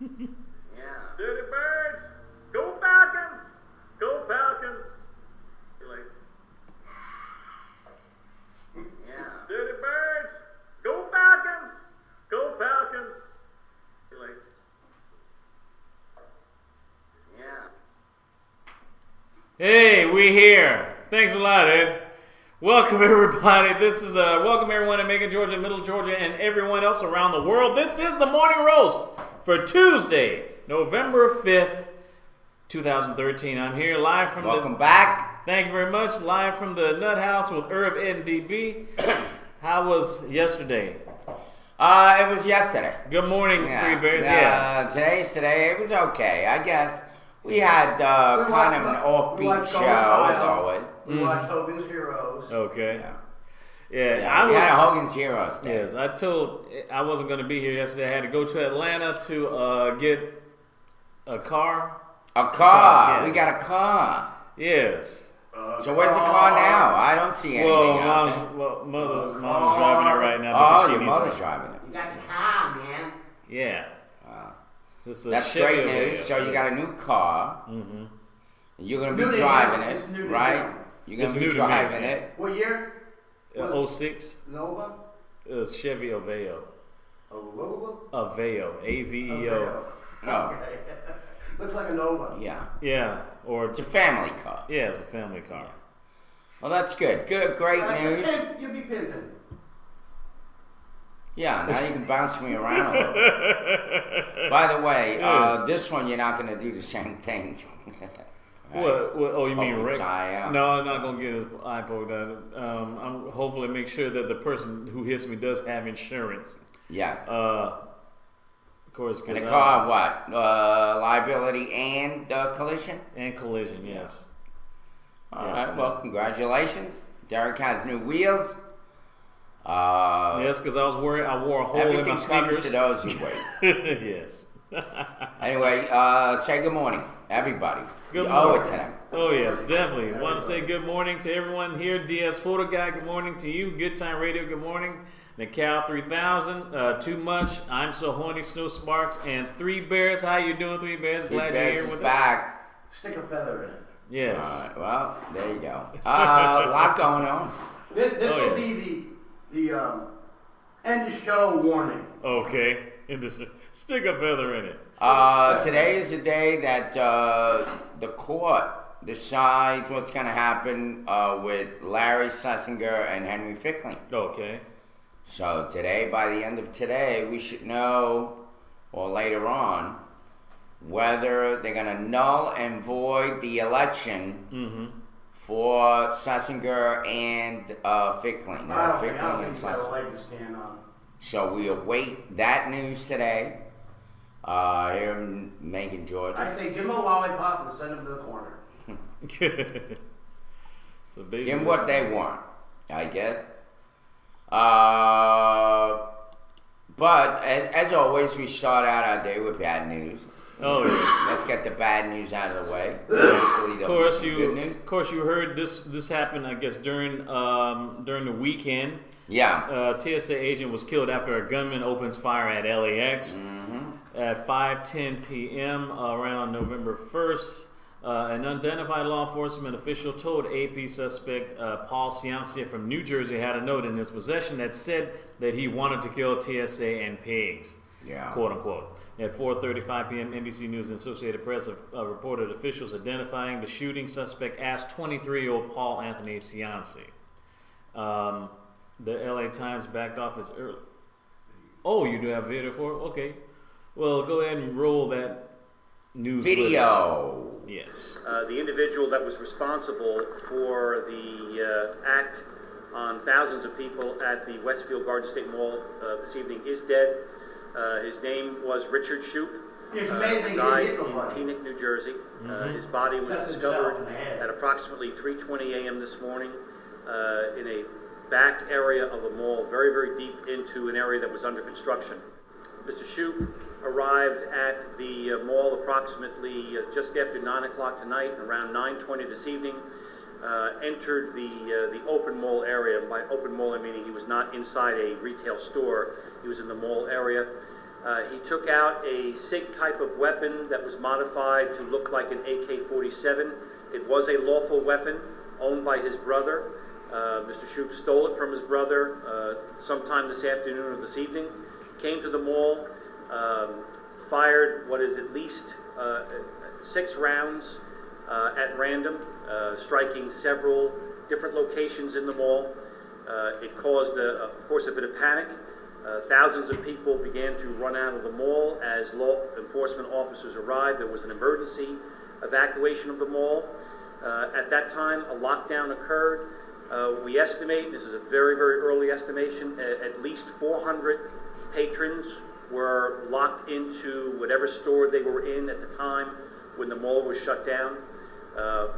Yeah. Dirty birds, go Falcons! Go Falcons! Like, Yeah. dirty birds, go Falcons! Go Falcons! Like, Yeah. Hey, we here. Thanks a lot, Ed. Welcome everybody. This is welcome everyone in Macon, Georgia, Middle Georgia, and everyone else around the world. This is the morning roast for Tuesday, November 5th, 2013. I'm here live from Welcome back. Thank you very much. Live from the Nut House with Irv, Ed, and DB. How was yesterday? It was yesterday. Good morning, Three Bears. Today's today. It was okay, I guess. We had kind of an offbeat show as always. We watched Hogan's Heroes. Okay. Yeah. Yeah, we had a Hogan's Heroes Day. Yes, I told I wasn't going to be here yesterday. I had to go to Atlanta to get a car. A car. Yes. We got a car. Yes. So where's the car now? I don't see anything out there. Mother's driving it right now. Oh, because she your needs mother's it. driving it. You got the car, man. Yeah. This is a That's Chevy great over news. here. So you got a new car. Mm-hmm. You're going to New be to driving him. it, It's new to right? him. You're going It's to new be to me, driving yeah. it. What year? 06. Nova? It's Chevy Aveo. Nova? Aveo. A-V-E-O. Oh, Okay. Looks like a Nova. yeah. Yeah. Or It's a family car. yeah, it's a family car. Well, that's good. Good, great news. You'll be pimping. Yeah, now you can bounce me around a little bit. By the way, this one you're not going to do the same thing. What? Oh, you mean Poke its Rick? eye out. No, I'm not gonna get his eye poked out. I'm hopefully make sure that the person who hits me does have insurance. Yes. Of course, And the 'cause car, what? Liability and collision? and collision. Yes. All Yes. right, well, congratulations. Derek has new wheels. Yes, because I was worried. I wore a hole in my Everything comes sneakers. to those who wait. Yes. Anyway, say good morning, everybody. Good You owe morning. it to them. Oh yes, definitely. Want to say good morning to everyone here. DS Photo Guy, good morning to you. Good Time Radio, good morning. Nical 3000, Too Much. I'm So Horny, Snow Sparks, and Three Bears. How you doing, Three Bears? Three Glad you're Bears here is with us. back. Stick a feather in it. Yes. All right, well, there you go. A lot going on. This Oh, will yes. be the end of show warning. Okay. Stick a feather in it. Today is the day that the court decides what's going to happen with Larry Schlesinger and Henry Fickling. Okay. So today, by the end of today, we should know, or later on, whether they're going to null and void the election for Schlesinger and Fickling. I Or don't think Fickling and he's got a Schlesinger. leg to stand on. So we await that news today here in Macon, Georgia. I say give him a lollipop and send him to the corner. So basically, Give them what they want, I guess. But as always, we start out our day with bad news. Oh yes. Let's get the bad news out of the way. Hopefully there'll be some good news. Of course, you heard this happened. I guess during the weekend. Yeah. TSA agent was killed after a gunman opens fire at LAX Mm-hmm. at 5:10 p.m. Around November 1st. An unidentified law enforcement official told AP suspect Paul Ciancia from New Jersey had a note in his possession that said that he wanted to kill TSA and pigs, Yeah. quote unquote. At 4:35 p.m., NBC News and Associated Press reported officials identifying the shooting suspect as 23-year-old Paul Anthony Ciancia. The LA Times backed off its early. Oh, you do have video for it? Okay. Well, go ahead and roll that news Video. footage. Yes. the individual that was responsible for the act on thousands of people at the Westfield Garden State Mall this evening is dead. His name was Richard Shoup. It's amazing he didn't Died hit in nobody. Teaneck, New Jersey. His body was Shot himself discovered in the head. at approximately 3:20 a.m. this morning in a back area of a mall, very, very deep into an area that was under construction. Mr. Shoup arrived at the mall approximately just after 9 o'clock tonight, around 9:20 this evening. Entered the open mall area. By open mall, I mean he was not inside a retail store. He was in the mall area. He took out a SIG type of weapon that was modified to look like an AK-47. It was a lawful weapon owned by his brother. Mr. Shoup stole it from his brother sometime this afternoon or this evening. Came to the mall, fired what is at least 6 rounds at random, striking several different locations in the mall. It caused, of course, a bit of panic. Thousands of people began to run out of the mall as law enforcement officers arrived. There was an emergency evacuation of the mall. At that time, a lockdown occurred. We estimate, this is a very, very early estimation, at least 400 patrons were locked into whatever store they were in at the time when the mall was shut down.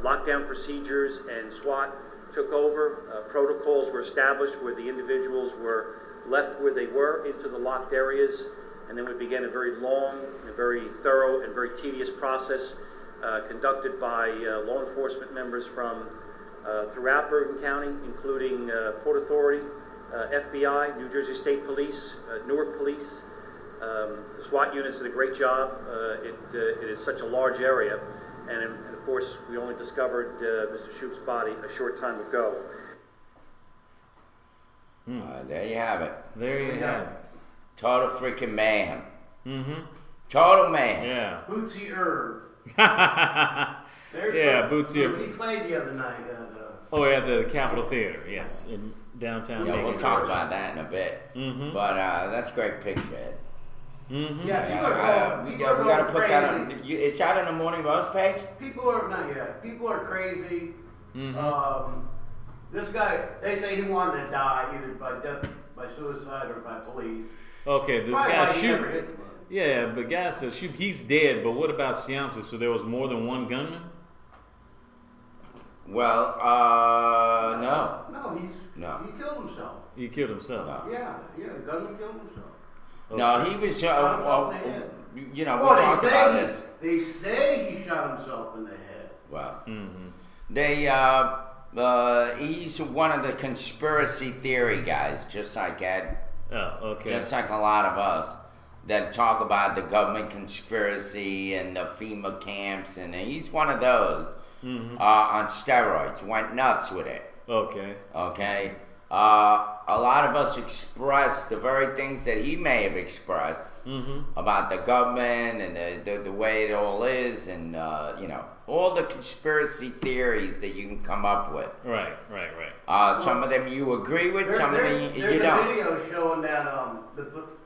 Lockdown procedures and SWAT took over. Protocols were established where the individuals were left where they were into the locked areas, and then we began a very long, and very thorough, and very tedious process conducted by law enforcement members from throughout Bergen County, including Port Authority, FBI, New Jersey State Police, Newark Police. The SWAT units did a great job. It is such a large area, and of course, we only discovered Mr. Shoup's body a short time ago. There you have it. There you have it. Total freaking mayhem. Mm-hmm. Total mayhem. Yeah. Bootsy Herb. Bootsy Herb. He played the other night. Oh, at the Capitol Theater, yes, in downtown. Yeah, Macon, we'll talk Georgia. about that in a bit. Mm-hmm. But that's a great picture, Ed. Mm-hmm. Yeah, We people are got to going put that on. crazy. Is that on the Morning Rose page? People are not yet. People are crazy. Mm-hmm. This guy, they say he wanted to die either by death, by suicide, or by police. Okay, this Probably guy why he Shoup. never hit him. Yeah, but guy says Shoup, he's dead. But what about Cianci? So there was more than one gunman? Well, no. No, he killed himself. He killed himself. No. Yeah, the gunman killed himself. No, he was. Shot himself in the head. You know, we Well, talked about they this. They say he shot himself in the head. Well, Mm-hmm. he's one of the conspiracy theory guys, just like Ed, Oh, okay. just like a lot of us that talk about the government conspiracy and the FEMA camps, and he's one of those on steroids. Went nuts with it. Okay. Okay. A lot of us express the very things that he may have expressed about the government and the way it all is, and all the conspiracy theories that you can come up with. Right. Some of them you agree with, some of them you There's don't. a video showing that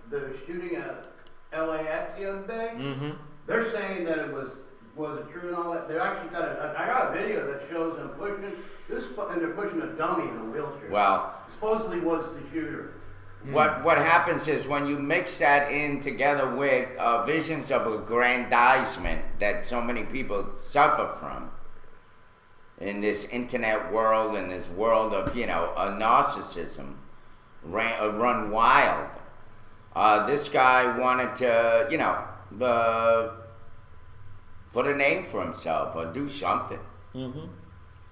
the shooting at LAX the other day. Mm-hmm. They're saying that it was it true and all that. They actually I got a video that shows them pushing and they're pushing a dummy in a wheelchair. Well, Supposedly was the shooter. what happens is when you mix that in together with visions of aggrandizement that so many people suffer from in this internet world and this world of a narcissism run wild. This guy wanted to put a name for himself or do something. Mm-hmm.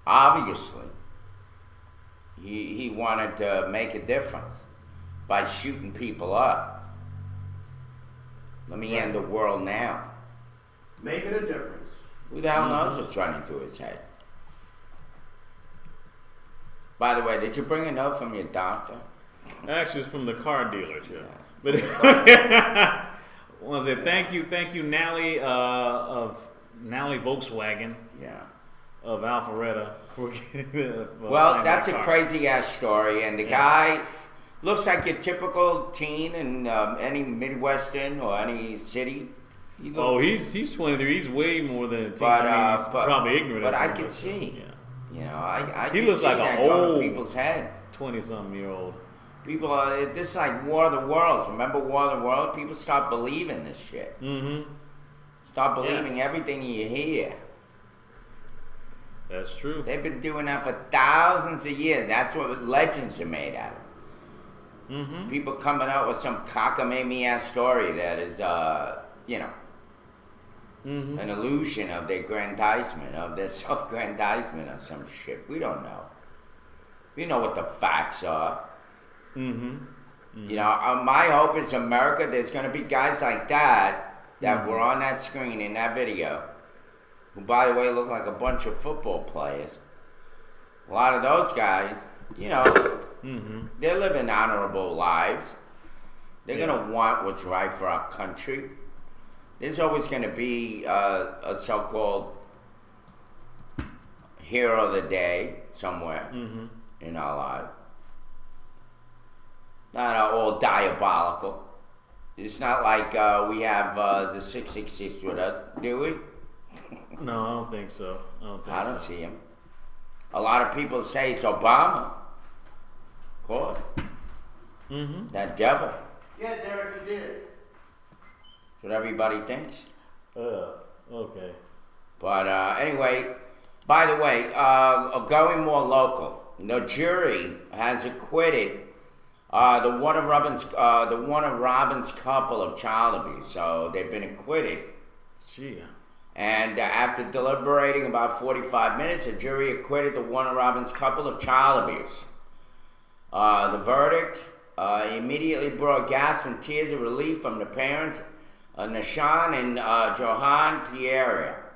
Obviously, he wanted to make a difference by shooting people up. Let me end the world now. Making a difference. Who the hell knows what's running through his head? By the way, did you bring a note from your doctor? Actually, it's from the car dealership. But I want to say thank you, Nally of Nally Volkswagen Yeah. of Alpharetta for getting Well, that's a crazy ass story, and the guy looks like your typical teen in any Midwestern or any city. He's 23. He's way more than a teen. But, He's but probably ignorant. But of I it, can but, see. Yeah. I He can looks see like that an going old to people's heads. 20-something-year-old. People are. This is like War of the Worlds. Remember War of the Worlds? People start believing this shit. Mm-hmm. Start believing everything you hear. That's true. They've been doing that for thousands of years. That's what legends are made out of. Mm-hmm. People coming out with some cockamamie ass story that is, Mm-hmm. an illusion of their aggrandizement, of their self-aggrandizement or some shit. We don't know. We know what the facts are. Mm-hmm. You know, my hope is America, there's going to be guys like that were on that screen in that video, who, by the way, look like a bunch of football players. A lot of those guys, you know, they're living honorable lives. They're going to want what's right for our country. There's always going to be a so-called hero of the day somewhere in our life. Not all diabolical. It's not like we have the 666 with us, do we? No, I don't think so. I don't see him. A lot of people say it's Obama. Of course. That devil. Yeah, Derek, you did. That's what everybody thinks. Okay. But anyway, by the way, going more local, the jury has acquitted the Warner Robins couple of child abuse. So they've been acquitted. Gee. And after deliberating about 45 minutes, the jury acquitted the Warner Robins couple of child abuse. The verdict immediately brought gasps and tears of relief from the parents, Nashan and Johan Pierre,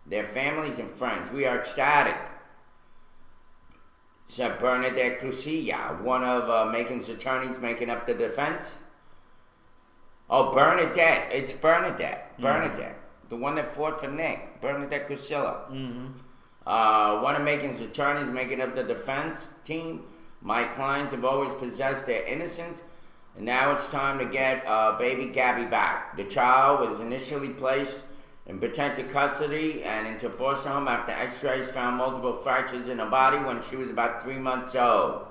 their families and friends. We are ecstatic, said Bernadette Crucilla, one of Megan's attorneys making up the defense. Oh, Bernadette. It's Bernadette. Bernadette. The one that fought for Nick. Bernadette Crucilla. One of Megan's attorneys making up the defense team. My clients have always possessed their innocence, and now it's time to get baby Gabby back. The child was initially placed in protective custody and into foster home after x-rays found multiple fractures in her body when she was about 3 months old.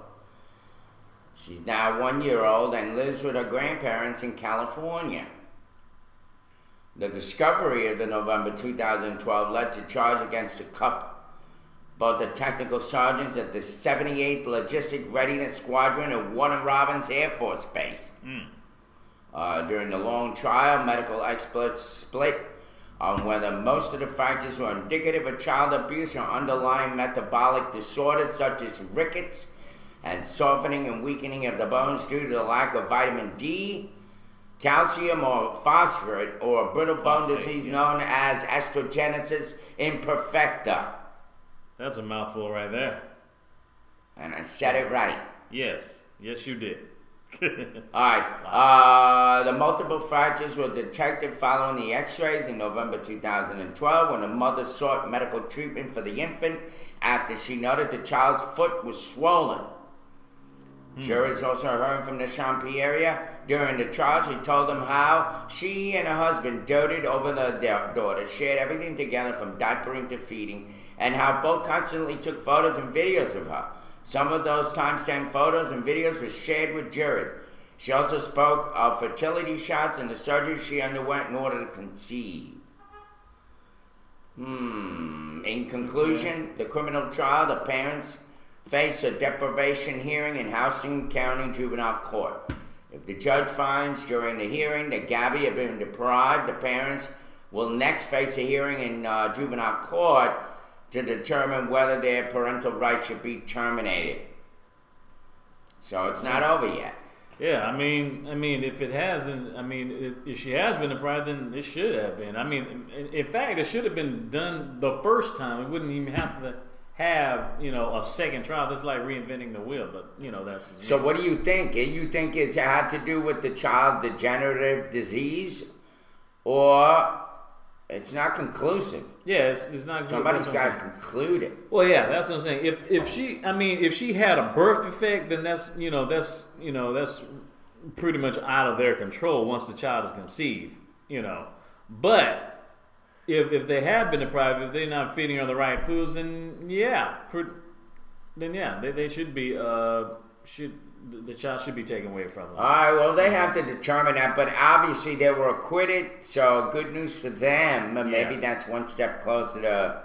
She's now 1 year old and lives with her grandparents in California. The discovery of the November 2012 led to charge against the couple. Both the technical sergeants at the 78th Logistic Readiness Squadron at Warner Robins Air Force Base. During the long trial, medical experts split on whether most of the fractures were indicative of child abuse or underlying metabolic disorders such as rickets and softening and weakening of the bones due to the lack of vitamin D, calcium or phosphate, or brittle bone disease known as osteogenesis imperfecta. That's a mouthful right there. And I said it right. Yes. Yes, you did. Alright. The multiple fractures were detected following the x-rays in November 2012 when the mother sought medical treatment for the infant after she noted the child's foot was swollen. Jurors also heard from Nashan Pierre. During the trial, she told them how she and her husband doted over their daughter, shared everything together from diapering to feeding, and how both constantly took photos and videos of her. Some of those timestamp photos and videos were shared with jurors. She also spoke of fertility shots and the surgery she underwent in order to conceive. In conclusion, the criminal trial, the parents face a deprivation hearing in Houston County Juvenile Court. If the judge finds during the hearing that Gabby had been deprived, the parents will next face a hearing in Juvenile Court to determine whether their parental rights should be terminated. So it's not over yet. Yeah, I mean, if it hasn't, if she has been deprived, then it should have been. I mean, in fact, it should have been done the first time. It wouldn't even have to have, a second trial. That's like reinventing the wheel, but, that's... So what do you think? You think it had to do with the child degenerative disease? Or it's not conclusive? Yeah, it's not... Somebody's got to conclude it. Well, yeah, that's what I'm saying. If she had a birth defect, then that's pretty much out of their control once the child is conceived, But if they have been deprived, if they're not feeding her the right foods, then they should be the child should be taken away from them. All right, well, they have to determine that, but obviously they were acquitted, so good news for them. Maybe that's one step closer to,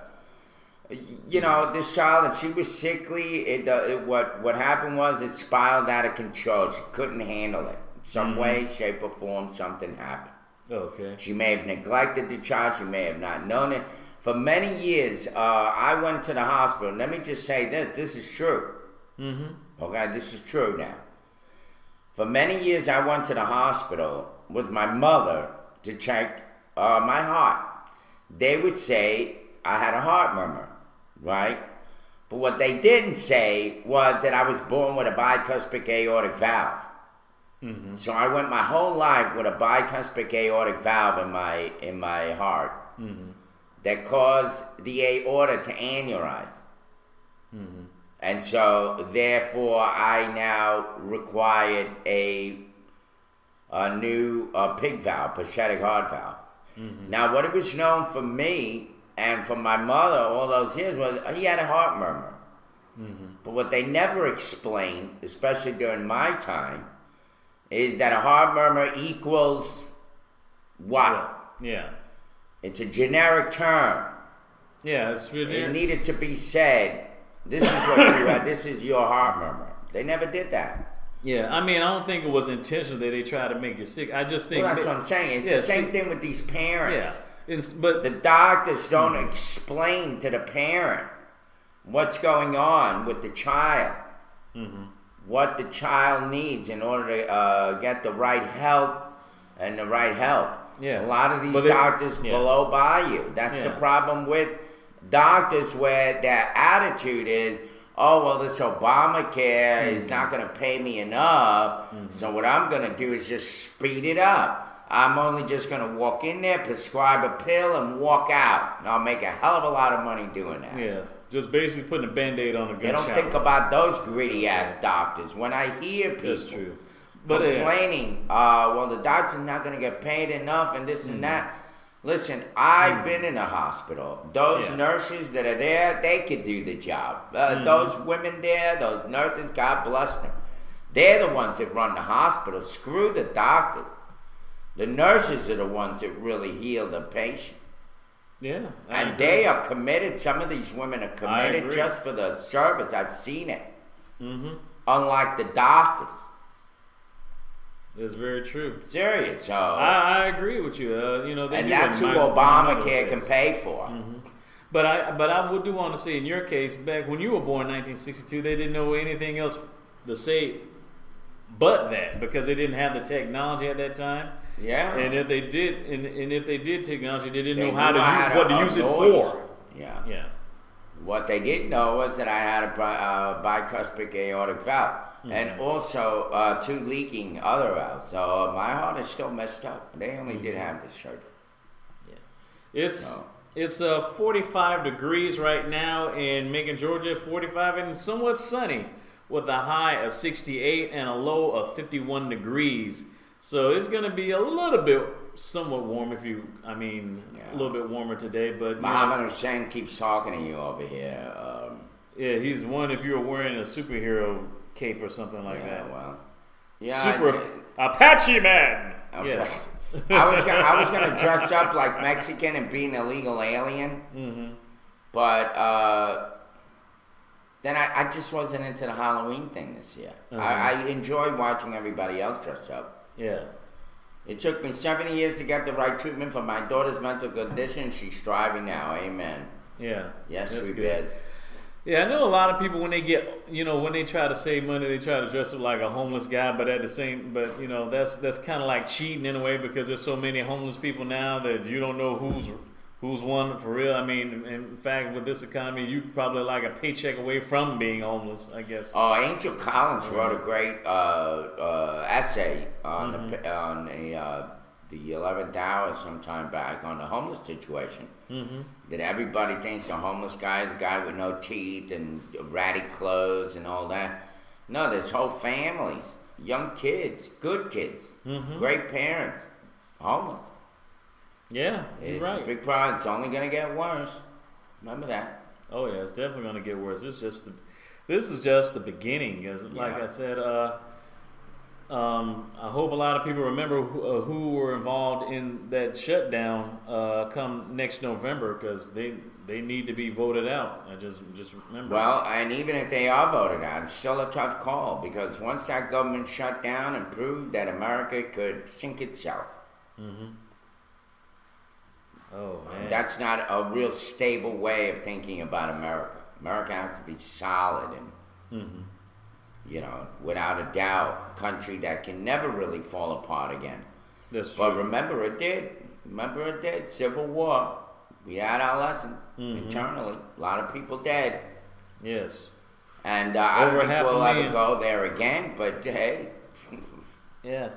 this child, if she was sickly, what happened was it spiraled out of control. She couldn't handle it. In some way, shape, or form, something happened. Okay. She may have neglected the child. She may have not known it. For many years, I went to the hospital. Let me just say this. This is true. Okay, this is true now. For many years, I went to the hospital with my mother to check my heart. They would say I had a heart murmur, right? But what they didn't say was that I was born with a bicuspid aortic valve. Mm-hmm. So I went my whole life with a bicuspid aortic valve in my heart mm-hmm. that caused the aorta to aneurize. Mm-hmm. And so, therefore, I now required a new pig valve, prosthetic heart valve. Mm-hmm. Now, what it was known for me and for my mother all those years was he had a heart murmur. Mm-hmm. But what they never explained, especially during my time, is that a heart murmur equals what? Yeah. It's a generic term. Yeah, it's really... It needed to be said, this is what you had, this is your heart murmur. They never did that. Yeah, I mean, I don't think it was intentional that they tried to make you sick. I just think... Well, that's what I'm saying. It's the same thing with these parents. Yeah. But the doctors don't explain to the parent what's going on with the child. Mm-hmm. What the child needs in order to get the right help and the right help. Yeah. A lot of these doctors blow by you. That's the problem with doctors, where their attitude is, oh, well, this Obamacare is not going to pay me enough, so what I'm going to do is just speed it up. I'm only just going to walk in there, prescribe a pill, and walk out. And I'll make a hell of a lot of money doing that. Yeah, just basically putting a Band-Aid on a gunshot. They don't think about those gritty-ass doctors. When I hear people complaining, well, the doctor's not going to get paid enough and this and that. Listen, I've been in a hospital. Those nurses that are there, they could do the job. Those women there, those nurses, God bless them. They're the ones that run the hospital. Screw the doctors. The nurses are the ones that really heal the patient. Yeah. And they are committed. Some of these women are committed just for the service. I've seen it. Mm-hmm. Unlike the doctors. That's very true. Serious. So I agree with you. and that's who Obamacare can pay for. Mm-hmm. But I do want to say, in your case, back when you were born in 1962, they didn't know anything else to say but that, because they didn't have the technology at that time. Yeah. And if they did, and if they did technology, they didn't know what to use it for. Yeah. Yeah. What they didn't know was that I had a bicuspid aortic valve. And also 2 leaking other valves. So my heart is still messed up. They only did have this surgery. Yeah. It's 45 degrees right now in Macon, Georgia, 45 and somewhat sunny, with a high of 68 and a low of 51 degrees. So it's going to be a little bit somewhat warm a little bit warmer today. But Muhammad Hussein keeps talking to you over here. Yeah, he's one if you were wearing a superhero cape or something like that. Well, Super Apache Man. Okay. Yes. I was gonna dress up like Mexican and be an illegal alien, but then I just wasn't into the Halloween thing this year. I enjoy watching everybody else dress up. Yeah. It took me 70 years to get the right treatment for my daughter's mental condition. She's thriving now. Amen. Yeah. Yes, we biz. Yeah, I know a lot of people, when they get, when they try to save money, they try to dress up like a homeless guy, but that's kind of like cheating in a way, because there's so many homeless people now that you don't know who's one for real. I mean, in fact, with this economy, you probably like a paycheck away from being homeless, I guess. Oh, Angel Collins wrote a great essay on the 11th hour some time back on the homeless situation. That everybody thinks a homeless guy is a guy with no teeth and ratty clothes and all that. No, there's whole families, young kids, good kids, great parents, homeless. Yeah, it's right. a big problem. It's only going to get worse. Remember that. Oh yeah, it's definitely going to get worse. This is just the beginning. Like I said, I hope a lot of people remember who were involved in that shutdown come next November, because they need to be voted out. I just remember. Well, and even if they are voted out, it's still a tough call, because once that government shut down and proved that America could sink itself. Oh man, that's not a real stable way of thinking about America. America has to be solid and You know, without a doubt, country that can never really fall apart again. That's true. But remember, it did. Remember, it did. Civil War. We had our lesson internally. A lot of people dead. Yes. And I don't Over think half a we'll ever million. go there again. But hey, Yeah.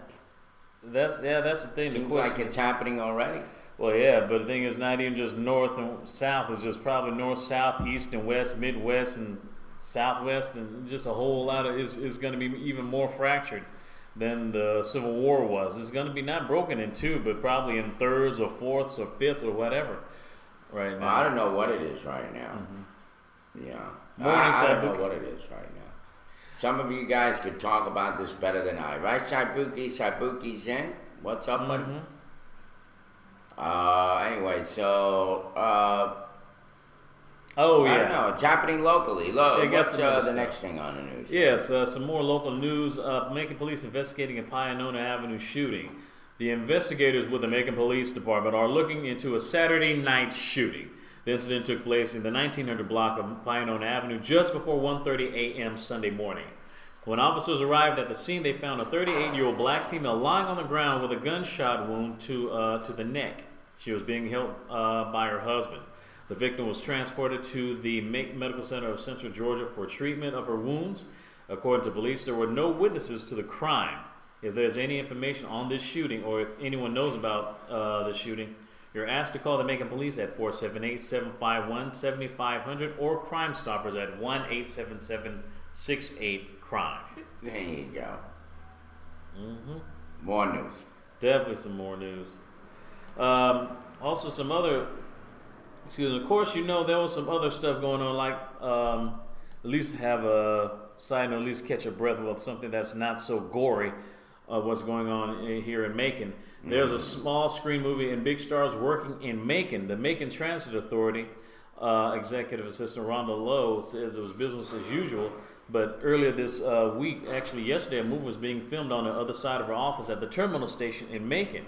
That's the thing. seems the question like it's happening already. Well, yeah, but the thing is not even just north and south. It's just probably north, south, east, and west, midwest, and southwest, and just a whole lot of is going to be even more fractured than the Civil War was. It's going to be not broken in two, but probably in thirds or fourths or fifths or whatever. Right now, Well, I don't know what it is right now. Yeah, Morning, I don't know Saibuki. what it is right now. Some of you guys could talk about this better than I. Right, Saibuki? Saibuki's in. What's up, buddy? Anyway, so Oh I don't yeah. know. It's happening locally. Yeah, got What's some other the stuff. next thing on the news? Yes, some more local news. Macon police investigating a Pioneer Avenue shooting. The investigators with the Macon Police Department are looking into a Saturday night shooting. The incident took place in the 1900 block of Pioneer Avenue just before 1:30 a.m. Sunday morning. When officers arrived at the scene, they found a 38-year-old black female lying on the ground with a gunshot wound to the neck. She was being held by her husband. The victim was transported to the Macon Medical Center of Central Georgia for treatment of her wounds. According to police, there were no witnesses to the crime. If there's any information on this shooting or if anyone knows about the shooting, you're asked to call the Macon Police at 478-751-7500 or Crime Stoppers at 1-877-68-CRIME. There you go. More news. Definitely some more news. Also some other, of course, you know, there was some other stuff going on, like at least have a side note, at least catch a breath with something that's not so gory. What's going on here in Macon. There's a small screen movie and big stars working in Macon. The Macon Transit Authority Executive Assistant Rhonda Lowe says it was business as usual, but earlier this week, actually yesterday, a movie was being filmed on the other side of her office at the terminal station in Macon.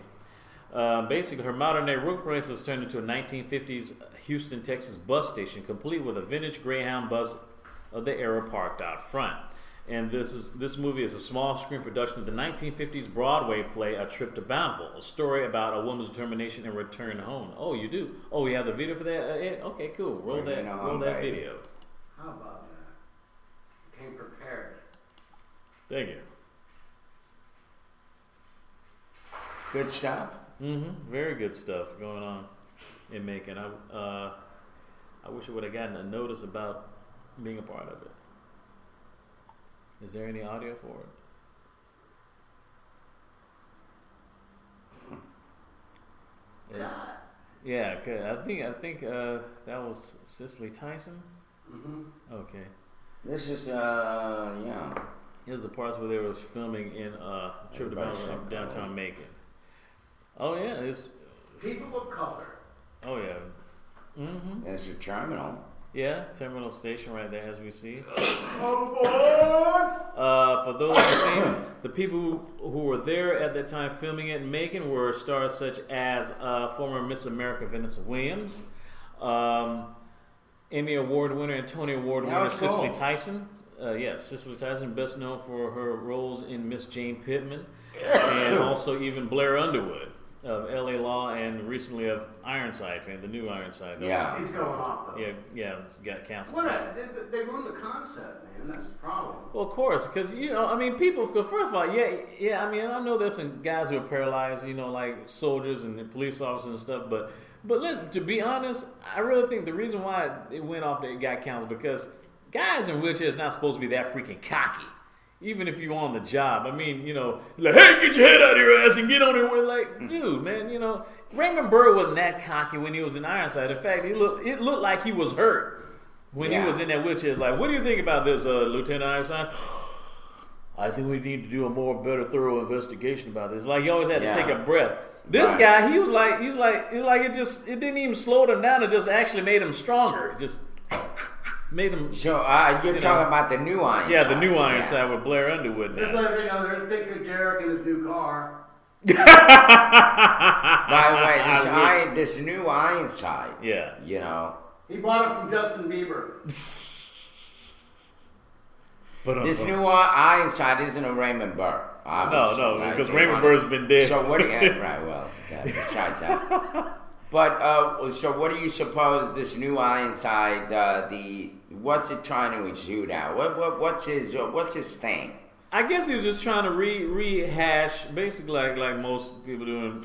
Basically, her modern-day workplace has turned into a 1950s Houston, Texas bus station, complete with a vintage Greyhound bus of the era parked out front. And this movie is a small screen production of the 1950s Broadway play A Trip to Bountiful, a story about a woman's determination and return home. Oh, you do? Oh, we have the video for that? Ed? Okay, cool. Roll that baby. video. How about that? Came prepared. Thank you. Good stuff. Very good stuff going on in Macon. I wish I would have gotten a notice about being a part of it. Is there any audio for it? Yeah, okay. I think that was Cicely Tyson. Okay. This is yeah. Here's the parts where they were filming in Trip to Everybody Bountiful shut downtown down. Macon. Oh yeah, it's People of color. oh yeah. There's a terminal. Yeah, terminal station right there as we see. Aboard! For those who've seen, the people who were there at that time filming it in Macon were stars such as former Miss America Vanessa Williams, Emmy Award winner and Tony Award That winner was Cicely cool. Tyson. Yes, Cicely Tyson, best known for her roles in Miss Jane Pittman, and also even Blair Underwood of L.A. Law and recently of Ironside fame, the new Ironside. Yeah. He's going off though. Yeah, it's got canceled. They ruined the concept, man. That's the problem. Well, of course, because people. Because first of all, yeah. I mean, I know there's some guys who are paralyzed, like soldiers and police officers and stuff. But listen, to be honest, I really think the reason why it went off that it got canceled because guys in wheelchairs not supposed to be that freaking cocky. Even if you're on the job, I mean, like, hey, get your head out of your ass and get on there. We're like, dude, man, Raymond Burr wasn't that cocky when he was in Ironside. In fact, it looked like he was hurt when he was in that wheelchair. It's like, what do you think about this, Lieutenant Ironside? I think we need to do a better thorough investigation about this. Like, he always had to take a breath. This guy, he's like, it didn't even slow him down. It just actually made him stronger. It just made him. So you're talking about the new Ironside. Yeah, the new Ironside with Blair Underwood Just now. like, there's a picture of Derek in his new car. By the way, this new Ironside. Yeah. He bought it from Justin Bieber. This new Ironside isn't a Raymond Burr. Obviously, No, right? because They Raymond want Burr's it. been dead. So what do you, right, well, yeah, besides that. But, so what do you suppose this new Ironside, what's it trying to exude out? What's his thing? I guess he was just trying to rehash, basically like most people doing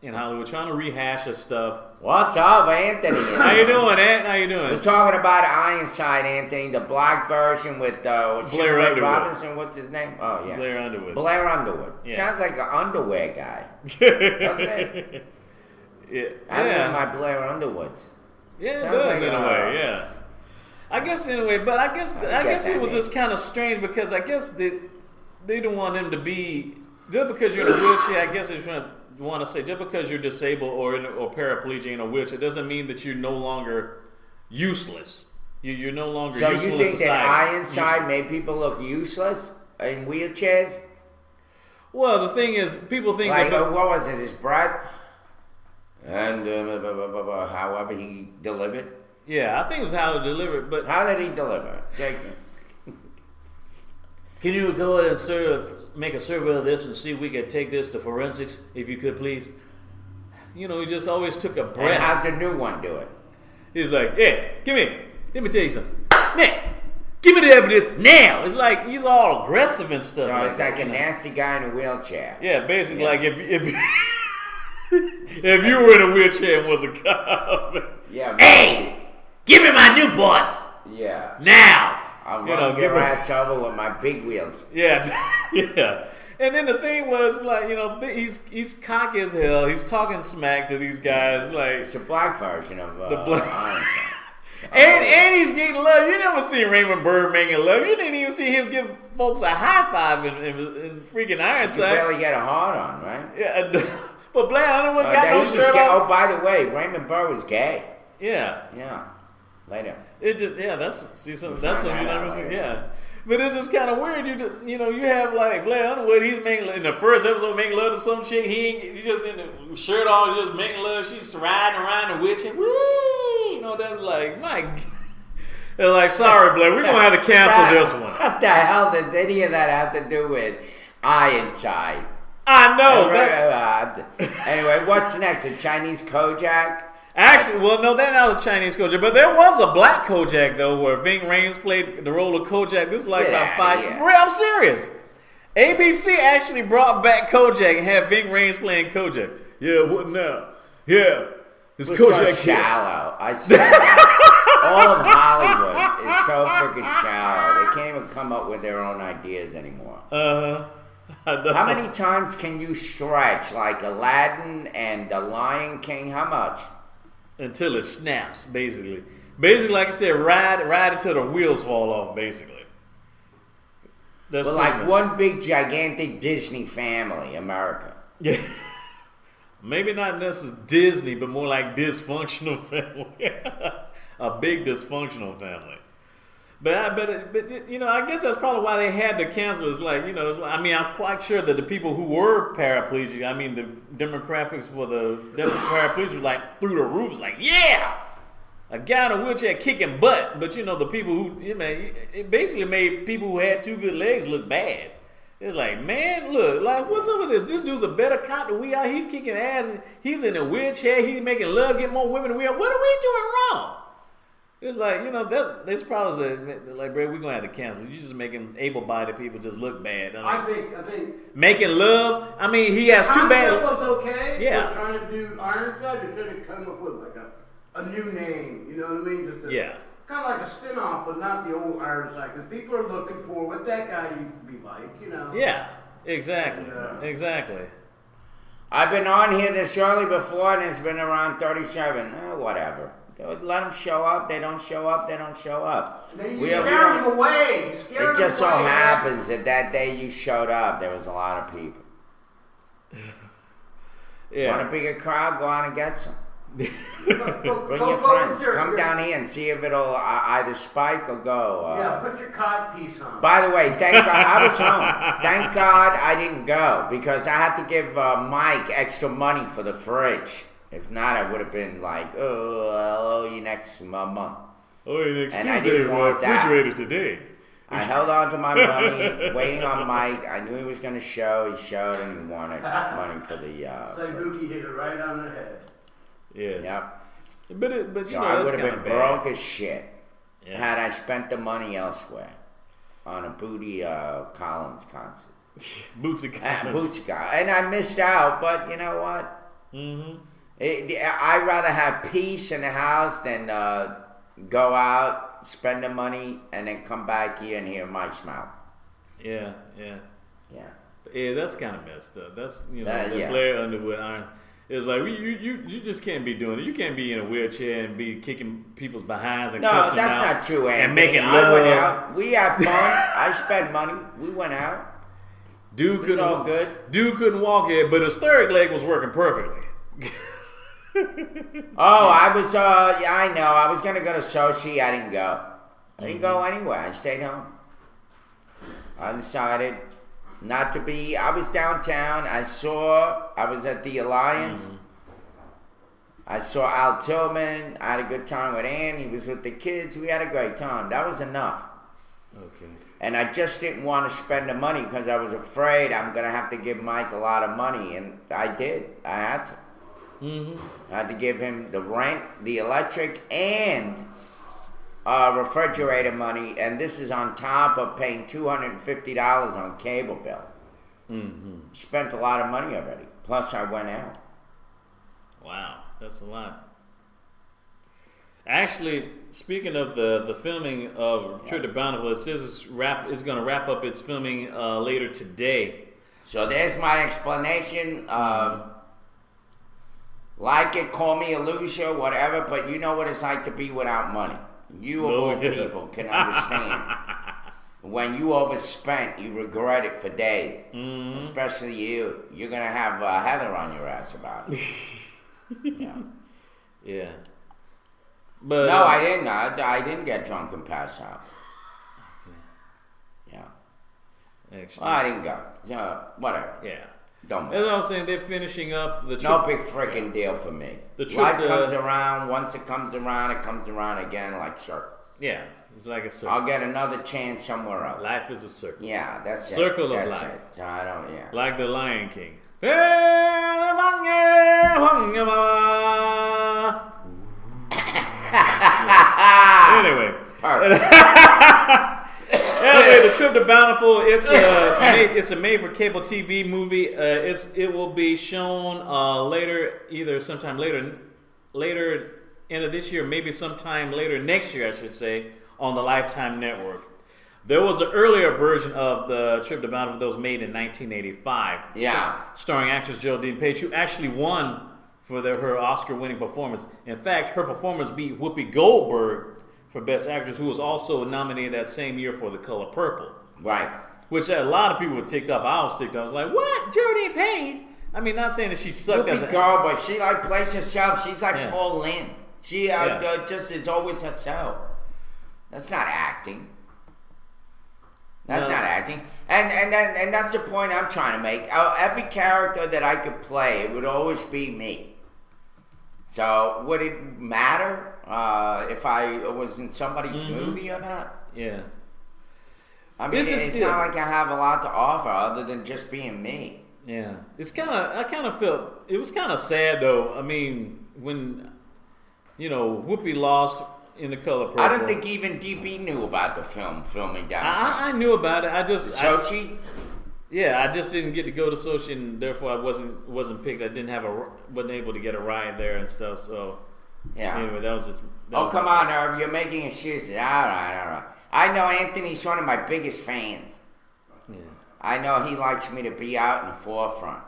in Hollywood, trying to rehash his stuff. What's up, Anthony? How you doing, Ant? How you doing? We're talking about Ironside, Anthony, the black version with Blair Underwood. Robinson. What's his name? Oh, yeah. Blair Underwood. Blair Underwood. Yeah. Sounds like an underwear guy, doesn't it? Yeah. I remember my Blair Underwoods. Yeah, it Sounds does like, in a way, yeah. I guess anyway, but I guess that it was name. just kind of strange because I guess they don't want him to be just because you're in a wheelchair. I guess they want to say just because you're disabled or paraplegic in a wheelchair doesn't mean that you're no longer useless. You're no longer So useful you in think society. that Ironside made people look useless in wheelchairs? Well, the thing is, people think Like, that. what was it, his breath? And however he delivered. Yeah, I think it was how to deliver it, but How did he deliver? Take me. can you go ahead and make a survey of this and see if we could take this to forensics, if you could, please? You know, he just always took a And breath. how's the new one do it? He's like, hey, let me tell you something. Man, give me the evidence now. It's like he's all aggressive and stuff. So it's like that, a nasty guy in a wheelchair. Yeah, basically, Yeah. like if if you were in a wheelchair and was a cop. Yeah. Hey, give me my Newports Yeah. now. I'll You know, run give your her- ass over with my big wheels. Yeah, yeah. And then the thing was, like, you know, he's cocky as hell. He's talking smack to these guys, like, It's a black version of The black- Ironside. and he's getting love. You never see Raymond Burr making love. You didn't even see him give folks a high five in freaking You Ironside. barely get a hard on, right? Yeah, but Blair Underwood got no He was shirt gay. on. Oh, by the way, Raymond Burr was gay. Yeah, Yeah. Later. it just that's something find you that never out see. later. Yeah, but it's just kind of weird. You have like Blair Underwood. He's making in the first episode making love to some chick. He's just in the shirt on, just making love. She's riding around the witch and woo. You know that was like my. They're like, sorry, Blair, we're gonna have to cancel this one. What the hell does any of that have to do with Ironside? I know. That, Anyway, what's next? A Chinese Kojak? actually, well, no, that not a Chinese Kojak, but there was a black Kojak though, where Ving Rhames played the role of Kojak. This is like Get about outta 5. here. I'm serious. ABC actually brought back Kojak and had Ving Rhames playing Kojak. Yeah, what now? Yeah, it's It's Kojak so here. shallow. I swear to God. All of Hollywood is so freaking shallow. They can't even come up with their own ideas anymore. How many times can you stretch like Aladdin and the Lion King? How much? Until it snaps, basically. Basically, like I said, ride until the wheels fall off, basically. That's But pretty like much- one big gigantic Disney family, America. Yeah. Maybe not necessarily Disney, but more like dysfunctional family. A big dysfunctional family. But I guess that's probably why they had to cancel. It's like, I'm quite sure that the people who were paraplegic, the demographics for the paraplegic were like through the roof. It's like, yeah, a guy in a wheelchair kicking butt. But the people who, it basically made people who had 2 good legs look bad. It's like, man, look, like, what's up with this? This dude's a better cop than we are. He's kicking ass. He's in a wheelchair. He's making love, get more women than we are. What are we doing wrong? It's like, that's probably like, bro, we're gonna have to cancel. You just making able-bodied people just look bad. I think Making love. He has 2 concept bad. was okay. Yeah. But trying to do Ironside, they tried to come up with like a new name. You know what I mean? Just Yeah. Kind of like a spin-off, but not the old Ironside, because people are looking for what that guy used to be like. Yeah, exactly, And, exactly. I've been on here this early before, and it's been around 37. Whatever. Let them show up. They don't show up. They don't show up. Then you We- scare we them don't- away. You scare It them just so away. happens that day you showed up, there was a lot of people. Yeah. Want a bigger crowd? Go on and get some. Go- Bring go- your go friends. with your- Come down here and see if it'll either spike or go. Yeah, put your cod piece on. By the way, thank God I was home. Thank God I didn't go because I had to give Mike extra money for the fridge. If not, I would have been like, oh, I'll owe you next month. Oh, next And I Tuesday didn't for want that. refrigerator today. I held on to my money, waiting on Mike. I knew he was going to show. He showed, and he wanted money for the. So Dookie hit it right on the head. Yes. Yep. But So you know, I that's would have kinda been bad. broke as shit Yeah. had I spent the money elsewhere on a Booty Collins concert. Bootsy Collins. And I missed out, but you know what? Mm-hmm. I'd rather have peace in the house than go out, spend the money, and then come back here and hear Mike's mouth. Yeah. Yeah. Yeah, that's kind of messed up. That's the Yeah. Blair Underwood Irons. It's like you just can't be doing it. You can't be in a wheelchair and be kicking people's behinds and No, cussing that's out not true, Anthony. and making I went love. out. We had fun. I spent money. We went out. Dude It was all good. Dude couldn't walk yet, but his third leg was working perfectly. Oh, I was, yeah, I know. I was going to go to Sochi. I didn't go. I didn't go anywhere. I stayed home. I decided not to be. I was downtown. I was at the Alliance. I saw Al Tillman. I had a good time with Ann. He was with the kids. We had a great time. That was enough. Okay. And I just didn't want to spend the money because I was afraid I'm going to have to give Mike a lot of money. And I did. I had to. I had to give him the rent, the electric, and refrigerator money. And this is on top of paying $250 on cable bill. Spent a lot of money already. Plus I went out. Wow, that's a lot. Actually, speaking of the filming of Trip to Bountiful, it says it's going to wrap up its filming later today. So there's my explanation. Like it, call me a loser, whatever, but you know what it's like to be without money. You of all people can understand. When you overspent, you regret it for days. Especially you. You're going to have Heather on your ass about it. Yeah. Yeah. But No, I didn't. I didn't get drunk and pass out. Yeah. Actually, Well, I didn't go. So, whatever. yeah. Don't That's matter. what I'm saying. They're finishing up the trip. No big freaking deal for me. The trip, Life comes around. Once it comes around again like circles. Yeah, it's like a circle. I'll get another chance somewhere else. Life is a circle. Yeah, that's Circle it. of That's life. It. So I don't. Yeah. Like the Lion King. Anyway. Perfect. Anyway, the Trip to Bountiful. It's a made for cable TV movie. It will be shown later, either sometime later end of this year, maybe sometime later next year, I should say, on the Lifetime Network. There was an earlier version of the Trip to Bountiful that was made in 1985. Yeah. Starring actress Geraldine Page, who actually won for her Oscar-winning performance. In fact, her performance beat Whoopi Goldberg for Best Actress, who was also nominated that same year for The Color Purple. Right. Which a lot of people were ticked off. I was ticked off. I was like, what? Geraldine Page? I mean, not saying that she sucked as Whoopi a girl, but she like plays herself. She's like Yeah. Paul Lynn. She Yeah. just is always herself. That's not acting. That's No. not acting. And that's the point I'm trying to make. Every character that I could play, it would always be me. So would it matter if I was in somebody's movie or not? Yeah. I mean, It's it's just- not like I have a lot to offer other than just being me. Yeah. I kind of felt, it was kind of sad though. I mean, when, Whoopi lost in The Color Purple. I don't think even DB knew about the filming downtown. I knew about it. I just Sochi? I just didn't get to go to Sochi, and therefore I wasn't picked. I wasn't able to get a ride there and stuff. So Yeah. anyway, that was just. Come on, Irv, you're making excuses. All right. I know Anthony's one of my biggest fans. Yeah. I know he likes me to be out in the forefront.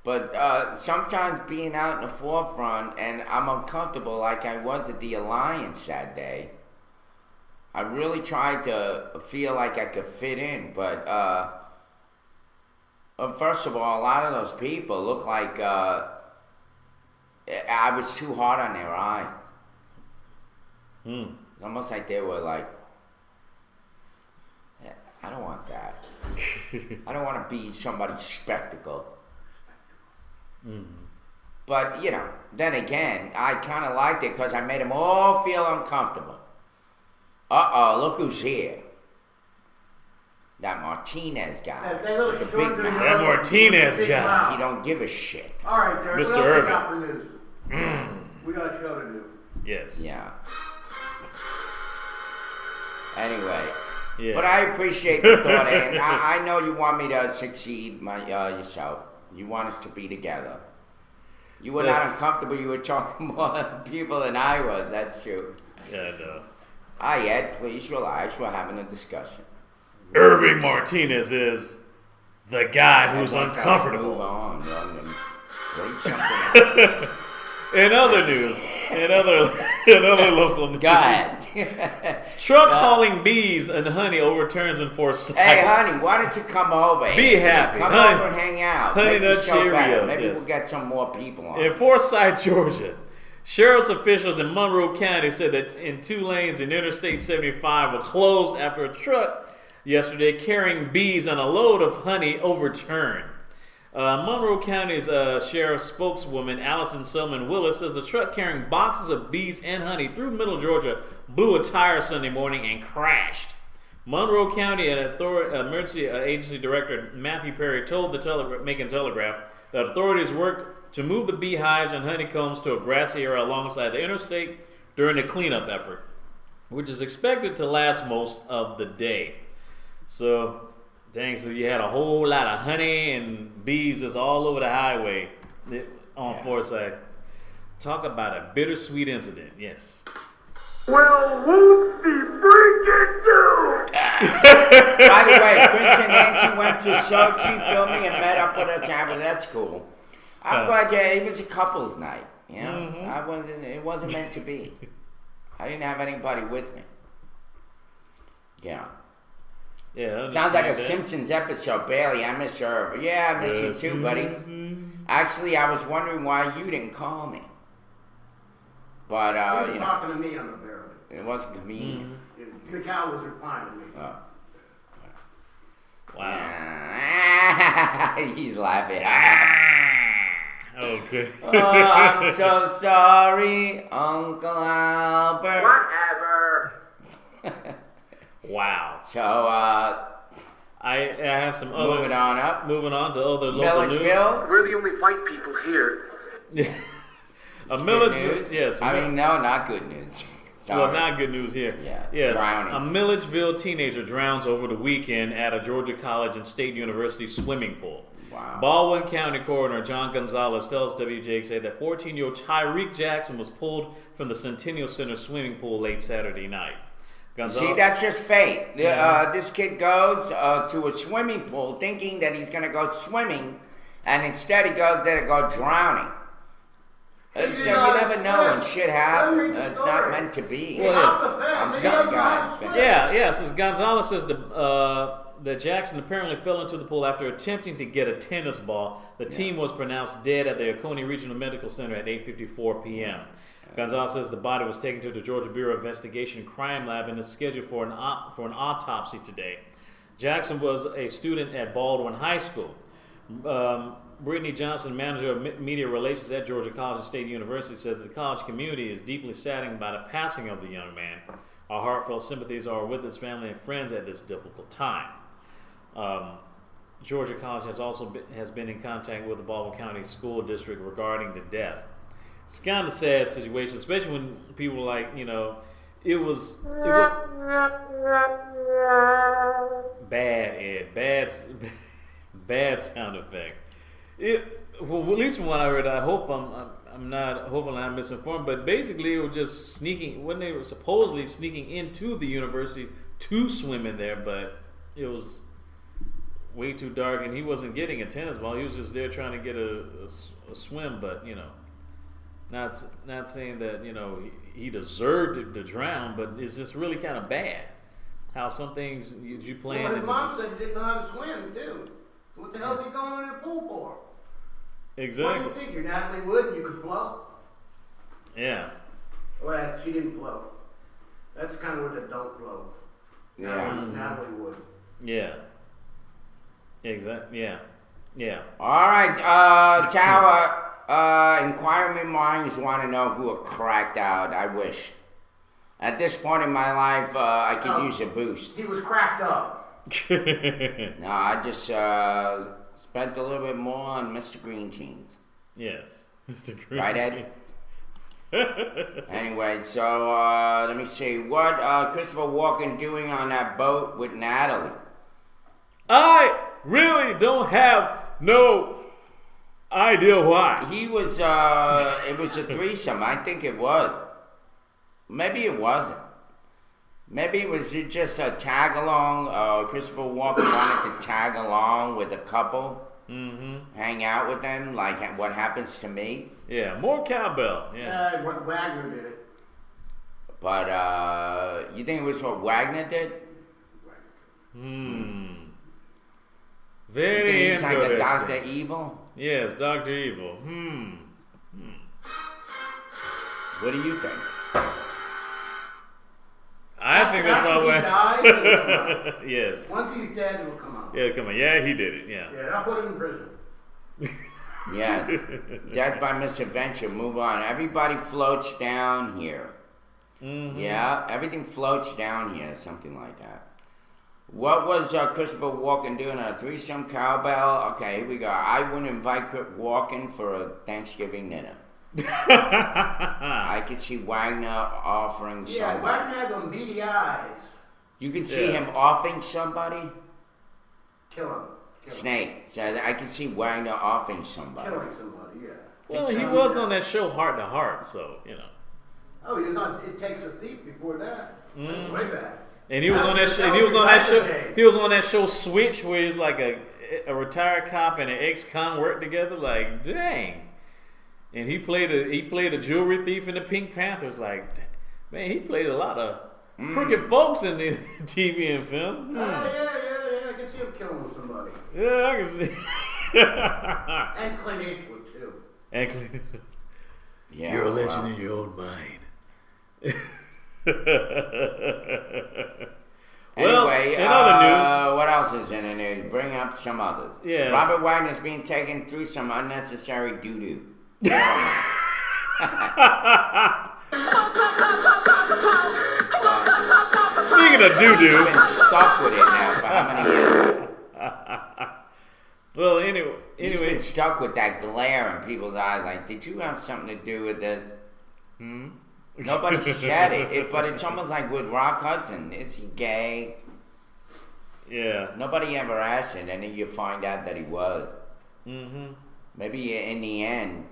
But sometimes being out in the forefront and I'm uncomfortable like I was at the Alliance that day. I really tried to feel like I could fit in, but first of all, a lot of those people look like I was too hard on their eyes. It's almost like they were like, I don't want that. I don't want to be somebody's spectacle. But, then again, I kind of liked it because I made them all feel uncomfortable. Uh-oh, look who's here. that Martinez guy. That little with the short big dude, mouth. That Martinez big guy. mouth. He don't give a shit. All right, Derek. Mr. What else Irvin. we got for news? We got a show to do. Yes. Yeah. Anyway. Yeah. But I appreciate the thought, and I know you want me to succeed yourself. You want us to be together. You were Yes. not uncomfortable. You were talking more people than I was. That's true. Yeah, I know. Hi, Ed. Please relax. We're having a discussion. Irving Martinez is the guy who's And once I Move uncomfortable. on, then bring something up. In other news, in other local news, Go ahead. truck hauling bees and honey overturns in Forsyth. Hey, honey, why don't you come over? Be happy. Come Honey- over and hang out. Honey Make the Nut show better. Cheerios, Maybe yes. we'll get some more people on. In Forsyth, Georgia, sheriff's officials in Monroe County said that in 2 lanes in Interstate 75 were closed after a truck yesterday carrying bees and a load of honey overturned. Monroe County's sheriff's spokeswoman Allison Selman Willis says a truck carrying boxes of bees and honey through Middle Georgia blew a tire Sunday morning and crashed. Monroe County Emergency Agency Director Matthew Perry told the Macon Telegraph that authorities worked to move the beehives and honeycombs to a grassy area alongside the interstate during the cleanup effort, which is expected to last most of the day. So, dang, so you had a whole lot of honey and bees just all over the highway on Forsyth. Talk about a bittersweet incident, yes. Well, whoop the freaking do! By the way, Chris and Nancy went to Sochi filming and met up with us. But that's cool. I'm glad it was a couple's night. You know, It wasn't meant to be. I didn't have anybody with me. Yeah. Yeah. Sounds like a that. Simpsons episode. Bailey, I miss her. Yeah, I miss you too, buddy. Actually, I was wondering why you didn't call me. But He was talking to me on the barrel. it wasn't convenient. The cow was replying to me. Oh. Wow. He's laughing. Okay. Oh, I'm so sorry, Uncle Albert. Whatever. Wow. So, I have some other. moving on up. Moving on to other local news. Milledgeville. We're the only white people here. A Good Milledgeville. news? Yes. I mean, no, not good news. Sorry. Well, not good news here. Yeah, Yes. drowning. A Milledgeville teenager drowns over the weekend at a Georgia College and State University swimming pool. Wow. Baldwin County Coroner John Gonzalez tells WJXA that 14-year-old Tyreek Jackson was pulled from the Centennial Center swimming pool late Saturday night. See, that's just fate. This kid goes to a swimming pool thinking that he's going to go swimming, and instead he goes there to go drowning. So you never know when shit happens. It's not meant to be. Well, I'm telling God. Says Gonzalez says that Jackson apparently fell into the pool after attempting to get a tennis ball. The team was pronounced dead at the Oconee Regional Medical Center at 8:54 p.m. Gonzalez says the body was taken to the Georgia Bureau of Investigation Crime Lab and is scheduled for an autopsy today. Jackson was a student at Baldwin High School. Brittany Johnson, manager of media relations at Georgia College and State University, says the college community is deeply saddened by the passing of the young man. Our heartfelt sympathies are with his family and friends at this difficult time. Georgia College has been in contact with the Baldwin County School District regarding the death. It's kind of a sad situation, especially when people are like, it was bad, Ed, bad sound effect. Well, at least from what I heard, I hope I'm not, hopefully I'm misinformed, but basically it was just sneaking, when they were supposedly sneaking into the university to swim in there, but it was way too dark and he wasn't getting a tennis ball. He was just there trying to get a swim, but not saying that he deserved to drown, but it's just really kind of bad how some things you plan. Well, his mom said he didn't know how to swim too. What the hell is he going in the pool for? Exactly. What do you figure? Natalie Wood and you can float? Yeah. Well, she didn't float. That's kind of what they don't float. Yeah. Natalie Wood. Yeah. Exactly. Yeah. Yeah. All right, Tower. Inquiring minds want to know who are cracked out. I wish. At this point in my life, I could use a boost. He was cracked up. No, I just spent a little bit more on Mr. Green Jeans. Yes, Mr. Green. Right, Ed? Anyway, so let me see. What Christopher Walken doing on that boat with Natalie? I really don't have no idea why. He was, it was a threesome. I think it was. Maybe it wasn't. Maybe it was just a tag along. Christopher Walken wanted to tag along with a couple. Hang out with them, like What Happens to Me. Yeah, more cowbell. Yeah. Wagner did it. But you think it was what Wagner did? You Very think he's like a interesting. Dr. Evil? Yes, Dr. Evil. What do you think? I think that's After he why. dies, it'll come out. Yes. Once he's dead, it'll come out. Yeah, come on. Yeah, he did it. Yeah. Yeah, I'll put him in prison. Yes. Death by Misadventure. Move on. Everybody floats down here. Yeah, everything floats down here. Something like that. What was Christopher Walken doing on a threesome cowbell? Okay, here we go. I would invite Kurt Walken for a Thanksgiving dinner. I could see Wagner offering Yeah, somebody. Wagner had them beady eyes. You can see Yeah. him offering somebody. Kill him. Snake. So I can see Wagner offering somebody. Killing somebody, yeah. Well, he was on that show Heart to Heart, so you know. Oh, he was on It Takes a Thief before that. That's way back. And he was on that. That He was was on that back show. in the day. He was on that show Switch, where he's like a retired cop and an ex-con work together. Like, dang. And he played a jewelry thief in the Pink Panthers. Like, man, he played a lot of crooked folks in the TV and film. Yeah, I can see him killing somebody. Yeah, I can see. And Clint Eastwood, too. And Clint Eastwood. Yeah, You're a legend well, in your own mind. Well, Anyway, in other news, what else is in the news? Bring up some others. Yes. Robert Wagner's being taken through some unnecessary doo-doo. speaking of He's doo-doo, been stuck with it now for how many years? well, He's anyway, been stuck with that glare in people's eyes. Like, did you have something to do with this? Nobody said it, but it's almost like with Rock Hudson. Is he gay? yeah, Nobody ever asked it, and then you find out that he was. Maybe in the end,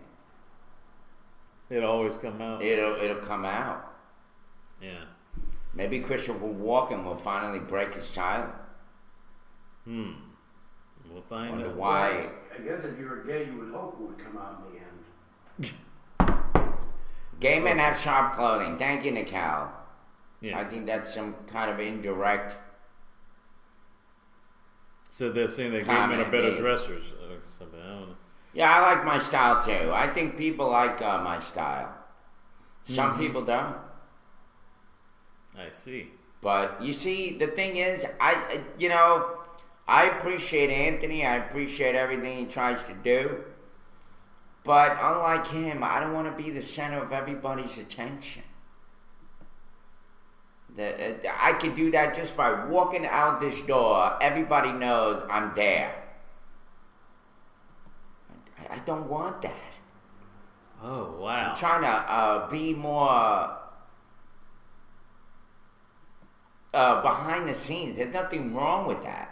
it always come out. it'll come out. Yeah. Maybe Christopher Walken will finally break his silence. We'll find Wonder out. why. I guess if you were gay, you would hope it would come out in the end. Gay men have sharp clothing. Thank you, Nikal. Yes. I think that's some kind of indirect. So they're saying that gay men are Comment, better yeah. dressers or something. I don't know. Yeah, I like my style too. I think people like my style. Some people don't. I see. But you see, the thing is, I appreciate Anthony. I appreciate everything he tries to do. But unlike him, I don't want to be the center of everybody's attention. I could do that just by walking out this door. Everybody knows I'm there. I don't want that. Oh wow. I'm trying to be more behind the scenes. There's nothing wrong with that.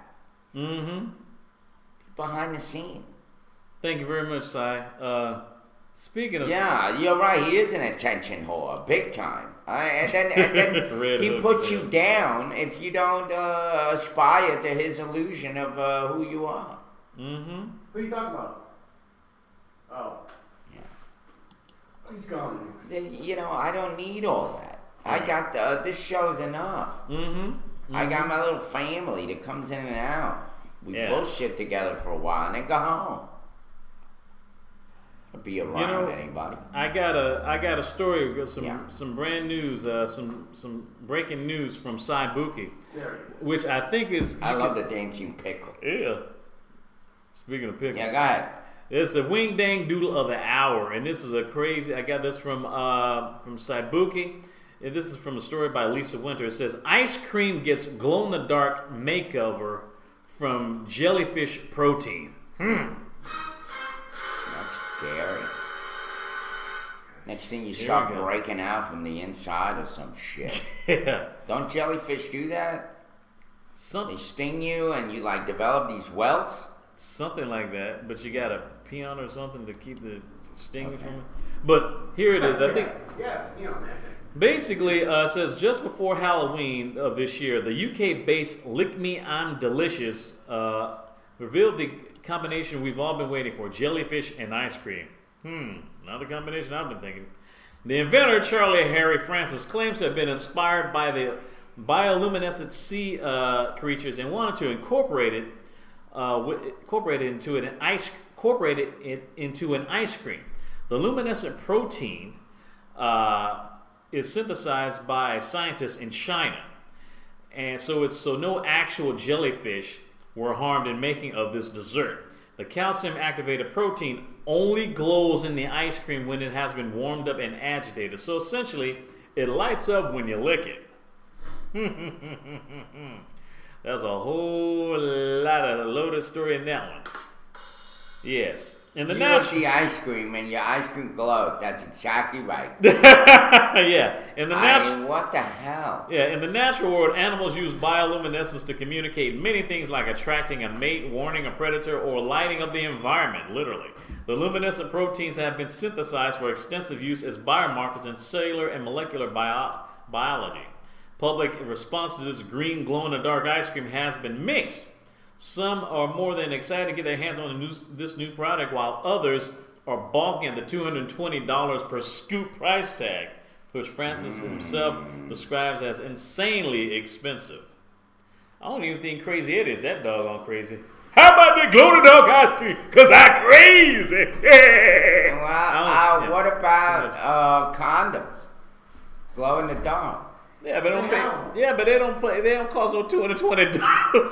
Behind the scenes. Thank you very much, Sai. Speaking of Yeah, you're right. He is an attention whore, big time. And then Red he Hook, puts yeah. you down if you don't aspire to his illusion of who you are. Who are you talking about? Oh. Yeah. He's gone. I don't need all that. I got this show's enough. I got my little family that comes in and out. We Yeah. bullshit together for a while and then go home. I'll be around anybody. I got a story. We got Yeah. some brand news, some breaking news from Cy Buki, There he is. which I think is. I love the dancing pickle. Yeah. Speaking of pickles. Yeah, go ahead. It's a wing dang doodle of the hour, and this is a crazy. I got this from Saibuki, and this is from a story by Lisa Winter. It says, ice cream gets glow-in-the-dark makeover from jellyfish protein. That's scary. Next thing you start go. breaking out from the inside or some shit. Yeah. Don't jellyfish do that? They Something sting you and you like develop these welts? like that, but you gotta pee on or something to keep the sting from it. But here it is. I think Yeah, you know, man. basically it says just before Halloween of this year, the UK-based Lick Me I'm Delicious revealed the combination we've all been waiting for: jellyfish and ice cream. Another combination I've been thinking. The inventor, Charlie Harry Francis, claims to have been inspired by the bioluminescent sea creatures and wanted to incorporate it into an ice cream. The luminescent protein is synthesized by scientists in China, and so no actual jellyfish were harmed in making of this dessert. The calcium-activated protein only glows in the ice cream when it has been warmed up and agitated. So essentially, it lights up when you lick it. There's a whole lot of loaded story in that one. Yes. In the You natural, eat the ice cream and your ice cream glows. That's exactly right. yeah. In the natural, I mean, what the hell? yeah. In the natural world, animals use bioluminescence to communicate many things, like attracting a mate, warning a predator, or lighting up the environment. Literally, the luminescent proteins have been synthesized for extensive use as biomarkers in cellular and molecular biology. Public response to this green glow-in-the-dark ice cream has been mixed. Some are more than excited to get their hands on this new product, while others are balking at the $220 per scoop price tag, which Francis himself describes as insanely expensive. I don't even think Crazy Ed is that doggone crazy. How about the glow-in-the-dark ice cream? Cause I'm crazy. Well, what about condoms? Glow in the dark. Yeah, but they don't play. They don't cost no $220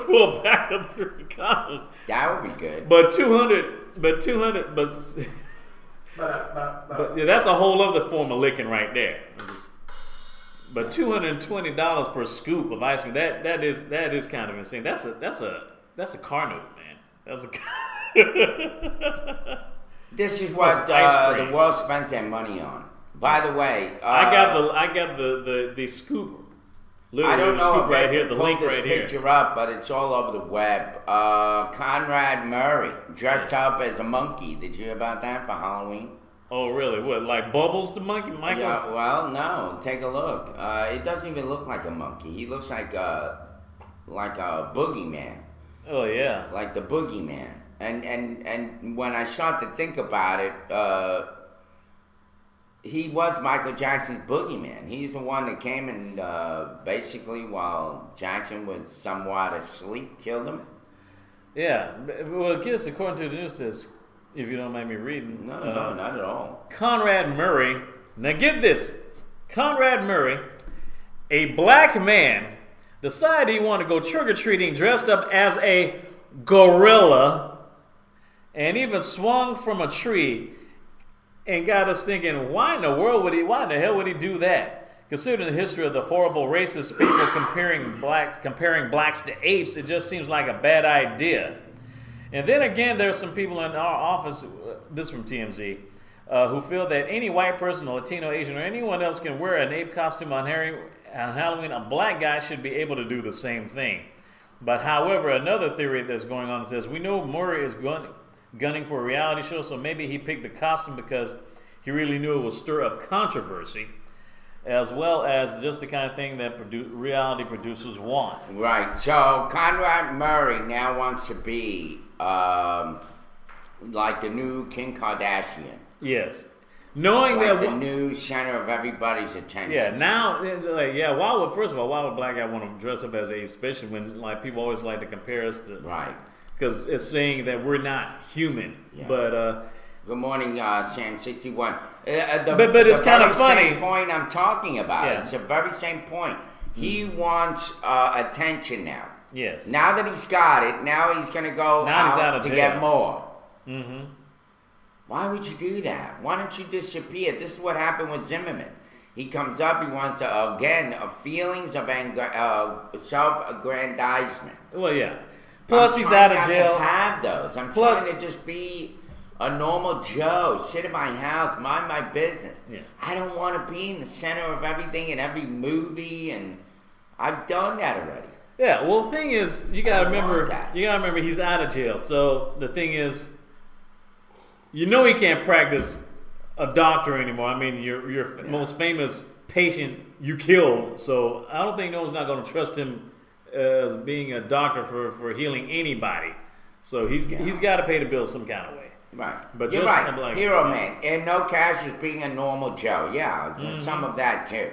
for a pack of 3 condoms. That would be good. But 200. But yeah, that's a whole other form of licking right there. But $220 per scoop of ice cream, that is kind of insane. That's a car note, man. That's a. This is what Ice cream. the world spends their money on. By the way, I got the scoop. Literally, I don't the know scoop if right I here, can the pull link this right here. picture up, but it's all over the web. Conrad Murray dressed up as a monkey. Did you hear about that for Halloween? Oh, really? What, like Bubbles the monkey? Michael? Yeah, well, no. Take a look. It doesn't even look like a monkey. He looks like a boogeyman, Oh, yeah. like the boogeyman. And when I start to think about it, he was Michael Jackson's boogeyman. He's the one that came and basically, while Jackson was somewhat asleep, killed him. Yeah. Well, kids, according to the news, says, if you don't mind me reading. No, not at all. Conrad Murray. Now get this. Conrad Murray, a black man, decided he wanted to go trick-or-treating dressed up as a gorilla and even swung from a tree, and got us thinking, why in the hell would he do that? Considering the history of the horrible racist people comparing blacks to apes, it just seems like a bad idea. And then again, there are some people in our office, this from TMZ, who feel that any white person, or Latino, Asian, or anyone else can wear an ape costume on Halloween. A black guy should be able to do the same thing. But however, another theory that's going on says, we know Murray is gunning for a reality show, so maybe he picked the costume because he really knew it would stir up controversy, as well as just the kind of thing that reality producers want. Right. So Conrad Murray now wants to be like the new Kim Kardashian. Yes. Knowing Like that the new center of everybody's attention. yeah, now, first of all, why would black guy want to dress up as a, especially when like people always like to compare us to, Right. because it's saying that we're not human. Yeah. But Good morning, Sam61. But it's kind of funny. The same point I'm talking about. Yeah. It's the very same point. He wants attention now. yes, Now that he's got it, now he's going to go Now he's out out of to jail. get more. mm-hmm. Why would you do that? Why don't you disappear? This is what happened with Zimmerman. He comes up, he wants to, again, feelings of self-aggrandizement. Well, yeah. Plus, I'm he's trying out of not jail. to have those. I'm Plus- trying to just be a normal Joe, sit in my house, mind my business. Yeah. I don't want to be in the center of everything in every movie, and I've done that already. Yeah, well, the thing is, you gotta I don't want remember, that. he's out of jail. So the thing is, he can't practice a doctor anymore. I mean, your most famous patient you killed. So I don't think no one's not going to trust him as being a doctor for healing anybody. So he's got to pay the bill some kind of way. Right. But You're just, right. I'm like, Hero yeah. man. And no cash is being a normal Joe. Yeah, there's some of that too.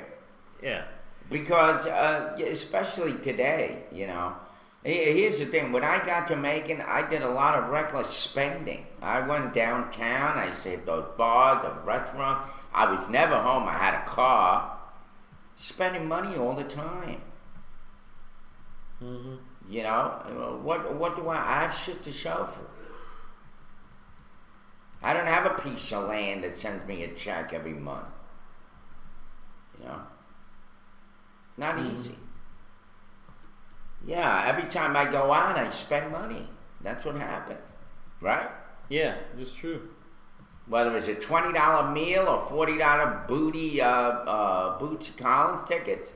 Yeah. Because, especially today, here's the thing. When I got to Macon, I did a lot of reckless spending. I went downtown. I hit those bars, the restaurant. I was never home. I had a car. Spending money all the time. Mm-hmm. What do I have shit to show for? I don't have a piece of land that sends me a check every month. Not easy. Yeah, every time I go out, I spend money. That's what happens, right? Yeah, it's true. Whether it's a $20 meal or $40 Bootsy Collins tickets.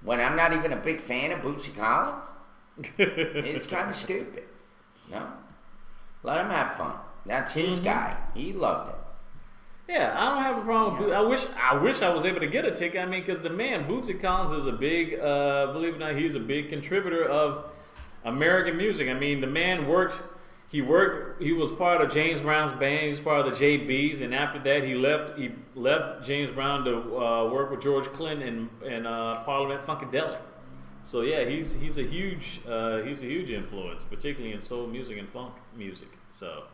When I'm not even a big fan of Bootsy Collins, it's kind of stupid. No, let him have fun. That's his guy. He loved it. Yeah, I don't have a problem with Bootsy. I wish I was able to get a ticket. I mean, because the man, Bootsy Collins, is a big, believe it or not, he's a big contributor of American music. I mean, the man he was part of James Brown's band, he was part of the JBs, and after that he left James Brown to work with George Clinton and Parliament Funkadelic. So yeah, he's a huge influence, particularly in soul music and funk music. So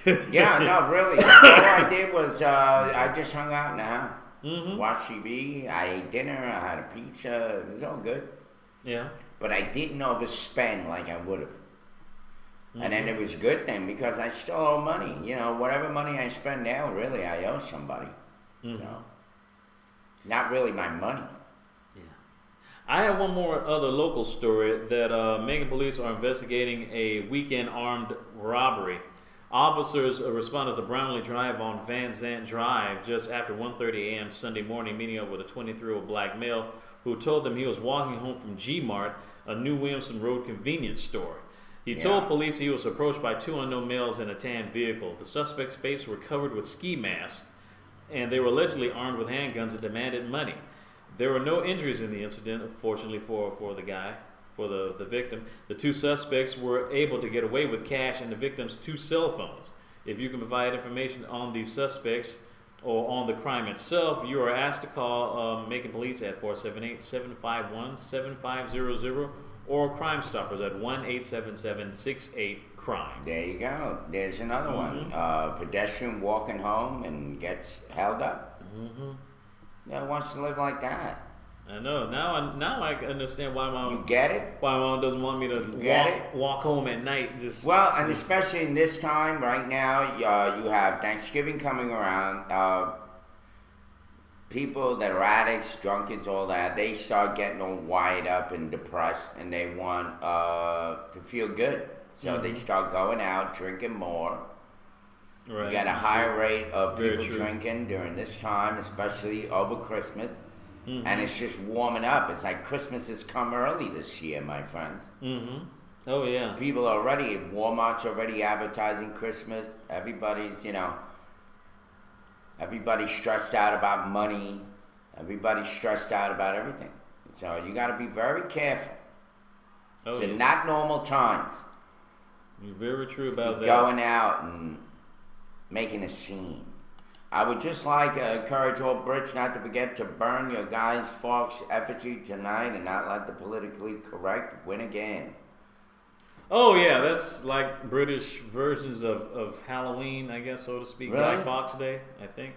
Yeah, no, really. All I did was I just hung out in the house, watched TV. I ate dinner. I had a pizza. It was all good. yeah. But I didn't overspend like I would have. And then it was a good thing because I still owe money. Whatever money I spend now, really, I owe somebody. So, not really my money. I have one more other local story that Macon police are investigating a weekend armed robbery. Officers responded to Brownlee Drive on Van Zant Drive just after 1:30 a.m. Sunday morning, meeting up with a 23-year-old black male who told them he was walking home from G-Mart, a New Williamson Road convenience store. He told police he was approached by two unknown males in a tan vehicle. The suspect's faces were covered with ski masks, and they were allegedly armed with handguns and demanded money. There were no injuries in the incident, fortunately for the guy, for the victim. The two suspects were able to get away with cash and the victim's 2 cell phones. If you can provide information on these suspects or on the crime itself, you are asked to call Macon Police at 478-751-7500 or Crime Stoppers at 1-877-68-CRIME. There you go. There's another one. Pedestrian walking home and gets held up. Yeah, wants to live like that. I know. Now I understand why You get it? mom doesn't want me to walk home at night. Well, and especially in this time right now, you have Thanksgiving coming around. People that are addicts, drunkards, all that, they start getting all wired up and depressed, and they want to feel good. So they start going out, drinking more. Right. You got a higher rate of Very people true. drinking during this time, especially over Christmas. And it's just warming up. It's like Christmas has come early this year, my friends. Oh yeah. People already, Walmart's already advertising Christmas. Everybody's, everybody's stressed out about money. Everybody's stressed out about everything. So you got to be very careful. Oh, It's yes. not normal times. You're very true about that. Going out and making a scene. I would just like to encourage all Brits not to forget to burn your Guy Fawkes effigy tonight and not let the politically correct win again. Oh yeah, that's like British versions of Halloween, I guess, so to speak. Really? Guy Fawkes Day, I think.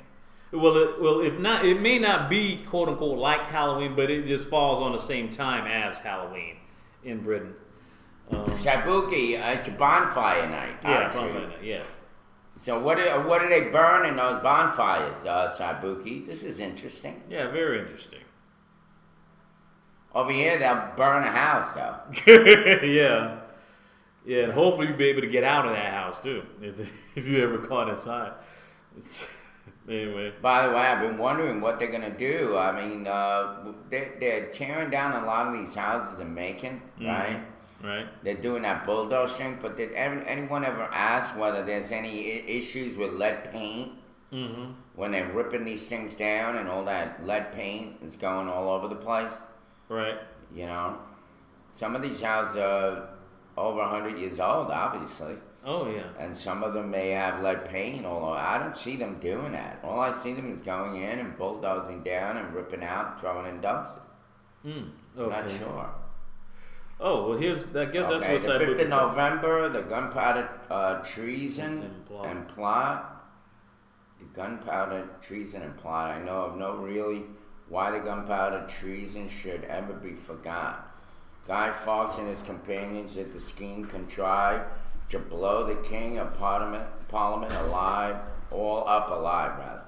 Well, if not, it may not be quote unquote like Halloween, but it just falls on the same time as Halloween in Britain. Sabuki, it's a bonfire night. Yeah, actually. bonfire night, yeah. So what do they burn in those bonfires, Sabuki? This is interesting. Yeah, very interesting. Over here, they'll burn a house, though. Yeah. Yeah, and hopefully you'll be able to get out of that house, too, if you ever caught inside. Anyway. By the way, I've been wondering what they're going to do. I mean, they're tearing down a lot of these houses in Macon, right? Right. They're doing that bulldoze thing, but did anyone ever ask whether there's any issues with lead paint? When they're ripping these things down and all that lead paint is going all over the place? Right. You know? Some of these houses are over 100 years old, obviously. Oh, yeah. And some of them may have lead paint all over. I don't see them doing that. All I see them is going in and bulldozing down and ripping out, throwing in dumpsters. Okay. Not sure. Oh, well, I guess that's Okay, what the Sabuki 5th of says. November, the gunpowder treason And plot. The gunpowder treason and plot. I know of no really why the gunpowder treason should ever be forgotten. Guy Fawkes and his companions did the scheme contrived to blow the king of Parliament alive, all up alive, rather.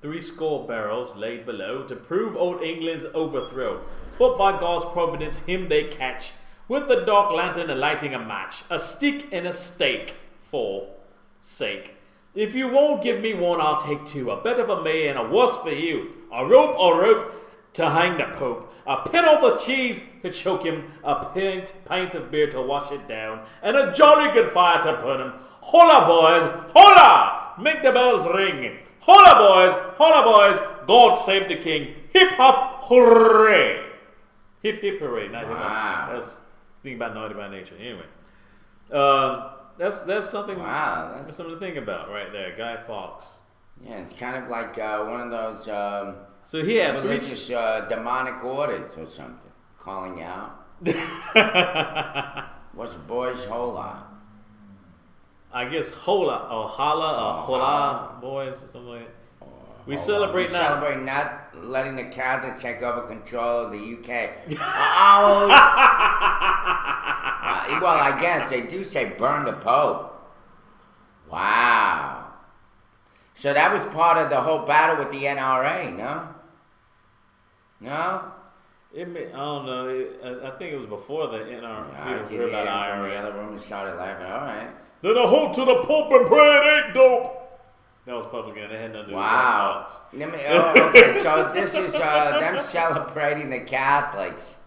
3 score barrels laid below to prove old England's overthrow. But by God's providence him they catch, with the dark lantern alighting a match, a stick and a stake for sake. If you won't give me one, I'll take 2, a bit of a May and a worse for you, a rope to hang the Pope, a pin off of cheese to choke him, a pint of beer to wash it down, and a jolly good fire to burn him. Holla, boys, holla! Make the bells ring. Holla, boys, God save the king. Hip hop, hooray! Hip hip hooray, not hip hop. Wow. That's thinking about Naughty by Nature. Anyway, that's something. Wow, That's something to think about right there, Guy Fawkes. Yeah, it's kind of like one of those So he had 3. religious demonic orders or something, calling out. What's boys hola? I guess hola or holla or hola boys or something like that. We celebrate now. Celebrate not letting the Catholics take over control of the UK. Well, I guess they do say burn the Pope. Wow. So that was part of the whole battle with the NRA, no? No? I don't know. I think it was before the NRA. I People did heard hear about from the IRA. other room and started laughing. All right. Then I hold to the Pope and pray it ain't dope. That was public and it had nothing to do with Guy Wow. Fawkes. Okay, so this is them celebrating the Catholics'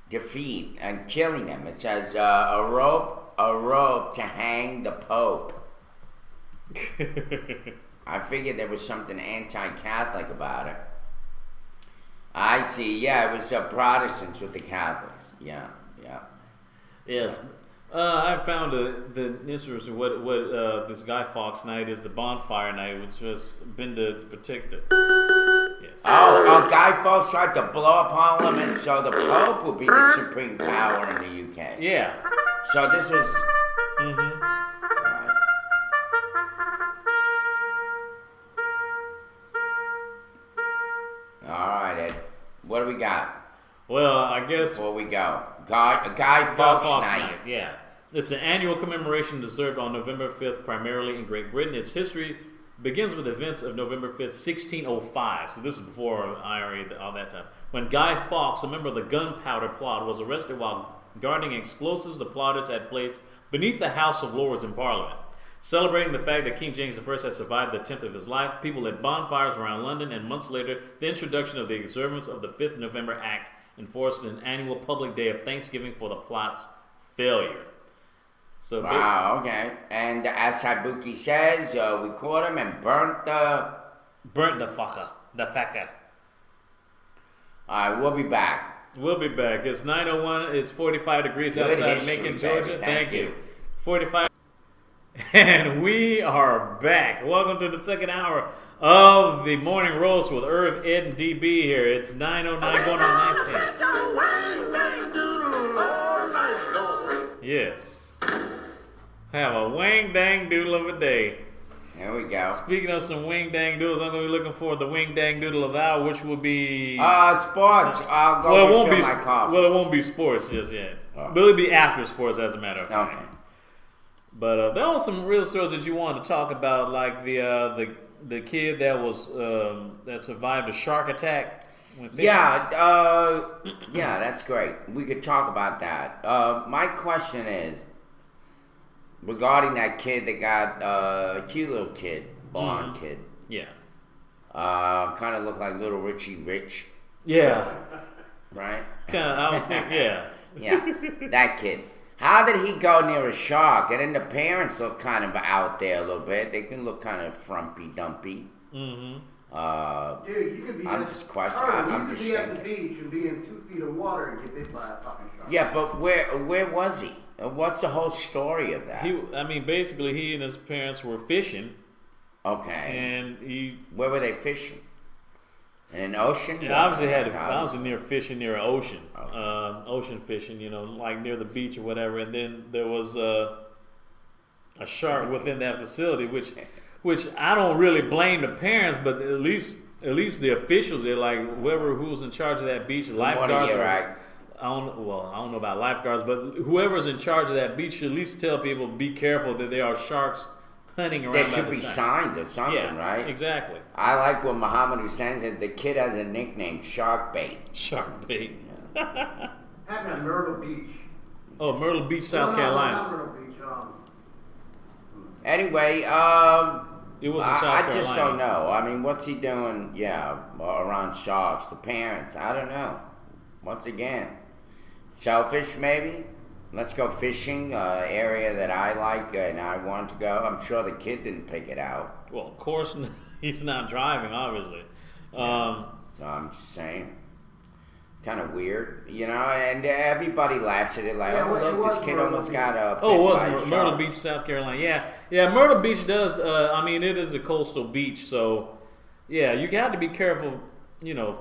defeat and killing them. It says a rope to hang the Pope. I figured there was something anti-Catholic about it. I see. Yeah, it was Protestants with the Catholics. Yeah. Yes. I found the interesting what this Guy Fawkes night is, the bonfire night, which was been to protect it. Yes. Oh, Guy Fawkes tried to blow up Parliament so the Pope would be the supreme power in the UK. Yeah. So this was. All right, Ed. What do we got Well, I guess before we go? Guy Fawkes night. Yeah. It's an annual commemoration observed on November 5th, primarily in Great Britain. Its history begins with events of November 5th, 1605. So this is before IRA, all that time. When Guy Fawkes, a member of the Gunpowder Plot, was arrested while guarding explosives the plotters had placed beneath the House of Lords in Parliament. Celebrating the fact that King James I had survived the attempt of his life, people lit bonfires around London, and months later, the introduction of the observance of the 5th November Act enforced an annual public day of Thanksgiving for the plot's failure. So Wow, okay. And as Sabuki says, we caught him and burnt the... burnt the fucker. All right, we'll be back. We'll be back. It's 9:01. It's 45 degrees Good outside history, Macon, baby. Georgia. Thank you. 45. And we are back. Welcome to the second hour of the morning roast with Irv, Ed, and DB here. It's 9:09 going on 19. Yes. Have a wang dang doodle of a day. There we go. Speaking of some wing dang doodles, I'm going to be looking for the wing dang doodle of the hour, which will be... Sports. I'll go well, it refill my coffee. Well, it won't be sports just yet. Oh. But it'll be after sports, as a matter of fact. Okay. But there were some real stories that you wanted to talk about, like the kid that was that survived a shark attack. when fishing. Yeah, that's great. We could talk about that. My question is regarding that kid that got a cute little kid, blonde kid. Yeah. Kind of looked like little Richie Rich, Yeah. right? I was thinking, yeah. Yeah, that kid. How did he go near a shark? And then the parents look kind of out there a little bit. They can look kind of frumpy dumpy. Mm-hmm. Dude, you could be. I'm at- just questioning. Harley, I'm you could just be at the thinking. beach and be in 2 feet of water and get bit by a fucking shark. Yeah, but where was he? What's the whole story of that? Basically, he and his parents were fishing, Okay. and he Where were they fishing? In an ocean? obviously had to, How obviously near fishing near an ocean, Okay. ocean fishing, like near the beach or whatever. And then there was a shark within that facility, which I don't really blame the parents, but at least the officials, they're like who was in charge of that beach, lifeguards. right. I don't know about lifeguards, but whoever's in charge of that beach should at least tell people be careful that there are sharks hunting around. There by should the be side. signs or something, Yeah, right? exactly. I like what Muhammad Hussein said. The kid has a nickname, Shark Bait. Shark bait. Happened at Myrtle Beach. Oh, Myrtle Beach, South No, Carolina. not Myrtle Beach. Anyway, It was in South I Carolina. just don't know. I mean, what's he doing? Yeah, around sharks, the parents. I don't know. Once again, selfish maybe. Let's go fishing, area that I like and I want to go. I'm sure the kid didn't pick it out. Well, of course, he's not driving, obviously. So I'm just saying. Kind of weird, and everybody laughs at it like, Yeah, oh, it look, was this kid Myrtle almost Beach. got a Oh, it was bit by a Myrtle shark. Beach, South Carolina. Yeah, Myrtle Beach does. It is a coastal beach, so yeah, you got to be careful,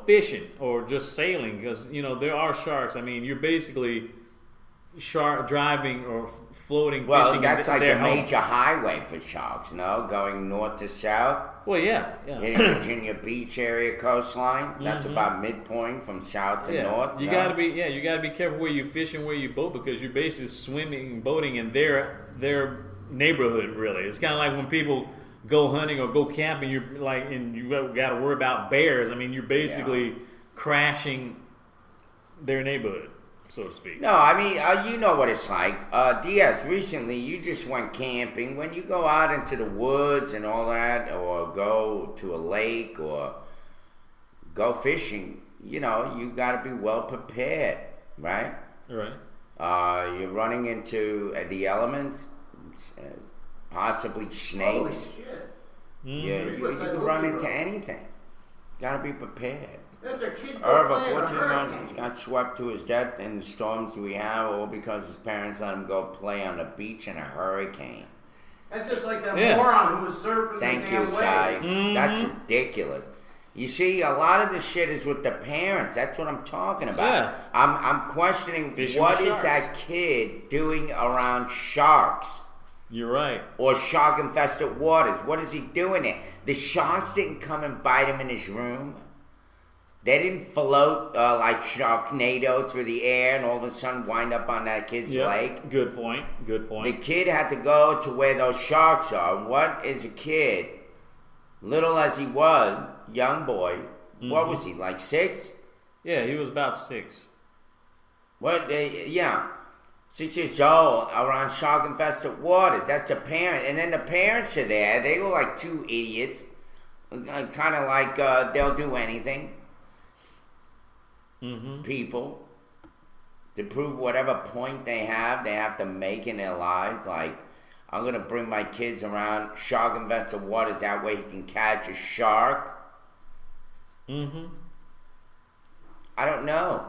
fishing or just sailing because there are sharks. I mean, you're basically shark driving or floating. Well, fishing that's in like their a home. major highway for sharks, no? Going north to south, Well, yeah. hitting Virginia Beach area coastline. That's about midpoint from south to north. You no? gotta be careful where you fish and where you boat because you're basically swimming, boating in their neighborhood. Really, it's kind of like when people go hunting or go camping. You're like, and you got to worry about bears. I mean, you're basically crashing their neighborhood, so to speak. No, I mean, you know what it's like. Diaz, recently you just went camping. When you go out into the woods and all that, or go to a lake or go fishing, you got to be well prepared, right? Right. You're running into the elements, possibly Holy snakes. shit. You can run into anything. Got to be prepared. That's a kid Irva, playing a 14 hurricane. months, got swept to his death in the storms we have, all because his parents let him go play on the beach in a hurricane. That's just like that Yeah. moron who was surfing Thank the you, damn Sai. wave. That's ridiculous. You see, a lot of the shit is with the parents. That's what I'm talking about. Yeah. I'm questioning Fishing what with is sharks. that kid doing around sharks You're right. or shark-infested waters? What is he doing there? The sharks didn't come and bite him in his room. They didn't float like Sharknado through the air and all of a sudden wind up on that kid's Yep. lake. Good point. The kid had to go to where those sharks are. What is a kid, little as he was, young boy, what was he, like 6? Yeah, he was about 6. What? 6 years old, around shark-infested waters. That's a parent. And then the parents are there. They look like 2 idiots. Kind of like they'll do anything. People. To prove whatever point they have to make in their lives. Like, I'm going to bring my kids around shark-infested waters. That way he can catch a shark. I don't know.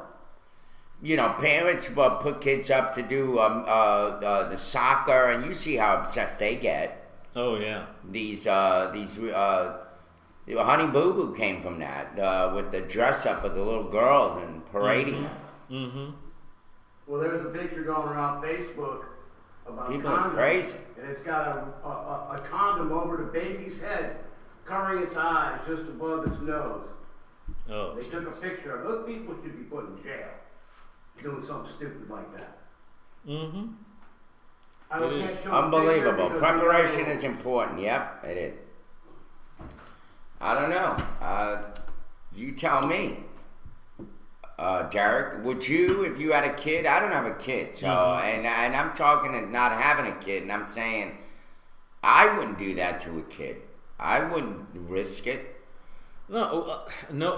Parents will put kids up to do the soccer, and you see how obsessed they get. Oh yeah. These Honey Boo Boo came from that with the dress up of the little girls and parading them. Well, there's a picture going around Facebook about People a are condom, crazy. and it's got a condom over the baby's head, covering its eyes just above its nose. Oh. They took a picture of those people should be put in jail doing something stupid like that. I It can't is. show a Unbelievable. picture because Preparation we know- is important. Yep, it is. I don't know. You tell me. Derek, would you, if you had a kid? I don't have a kid, so and I'm talking as not having a kid, and I'm saying I wouldn't do that to a kid. I wouldn't risk it No.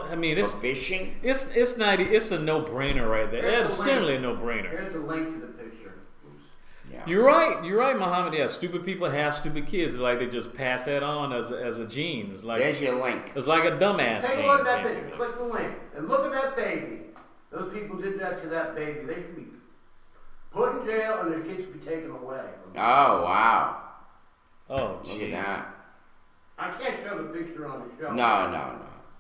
I mean, for fishing. it's a no-brainer right there. Here's It's the certainly a link. no-brainer. Here's a link to the picture. Oops. Yeah. You're right, Muhammad. Yeah, stupid people have stupid kids. It's like they just pass that on as a gene. It's like There's your link. it's like a dumbass Take gene. a look at that basically. picture. Click the link and look at that baby. Those people did that to that baby. They should be put in jail and their kids should be taken away. Oh wow! Oh, Look jeez. at that. I can't show the picture on the show. No.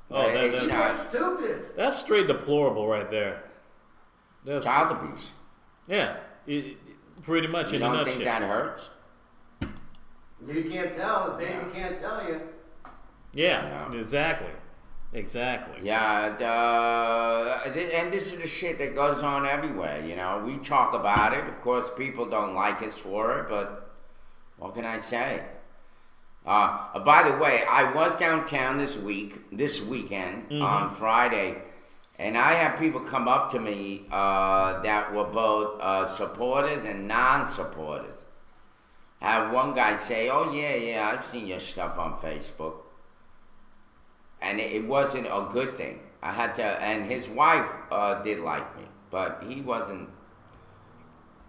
Oh, It's that's- not Stupid. That's straight deplorable right there. That's child abuse. yeah. Pretty much You in a don't nutshell. think that hurts? You can't tell. The baby Yeah. can't tell you. Yeah, Yeah. exactly. Yeah, and this is the shit that goes on everywhere, you know. We talk about it. Of course, people don't like us for it, but what can I say? By the way, I was downtown this weekend, on Friday, and I had people come up to me that were both supporters and non-supporters. I had one guy say, "Oh, yeah, I've seen your stuff on Facebook." And it wasn't a good thing. I had to, and his wife did like me, but he wasn't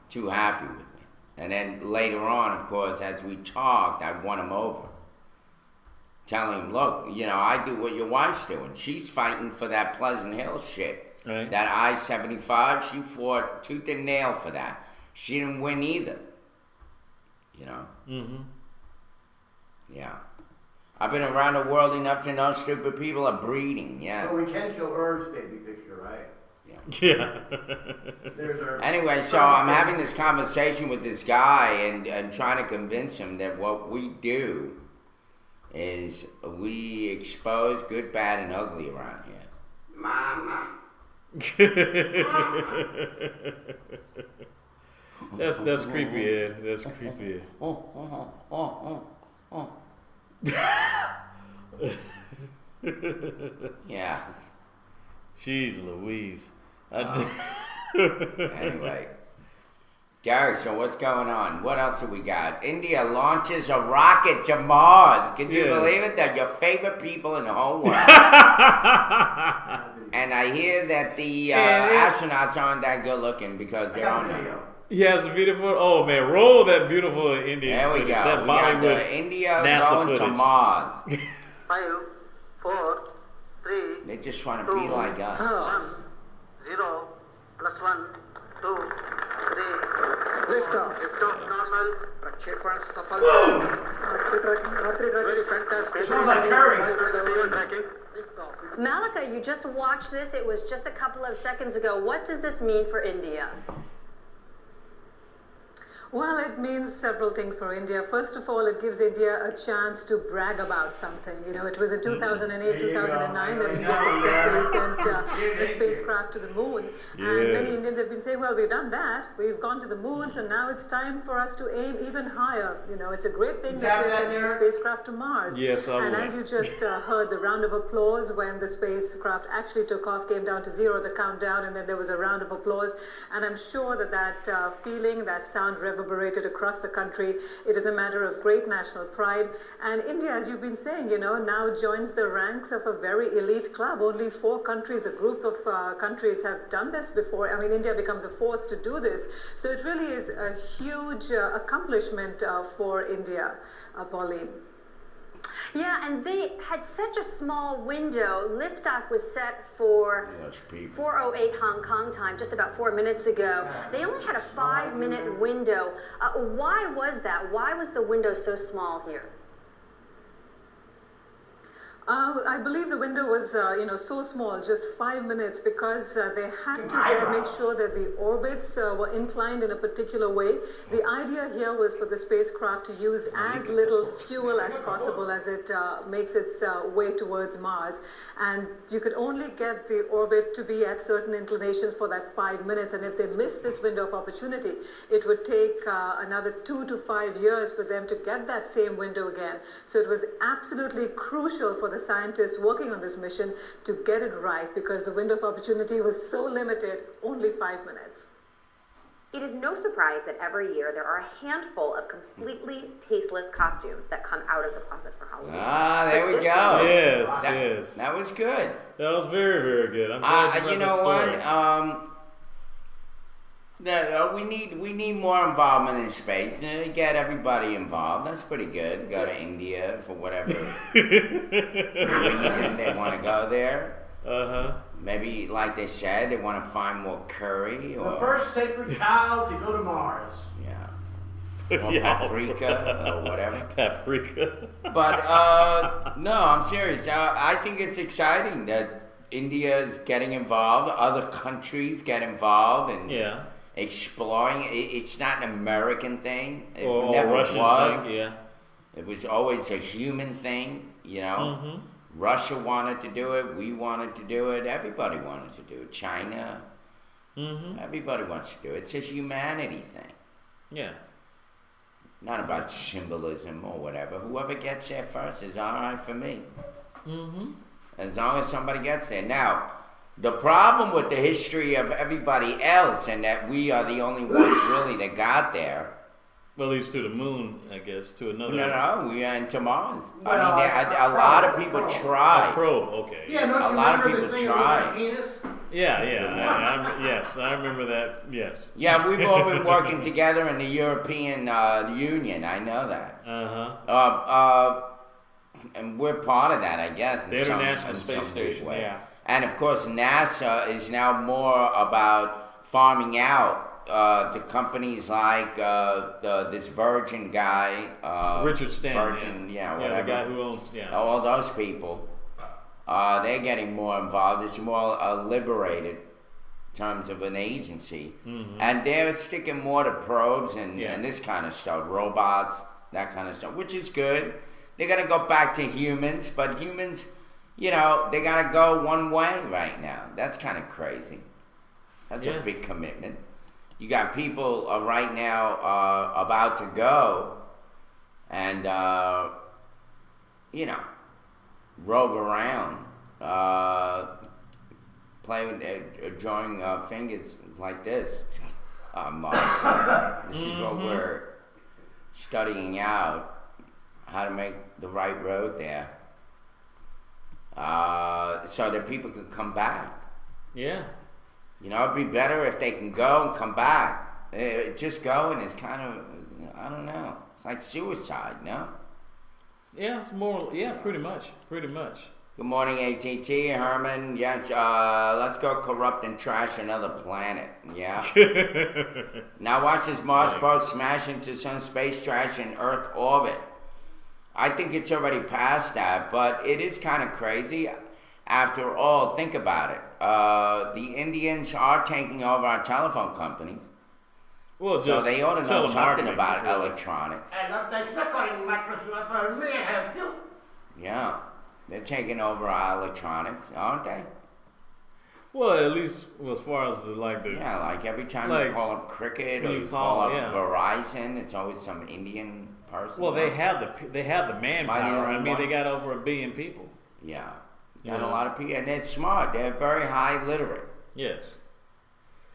too happy with me. And then later on, of course, as we talked, I won him over. Telling him, look, you know, I do what your wife's doing. She's fighting for that Pleasant Hill shit. Right. That I-75, she fought tooth and nail for that. She didn't win either. You know? Mm-hmm. Yeah. I've been around the world enough to know stupid people are breeding, yeah. So we can show Earth's baby picture, right? Yeah. There's our. Anyway, so I'm having this conversation with this guy and trying to convince him that what we do is we expose good, bad, and ugly around here. Mama. That's creepy, Ed. That's creepy. Ed. Yeah. Jeez Louise. Anyway. Derek, so what's going on? What else do we got? India launches a rocket to Mars. Can you Yes. believe it? They're your favorite people in the whole world. And I hear that the astronauts aren't that good looking because they're on there. He has the beautiful. Oh man, roll that beautiful Indian. There we go. footage, That We got Bollywood the India NASA going to footage. Mars. 5, 4, 3, They just want to be like us. 1, 0, +1, 2, 3. Liftoff. Liftoff normal. Prakshepan safal. Very fantastic. Sounds like Curry. Tracking. Liftoff. Malika, you just watched this. It was just a couple of seconds ago. What does this mean for India? Well, it means several things for India. First of all, it gives India a chance to brag about something. You know, it was in 2008, 2009 that India successfully sent a spacecraft to the moon. And many Yes. Indians have been saying, well, we've done that. We've gone to the moon, so now it's time for us to aim even higher. You know, it's a great thing that we're sending a spacecraft to Mars. Yes, I And would. as you just heard, the round of applause when the spacecraft actually took off came down to 0, the countdown, and then there was a round of applause. And I'm sure that that feeling, that sound reverberated across the country. It is a matter of great national pride. And India, as you've been saying, you know, now joins the ranks of a very elite club. Only 4 countries, a group of countries have done this before. I mean, India becomes a 4th to do this. So it really is a huge accomplishment for India, Pauline. Yeah, and they had such a small window. Liftoff was set for Those people. 4:08 Hong Kong time, just about 4 minutes ago. They only had a 5-minute window. Why was that? Why was the window so small here? I believe the window was, so small, just 5 minutes, because they had to make sure that the orbits were inclined in a particular way. The idea here was for the spacecraft to use as little fuel as possible as it makes its way towards Mars. And you could only get the orbit to be at certain inclinations for that 5 minutes. And if they missed this window of opportunity, it would take another 2 to 5 years for them to get that same window again. So it was absolutely crucial for the scientists working on this mission to get it right, because the window of opportunity was so limited, only 5 minutes. It is no surprise that every year there are a handful of completely tasteless costumes that come out of the closet for Halloween. Ah, there But we this go. one- Yes, That, yes. that was good. That was very, very good. I'm glad you You read know that what? We need more involvement in space. Get everybody involved. That's pretty good. Go to India for whatever reason they want to go there. Uh-huh. Maybe, like they said, they want to find more curry The or first sacred child to go to Mars. or Yeah. paprika or whatever. Paprika. But no, I'm serious. I think it's exciting that India is getting involved. Other countries get involved and Yeah. exploring. It's not an American thing. It Or never Russian was. thing, yeah. It was always a human thing. Mm-hmm. Russia wanted to do it. We wanted to do it. Everybody wanted to do it. China. Mm-hmm. Everybody wants to do it. It's a humanity thing. Yeah. Not about symbolism or whatever. Whoever gets there first is all right for me. Mm-hmm. As long as somebody gets there. Now, the problem with the history of everybody else, and that we are the only ones really that got there. Well, at least to the moon, I guess, to another. No, we are into Mars. Well, a lot of people A try. probe, okay. Yeah, don't A you lot of remember people this thing try. about penis? Yeah. Yes, I remember that. Yes. Yeah, we've all been working together in the European Union. I know that. Uh-huh. And we're part of that, I guess. The International Space weird Station, way. yeah. And of course, NASA is now more about farming out to companies like this Virgin guy, Richard Stanton. Virgin, yeah, whatever. the guy who owns, All those people, they're getting more involved. It's more liberated in terms of an agency, and they're sticking more to probes and this kind of stuff, robots, that kind of stuff, which is good. They're gonna go back to humans, but humans, they gotta go one way right now. That's kind of crazy. That's a big commitment. You got people right now about to go and rogue around, playing, drawing fingers like this. This is what we're studying out, how to make the right road there, so that people can come back. Yeah. It'd be better if they can go and come back. Just going is kind of, I don't know. It's like suicide, no? Yeah, it's more. Yeah, pretty much. Pretty much. Good morning, ATT, Herman. Yes, let's go corrupt and trash another planet. Yeah. Now watch this Mars probe smash into some space trash in Earth orbit. I think it's already past that, but it is kind of crazy. After all, think about it. The Indians are taking over our telephone companies. Well, So they ought to know something telemarketing, about really. electronics. And they're calling Microsoft, may I help you? Yeah. They're taking over our electronics, aren't they? Well, at least as far as the Yeah, like every time Like, you call up Cricket or when you you call call, up yeah. Verizon, it's always some Indian person. Well, they on. have the manpower. I only mean, one? they got over 1 billion people. Yeah. Got Yeah. a lot of people, and they're smart. They're very high literate. Yes.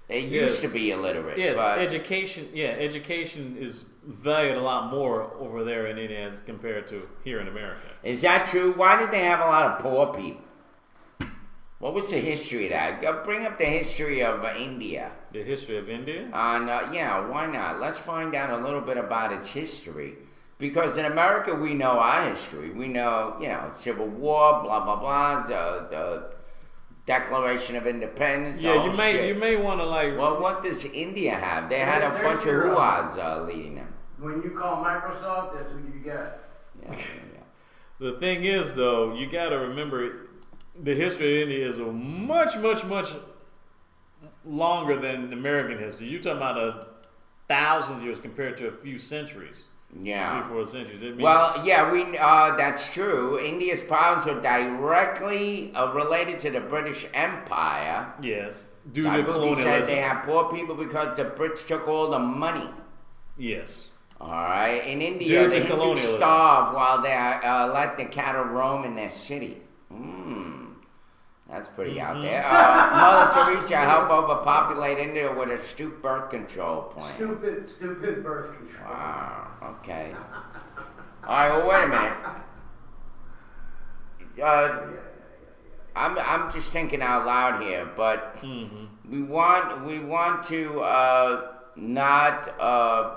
They Yes. used to be illiterate. Yes. but Education. Yeah, education is valued a lot more over there in India as compared to here in America. Is that true? Why did they have a lot of poor people? What was the history of that? Bring up the history of India. The history of India. Yeah, why not? Let's find out a little bit about its history. Because in America, we know our history. We know, Civil War, blah, blah, blah, the Declaration of Independence. Yeah, all you shit. may want to like. Well, what does India have? They had a There's bunch of your- hooahs leading them. When you call Microsoft, that's what you get. Yeah. The thing is, though, you got to remember the history of India is a much longer than American history. You're talking about 1,000 years compared to a few centuries. Yeah. 3-4 centuries. I mean, Well, yeah, that's true. India's problems were directly related to the British Empire. yes, due So I to believe he said colonialism. they have poor people because the Brits took all the money. Yes. All right. In India, Due to the Hindus colonialism. starve while they let the cattle roam in their cities. That's pretty out there. Mother Teresa helped overpopulate India with a stupid birth control plan. Stupid birth control. Wow. Okay. All right. Well, wait a minute. I'm just thinking out loud here, but we want to not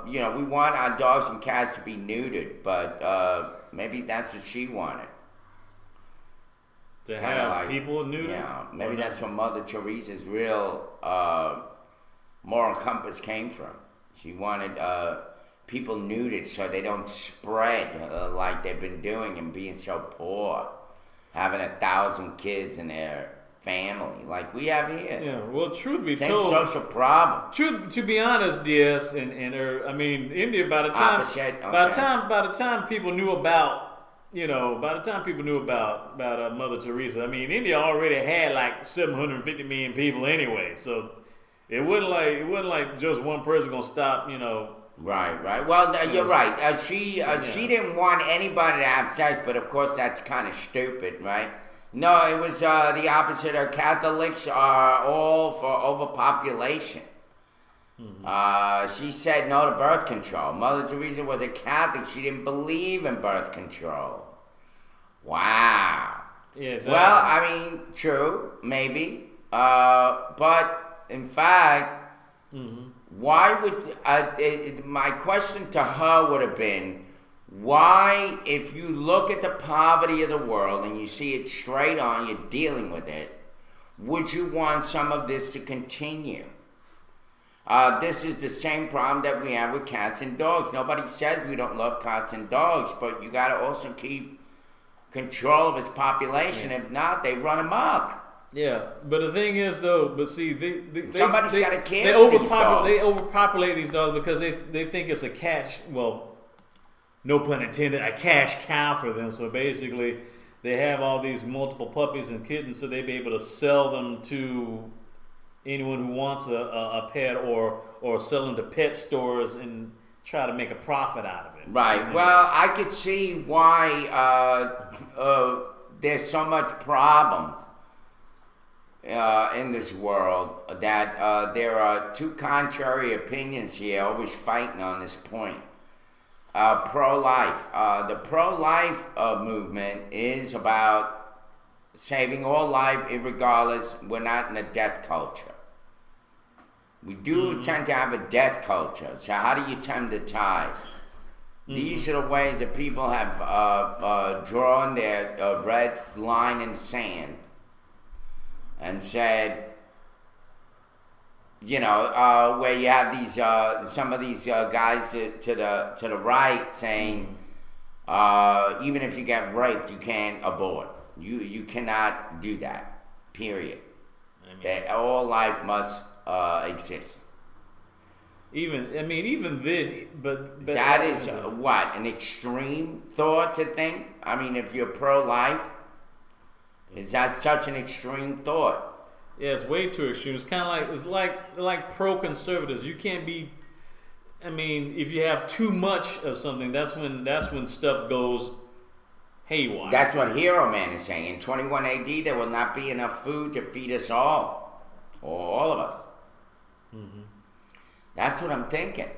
we want our dogs and cats to be neutered, but maybe that's what she wanted. To Kinda have like- people neutered. Yeah, maybe Or that's where Mother Teresa's real moral compass came from. She wanted people neutered so they don't spread like they've been doing and being so poor, having 1,000 kids in their family like we have here. Yeah. Well, truth be Same told, social problem. to be honest, DS and India by the time Opposite, by okay. the time people knew about Mother Teresa, I mean, India already had like 750 million people anyway, so it wasn't like just one person gonna stop, Right. Well, you're right. She didn't want anybody to have sex, but of course that's kind of stupid, right? No, it was the opposite. Catholics are all for overpopulation. She said no to birth control. Mother Teresa was a Catholic. She didn't believe in birth control. Wow. Yes. Well, I mean, true, maybe. But in fact, why would my question to her would have been, why, if you look at the poverty of the world and you see it straight on, you're dealing with it, would you want some of this to continue? This is the same problem that we have with cats and dogs. Nobody says we don't love cats and dogs, but you got to also keep control of its population. If not, they run amok. Yeah, but the thing is, though, Somebody's gotta care they for these dogs. They overpopulate these dogs because they think it's a cash. Well, no pun intended, a cash cow for them. So basically, they have all these multiple puppies and kittens, so they be able to sell them to anyone who wants a pet, or sell them to pet stores and try to make a profit out of it. Right. Well, I could see why there's so much problems in this world, that there are two contrary opinions here, always fighting on this point. Pro-life. The pro-life movement is about saving all life, regardless. We're not in a death culture. We do tend to have a death culture. So how do you turn the tide? These are the ways that people have drawn their red line in sand and said, where you have these some of these guys to the right saying, even if you get raped, you can't abort. You cannot do that. Period. That all life must exist. Even then, but That is what, an extreme thought to think? I mean, if you're pro-life, is that such an extreme thought? Yeah, it's way too extreme. It's kind of like pro-conservatives. You can't be. I mean, if you have too much of something, that's when stuff goes haywire. That's what Hero Man is saying. In 21 AD, there will not be enough food to feed us all, or all of us. That's what I'm thinking.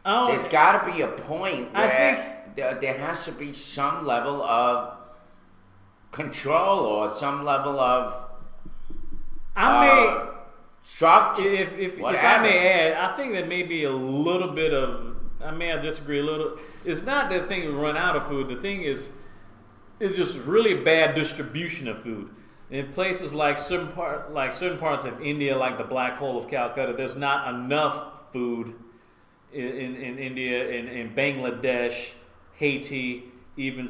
Oh, There's got to be a point I where there has to be some level of control or some level of structure. If I whatever. may add, I think there may be a little bit of. I may disagree a little. It's not the thing we run out of food. The thing is, it's just really bad distribution of food. In places like certain parts of India, like the Black Hole of Calcutta, there's not enough food in India, in Bangladesh, Haiti, even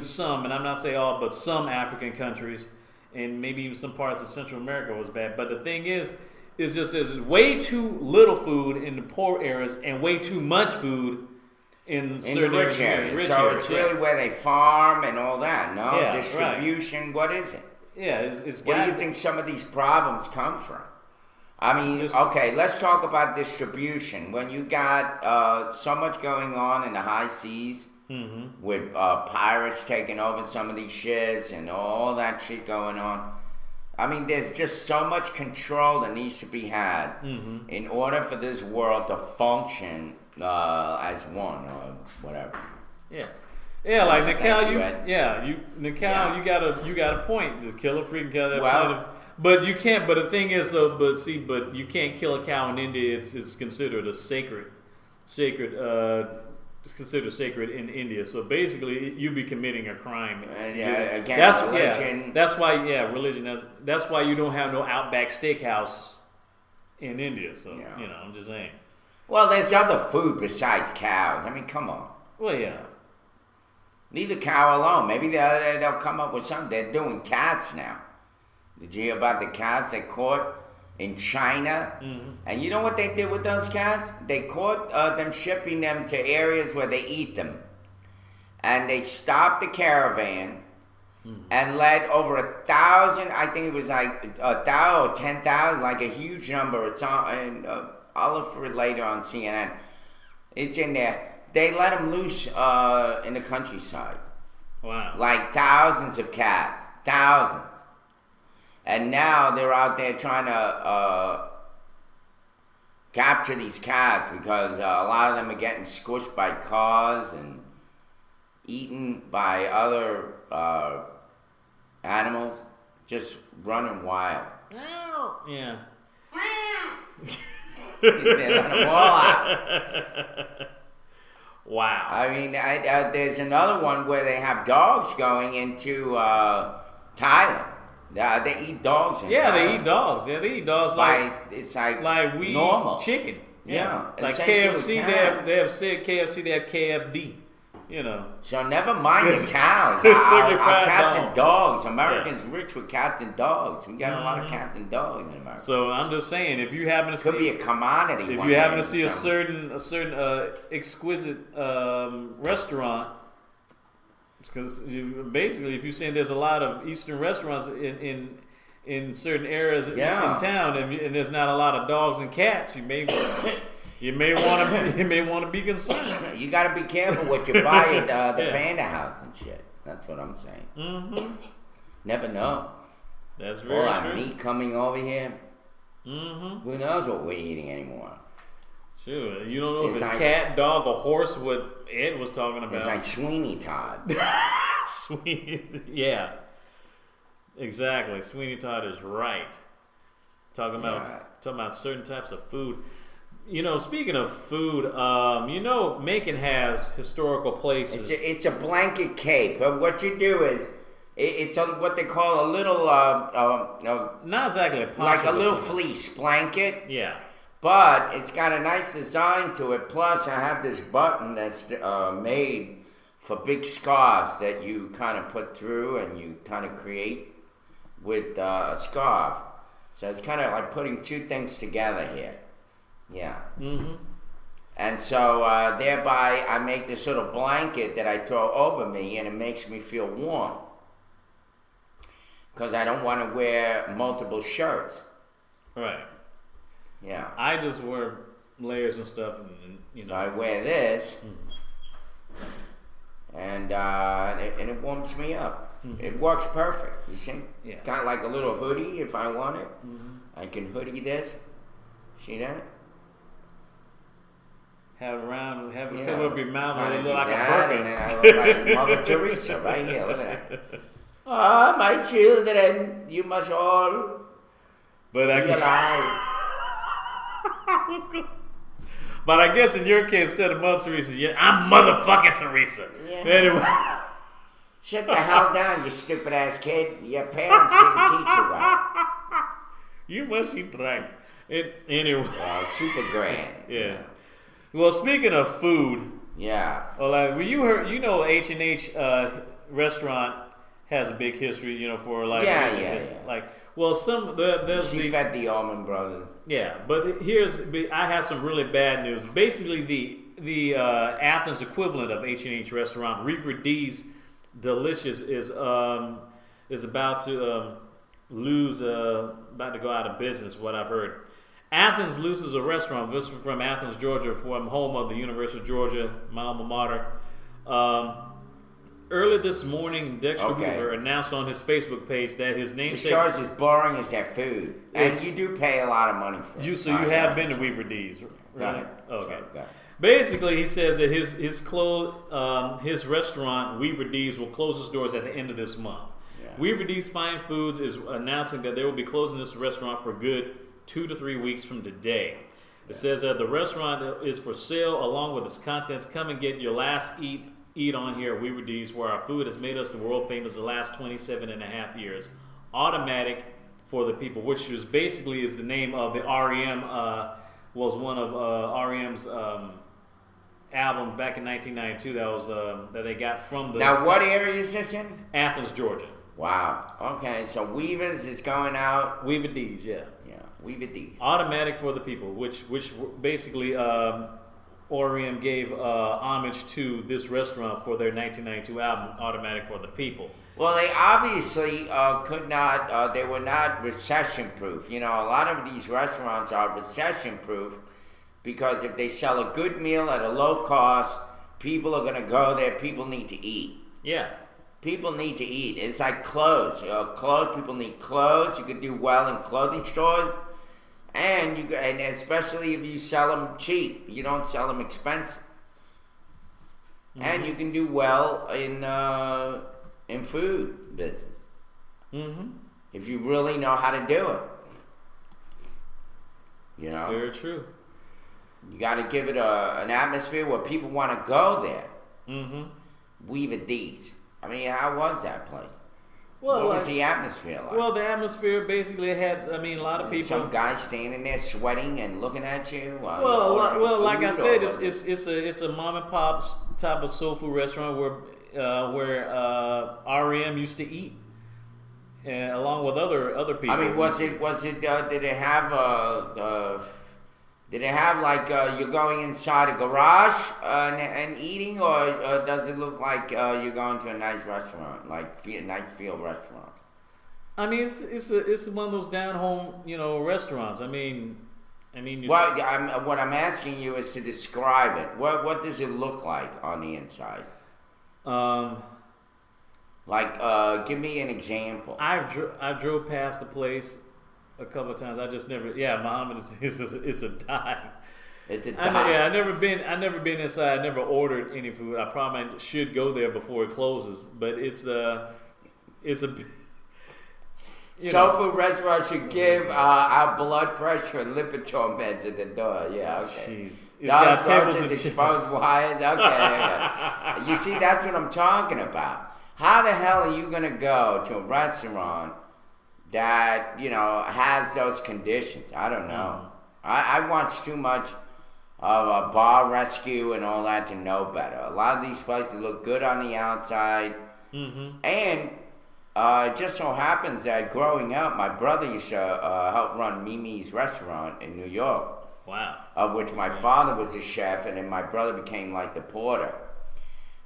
some, and I'm not saying all, but some African countries, and maybe even some parts of Central America was bad. But the thing is just there's way too little food in the poor areas and way too much food in certain the rich areas. So areas, it's really where they farm and all that. No Yeah, distribution. Right. What is it? Yeah, it's Where do you think some of these problems come from? I mean, okay, let's talk about distribution. When you got so much going on in the high seas, with pirates taking over some of these ships and all that shit going on, I mean, there's just so much control that needs to be had in order for this world to function as one or whatever. Yeah. Yeah, like Nikal, you you got a point. Just kill a freaking cow. Well, but you can't. But the thing is, but you can't kill a cow in India. It's considered a sacred. It's considered sacred in India. So basically, you'd be committing a crime. Again, that's religion. Yeah, that's why. Yeah, religion. That's why you don't have no Outback Steakhouse in India. So I'm just saying. Well, there's other food besides cows. I mean, come on. Well, yeah. Leave the cow alone. Maybe they'll come up with something. They're doing cats now. Did you hear about the cats they caught in China? And you know what they did with those cats? They caught them shipping them to areas where they eat them. And they stopped the caravan and let over 1,000, I think it was like 1,000 or 10,000, like a huge number. It's on, and I'll look for it later on CNN. It's in there. They let them loose in the countryside. Wow. Like thousands of cats. Thousands. And now they're out there trying to capture these cats because a lot of them are getting squished by cars and eaten by other animals. Just running wild. Yeah. They let them all out. Wow. I mean, there's another one where they have dogs going into Thailand. They eat dogs in Thailand. They eat dogs. Yeah, they eat dogs it's like we normal eat chicken. Yeah. Like KFC, they have said KFC, they have KFD. So never mind the cows. Took our your fried cats dog. and dogs. America's rich with cats and dogs. We got a lot of cats and dogs in America. So I'm just saying, if you happen to Could be a commodity. if one you day happen to or see a something. certain exquisite restaurant, because basically, if you're saying there's a lot of Eastern restaurants in certain areas in town, and there's not a lot of dogs and cats, you may want to be concerned. You got to be careful what you buy at the Panda House and shit. That's what I'm saying. Never know. That's very All that true. meat coming over here. Who knows what we're eating anymore? Sure, you don't know if It's it's like- cat, dog, or horse. What Ed was talking about. It's like Sweeney Todd. Sweet, yeah, exactly. Sweeney Todd is right. Talking about certain types of food. Speaking of food, Macon has historical places. It's a blanket cape. What you do is, it's what they call a little, Not exactly a poncho, like a but little something. fleece blanket. Yeah. But it's got a nice design to it. Plus, I have this button that's made for big scarves that you kind of put through and you kind of create with a scarf. So it's kind of like putting two things together here. Yeah. And so thereby I make this little blanket that I throw over me and it makes me feel warm. Because I don't want to wear multiple shirts. Right. Yeah. I just wear layers and stuff, and So I wear this, and it warms me up. It works perfect. You see? Yeah. It's got like a little hoodie if I want it. I can hoodie this. See that? have it cover up your mouth and it Kinda look like do a that, burqa. and then I look like Mother Teresa right here. Look at that. Ah, my children, you must all But I realize. But I guess in your case, instead of Mother Teresa, I'm motherfucking Teresa. Yeah. Anyway. Shut the hell down, you stupid ass kid. Your parents didn't teach you well. You must eat right. Anyway. Super grand. Yeah. Well, speaking of food, Yeah. Well, well, you know, H&H restaurant has a big history, you know, for like Yeah. like. Well, there's She fed the Allman Brothers. Yeah, but I have some really bad news. Basically, the Athens equivalent of H&H restaurant, Reaver D's Delicious, is about to about to go out of business. What I've heard, Athens loses a restaurant. This is from Athens, Georgia, from home of the University of Georgia, my alma mater. Earlier this morning, Dexter Hoover announced on his Facebook page that his namesake. It starts as boring as that food, and you do pay a lot of money for it. So you have been to Weaver D's, right? Okay. Sorry. Basically, he says that his restaurant Weaver D's will close its doors at the end of this month. Yeah. Weaver D's Fine Foods is announcing that they will be closing this restaurant for good 2 to 3 weeks from today. It says that the restaurant is for sale along with its contents. Come and get your last eat on here at Weaver D's, where our food has made us the world famous the last 27 and a half years. Automatic for the people, which is basically is the name of the REM, was one of REM's albums back in 1992 that they got from the... Now, what area is this in? Athens, Georgia. Wow. Okay, so Weaver's is going out. Weaver D's, yeah. Yeah, Weaver D's. Automatic for the people, which basically... REM gave homage to this restaurant for their 1992 album, Automatic for the People. Well, they obviously could not, they were not recession-proof. You know, a lot of these restaurants are recession-proof because if they sell a good meal at a low cost, people are going to go there. People need to eat. Yeah. People need to eat. It's like clothes. People need clothes. You can do well in clothing stores. And especially if you sell them cheap, you don't sell them expensive. Mm-hmm. And you can do well in food business. Mm-hmm. If you really know how to do it. You know? Very true. You got to give it an atmosphere where people want to go there. Mm-hmm. Weaver D's. I mean, how was that place? Well, what was the atmosphere like? Well, the atmosphere basically had, a lot of people. Some guy standing there sweating and looking at you. Well, like I said, it's a mom and pop type of soul food restaurant where REM used to eat, and along with other people. I mean, did it have like you're going inside a garage and eating, or does it look like you're going to a nice restaurant, like a nice field restaurant? I mean, it's one of those down home, restaurants. I mean. What I'm asking you is to describe it. What does it look like on the inside? Give me an example. I drove past the place a couple of times. I just never. Yeah, Muhammad it's a dive. It's a dive. I never been inside. I never ordered any food. I probably should go there before it closes. But it's a. Soul food restaurants should give our blood pressure and Lipitor meds at the door. Yeah, okay. Jeez. It's got tables and exposed wires. Okay. You see, that's what I'm talking about. How the hell are you gonna go to a restaurant that has those conditions? I don't know. I watch too much of a Bar Rescue and all that to know better. A lot of these places look good on the outside, and it just so happens that growing up, my brother used to help run Mimi's restaurant in New York. Wow. Of which my father was a chef, and then my brother became like the porter.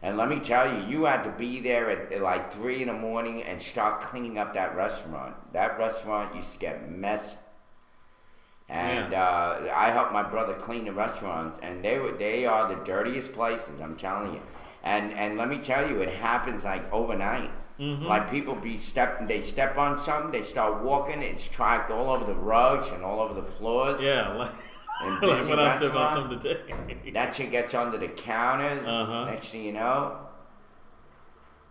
And let me tell you, you had to be there at like 3 in the morning and start cleaning up that restaurant. That restaurant used to get messy. And I helped my brother clean the restaurants, and they are the dirtiest places, I'm telling you. And let me tell you, it happens like overnight. Like people they step on something, they start walking, it's tracked all over the rugs and all over the floors. Yeah, like when I stepped on something today. That shit gets under the counters. Next thing you know,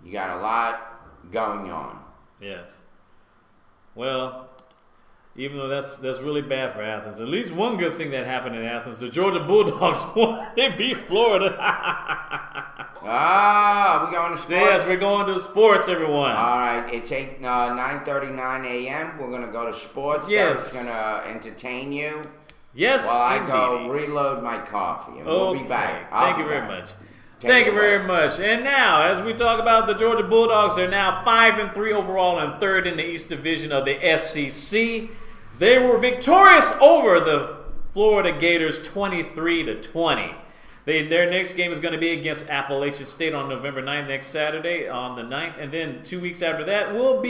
you got a lot going on. Yes. Well, even though that's really bad for Athens, at least one good thing that happened in Athens: the Georgia Bulldogs won. They beat Florida. We're going to sports. Yes, we're going to sports, everyone. All right, it's 9:39 a.m. We're going to go to sports. Yes. That's going to entertain you. Yes, while I go indeedy. reload my coffee, and we'll be Okay. back. I'll Thank be you very back. much. Take Thank it you very away. much. And now, as we talk about the Georgia Bulldogs, they're now 5-3 overall and third in the East Division of the SEC. They were victorious over the Florida Gators 23-20. Their next game is going to be against Appalachian State on November 9th, next Saturday on the 9th. And then 2 weeks after that, we're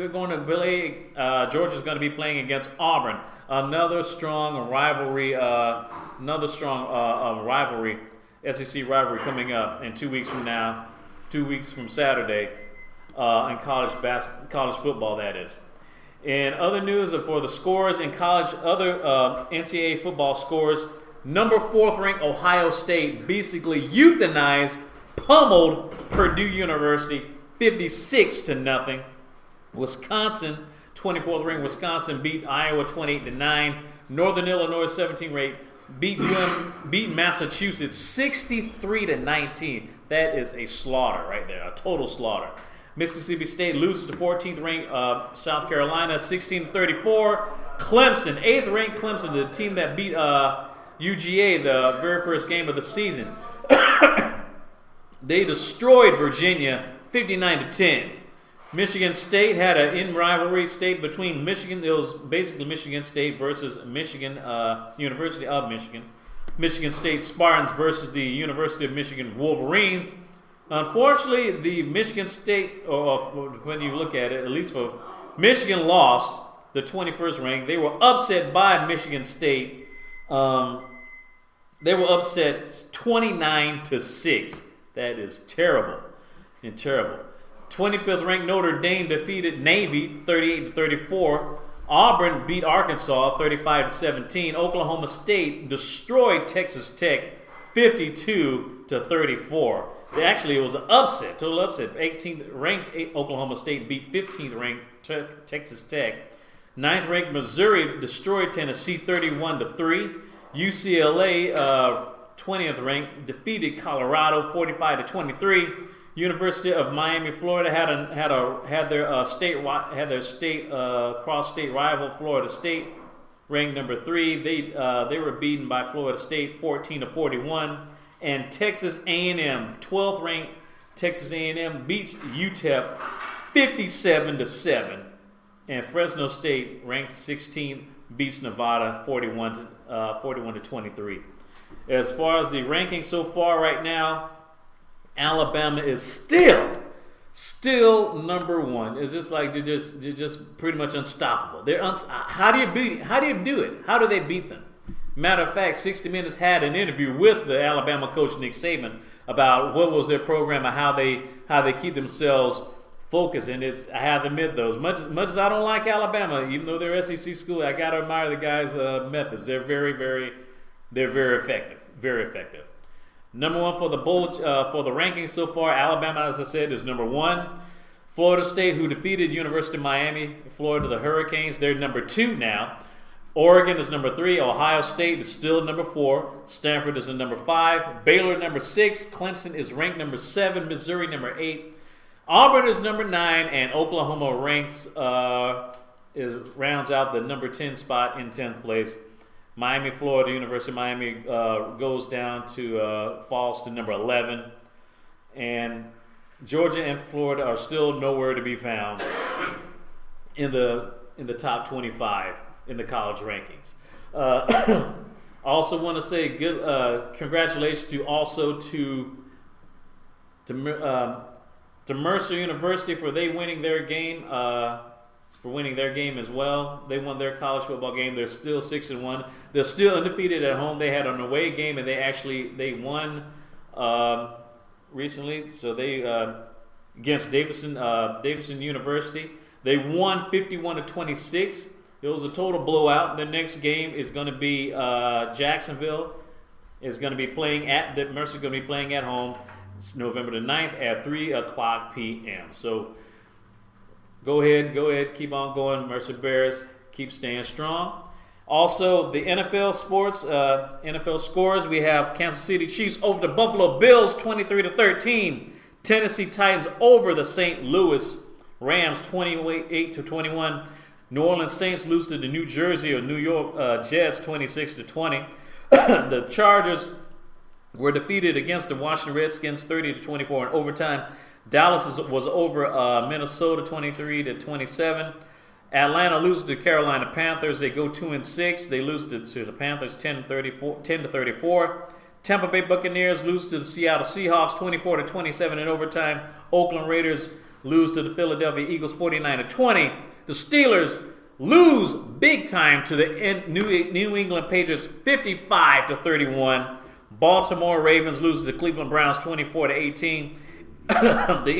going to play, Georgia's going to be playing against Auburn. Another strong rivalry, SEC rivalry coming up in 2 weeks from now, 2 weeks from Saturday, in college football, that is. In other news for the scores in college, other NCAA football scores, number 4th ranked Ohio State basically pummeled Purdue University 56-0. Wisconsin, 24th ranked Wisconsin beat Iowa 28-9. Northern Illinois 17th ranked beat Massachusetts 63-19. That is a slaughter right there, a total slaughter. Mississippi State loses to 14th ranked South Carolina 16-34. Clemson, 8th ranked Clemson, the team that beat UGA the very first game of the season. They destroyed Virginia 59-10. Michigan State had an in-rivalry state between Michigan. It was basically Michigan State versus Michigan, University of Michigan. Michigan State Spartans versus the University of Michigan Wolverines. Unfortunately, the Michigan State, or when you look at it, at least for Michigan lost the 21st rank. They were upset by Michigan State. They were upset 29-6. That is terrible. And terrible. 25th ranked Notre Dame defeated Navy 38-34. Auburn beat Arkansas 35-17. Oklahoma State destroyed Texas Tech 52-34. Actually, it was an upset, total upset. 18th ranked Oklahoma State beat 15th ranked Texas Tech. 9th ranked Missouri destroyed Tennessee 31-3. UCLA, 20th ranked, defeated Colorado 45-23. University of Miami, Florida had their state cross-state rival Florida State, ranked number 3. They were beaten by Florida State 14-41. And Texas A&M, 12th ranked Texas A&M beats UTEP 57-7. And Fresno State, ranked 16th, beats Nevada 41-23. As far as the ranking so far right now, Alabama is still number 1. It's just like they're just pretty much unstoppable. How do you do it? How do they beat them? Matter of fact, 60 Minutes had an interview with the Alabama coach Nick Saban about what was their program and how they keep themselves focused. And I have to admit, though, as much as I don't like Alabama, even though they're SEC school, I gotta admire the guys' methods. They're very effective. Very effective. Number 1 for the rankings so far, Alabama, as I said, is number 1. Florida State, who defeated University of Miami, Florida, the Hurricanes, they're number 2 now. Oregon is number 3. Ohio State is still number 4. Stanford is in number 5. Baylor number 6. Clemson is ranked number 7. Missouri number 8. Auburn is number 9, and Oklahoma rounds out the number 10 spot in 10th place. Miami, Florida, University of Miami goes down to falls to number 11, and Georgia and Florida are still nowhere to be found in the top 25 in the college rankings. I also want to say good congratulations to Mercer University for winning their game. As well. They won their college football game. They're still 6-1. They're still undefeated at home. They had an away game and they won recently. So they against Davidson University. They won 51-26. It was a total blowout. The next game is going to be Jacksonville is going to be playing Mercer's going to be playing at home. It's November the 9th at 3:00 p.m. So Go ahead, keep on going. Mercer Bears, keep staying strong. Also, the NFL sports, NFL scores, we have Kansas City Chiefs over the Buffalo Bills, 23-13. Tennessee Titans over the St. Louis Rams, 28-21. New Orleans Saints lose to the New Jersey or New York Jets 26-20. The Chargers were defeated against the Washington Redskins 30-24 in overtime. Dallas was over Minnesota 23-27. Atlanta loses to Carolina Panthers. They go 2-6. They lose to the Panthers 10-34. Tampa Bay Buccaneers lose to the Seattle Seahawks 24-27 in overtime. Oakland Raiders lose to the Philadelphia Eagles 49-20. The Steelers lose big time to the New England Patriots 55-31. Baltimore Ravens lose to the Cleveland Browns 24-18. The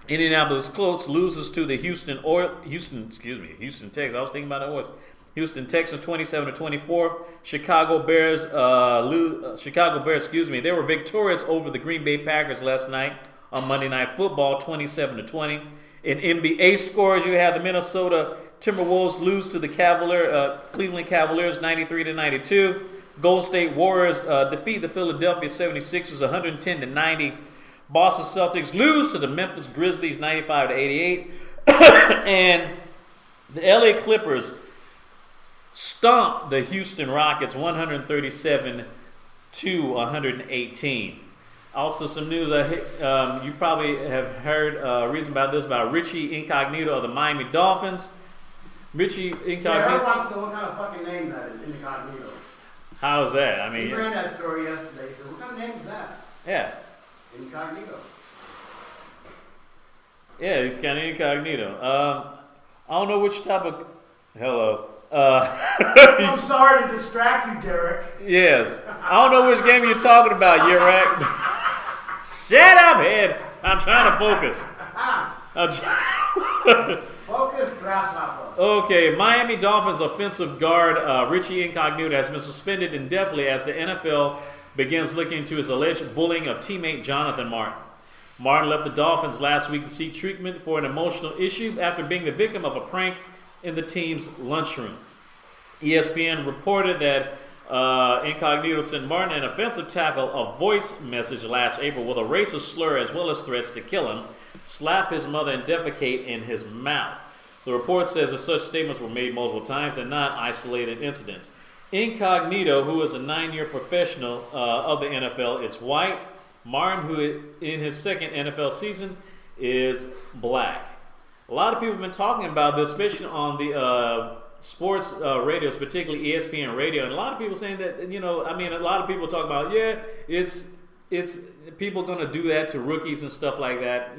Indianapolis Colts loses to the Houston Texans. I was thinking about that was Houston Texans 27-24. Chicago Bears, they were victorious over the Green Bay Packers last night on Monday Night Football 27-20. In NBA scores, you have the Minnesota Timberwolves lose to the Cleveland Cavaliers 93-92. Golden State Warriors defeat the Philadelphia 76ers 110-90. Boston Celtics lose to the Memphis Grizzlies 95-88. And the LA Clippers stomp the Houston Rockets 137-118. Also, some news, you probably have heard reason about this, about Richie Incognito of the Miami Dolphins. Richie Incognito. Yeah, everyone wants to know what kind of fucking name that is, Incognito. How is that? I mean, We ran that story yesterday, so what kind of name is that? yeah. Incognito. Yeah, he's kind of incognito. I don't know which type of... Hello. I'm sorry to distract you, Derek. Yes. I don't know which game you're talking about, Yurak. Shut up, head. I'm trying to focus. Focus, grasshopper. Okay, Miami Dolphins offensive guard Richie Incognito has been suspended indefinitely as the NFL begins looking into his alleged bullying of teammate Jonathan Martin. Martin left the Dolphins last week to seek treatment for an emotional issue after being the victim of a prank in the team's lunchroom. ESPN reported that Incognito sent Martin an offensive tackle, a voice message last April with a racist slur as well as threats to kill him, slap his mother, and defecate in his mouth. The report says that such statements were made multiple times and not isolated incidents. Incognito, who is a 9-year professional of the NFL, is white. Martin, who in his second NFL season, is black. A lot of people have been talking about this, especially on the sports radios, particularly ESPN radio, and a lot of people saying that, a lot of people talk about, it's people going to do that to rookies and stuff like that,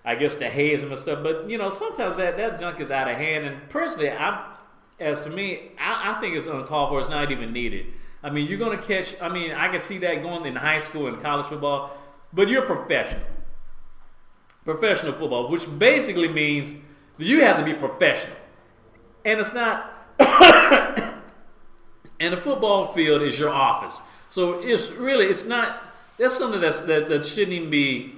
I guess to haze them and stuff, but, sometimes that junk is out of hand, and personally, I think it's uncalled for. It's not even needed. I mean, you're going to catch, I can see that going in high school and college football, but you're professional. Professional football, which basically means you have to be professional. And it's not, and the football field is your office. So it's not, that's something that shouldn't even be,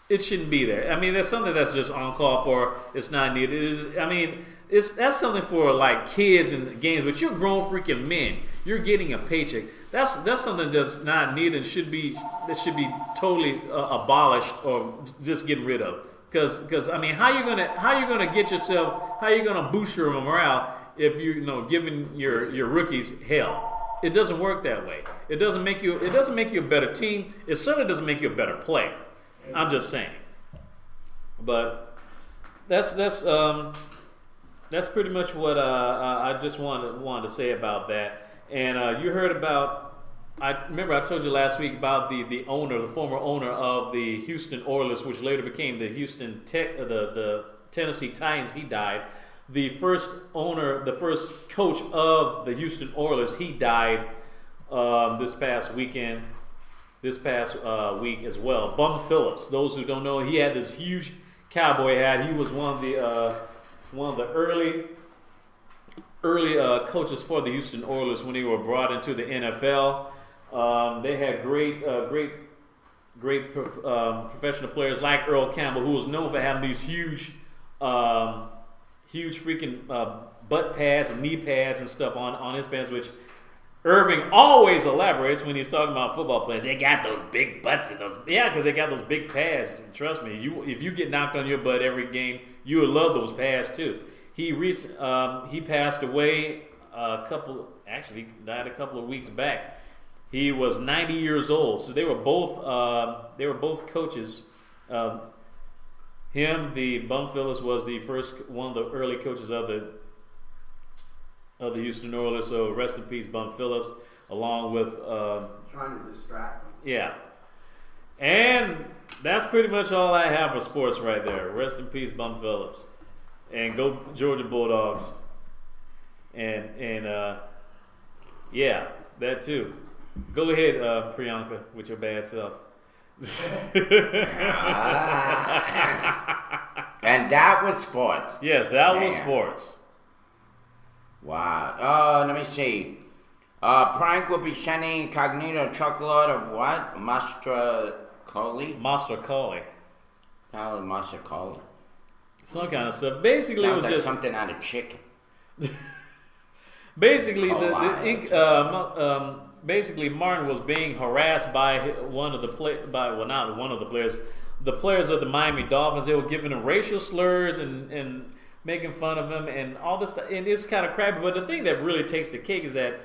it shouldn't be there. I mean, there's something that's just on call for, it's not needed. That's something for like kids and games, but you're grown freaking men. You're getting a paycheck. That's something that's not needed and should be totally abolished or just getting rid of. Because how you gonna get yourself? How you gonna boost your morale if you're giving your rookies hell? It doesn't work that way. It doesn't make you a better team. It certainly doesn't make you a better player. I'm just saying. But that's pretty much what I just wanted to say about that. And you heard about. I remember I told you last week about the former owner of the Houston Oilers, which later became the the Tennessee Titans. He died. The first coach of the Houston Oilers, he died this past week as well. Bum Phillips. Those who don't know, he had this huge cowboy hat. He was one of the early coaches for the Houston Oilers when they were brought into the NFL. They had great professional players like Earl Campbell, who was known for having these huge freaking butt pads and knee pads and stuff on his pants, which Irving always elaborates when he's talking about football players. They got those big butts and those, because they got those big pads. Trust me, if you get knocked on your butt every game, you would love those pads too. He passed away actually died a couple of weeks back. He was 90 years old. So they were both coaches. Bum Phillips was one of the early coaches of the Houston Oilers. So rest in peace, Bum Phillips, along with Trying to distract them. yeah. And that's pretty much all I have for sports right there. Rest in peace, Bum Phillips, and go Georgia Bulldogs. And yeah, that too. Go ahead, Priyanka, with your bad self. And that was sports. Yes, that was Damn. sports. Wow. Let me see. Prank will be sending Incognito a truckload of what? Mastracoli? Mastracoli. How is Mastracoli? Some kind of stuff. Basically, Sounds it was like just something out of chicken. basically Coli, basically Martin was being harassed by the players of the Miami Dolphins. They were giving him racial slurs and making fun of him and all this stuff. And it's kind of crappy. But the thing that really takes the cake is that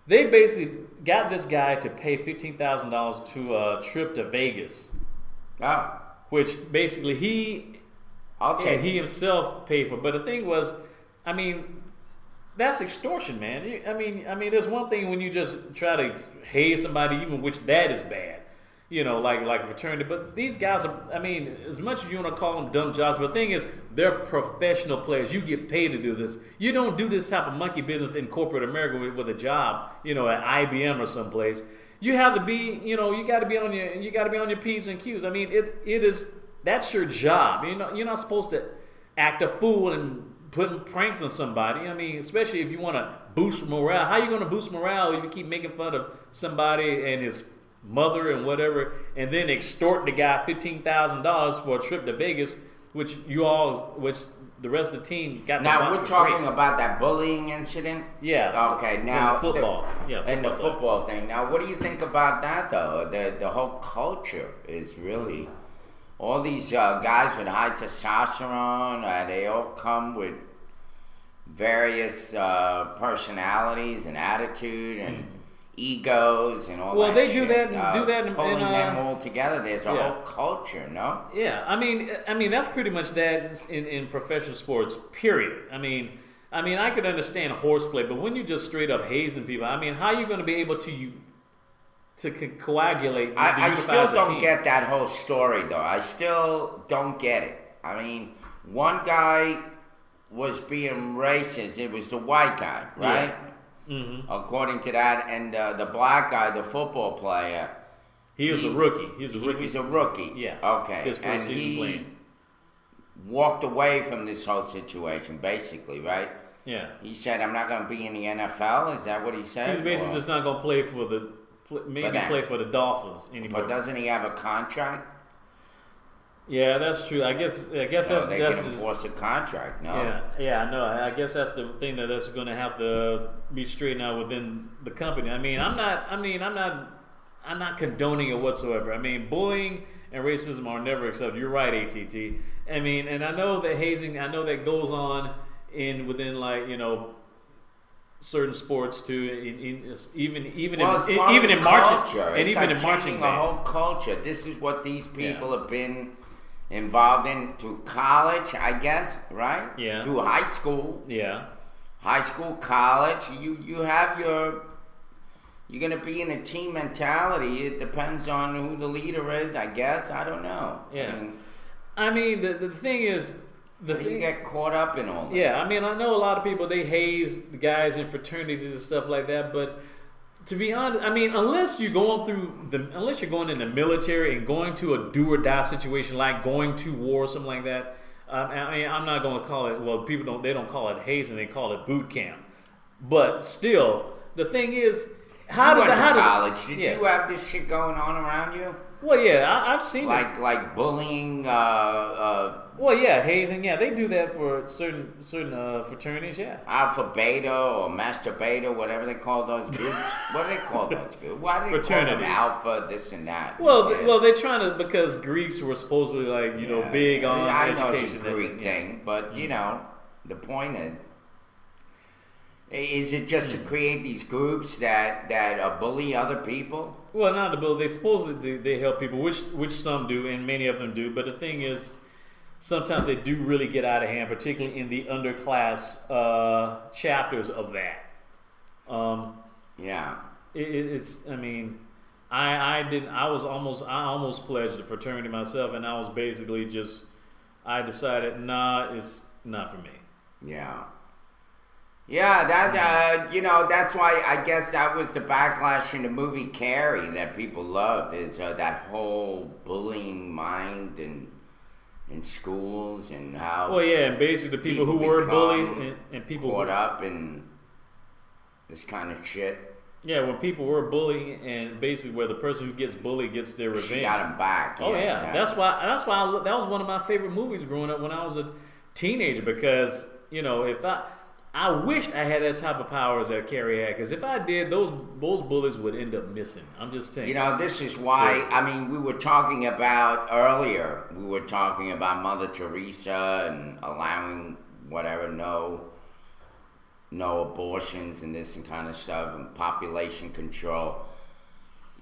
they basically got this guy to pay $15,000 to a trip to Vegas, Oh, which basically he himself paid for. But the thing was, I mean, that's extortion, man. I mean, there's one thing when you just try to haze somebody, even which that is bad, like fraternity. But these guys are, I mean, as much as you want to call them dumb jobs, but the thing is, they're professional players. You get paid to do this. You don't do this type of monkey business in corporate America with a job, at IBM or someplace. You have to be, you got to be on your P's and Q's. I mean, that's your job. You're not supposed to act a fool and putting pranks on somebody. I mean, especially if you want to boost morale. How are you going to boost morale if you keep making fun of somebody and his mother and whatever, and then extort the guy $15,000 for a trip to Vegas, which the rest of the team got. now we're talking about that bullying incident. Yeah. Okay. Now the football. And the football thing. Now, what do you think about that, though? The whole culture is really all these guys with high testosterone. They all come with various personalities and attitude and egos and all that. Well, they shit. do that in pulling them all together. There's a yeah. whole culture, no? Yeah, I mean that's pretty much that in professional sports. Period. I mean I could understand horseplay, but when you just straight up hazing people, I mean, how are you going to be able to coagulate? I still unify as a don't team? get that whole story, though. I still don't get it. I mean, one guy was being racist. It was the white guy, right? Yeah. Mm-hmm. According to that, and the black guy, the football player, He was a rookie. He was a rookie. Yeah. Okay. His first and season he playing. walked away from this whole situation, basically, right? Yeah. He said, "I'm not going to be in the NFL." Is that what he said? He's basically just not going to play for play for the Dolphins anymore. But doesn't he have a contract? Yeah, that's true. I guess So that's they can enforce a contract, no? Yeah, I know. I guess that's the thing that's going to have to be straightened out within the company. I mean, I'm not condoning it whatsoever. I mean, bullying and racism are never accepted. You're right, ATT. I mean, and I know that hazing, I know that goes on within certain sports too. Even in marching, and even in marching the whole culture. This is what these people have been involved in to college, I guess, right? Yeah. To high school. Yeah. High school, college. You have you're gonna be in a team mentality. It depends on who the leader is, I guess. I don't know. Yeah. I mean, the thing is, you get caught up in all this. Yeah, I mean, I know a lot of people, they haze the guys in fraternities and stuff like that, but to be honest, I mean, unless you're going in the military and going to a do or die situation, like going to war or something like that, I mean, I'm not going to call it, well, they don't call it hazing, they call it boot camp. But still, the thing is, college? Did you have this shit going on around you? Well, yeah, I've seen it. like bullying. Well, yeah, hazing. Yeah, they do that for certain fraternities. Yeah. Alpha Beta or Master Beta, whatever they call those groups. What do they call those groups? Why do they call them Fraternities. Alpha, this and that? Well, Yeah. well, they're trying to, because Greeks were supposedly like Yeah. big on I know it's a education. Greek thing, but you know, the point is it just to create these groups that bully other people? Well, not the bill. They supposedly they help people, which some do, and many of them do. But the thing is, sometimes they do really get out of hand, particularly in the underclass chapters of that. Yeah. It's. I mean, I almost pledged the fraternity myself, and I was basically just. I decided, nah, it's not for me. Yeah. Yeah, that's why I guess that was the backlash in the movie Carrie that people loved, is that whole bullying mind in schools and how. Well, yeah, and basically the people who were become bullied and people caught up in this kind of shit. Yeah, when people were bullying, and basically where the person who gets bullied gets their revenge. She got him back. Oh yeah, exactly. that's why that was one of my favorite movies growing up when I was a teenager, because if I wished I had that type of powers that Carrie had, because if I did, those bullies would end up missing. I'm just saying. This is why, we were talking about earlier, Mother Teresa and allowing whatever, no abortions and this and kind of stuff, and population control.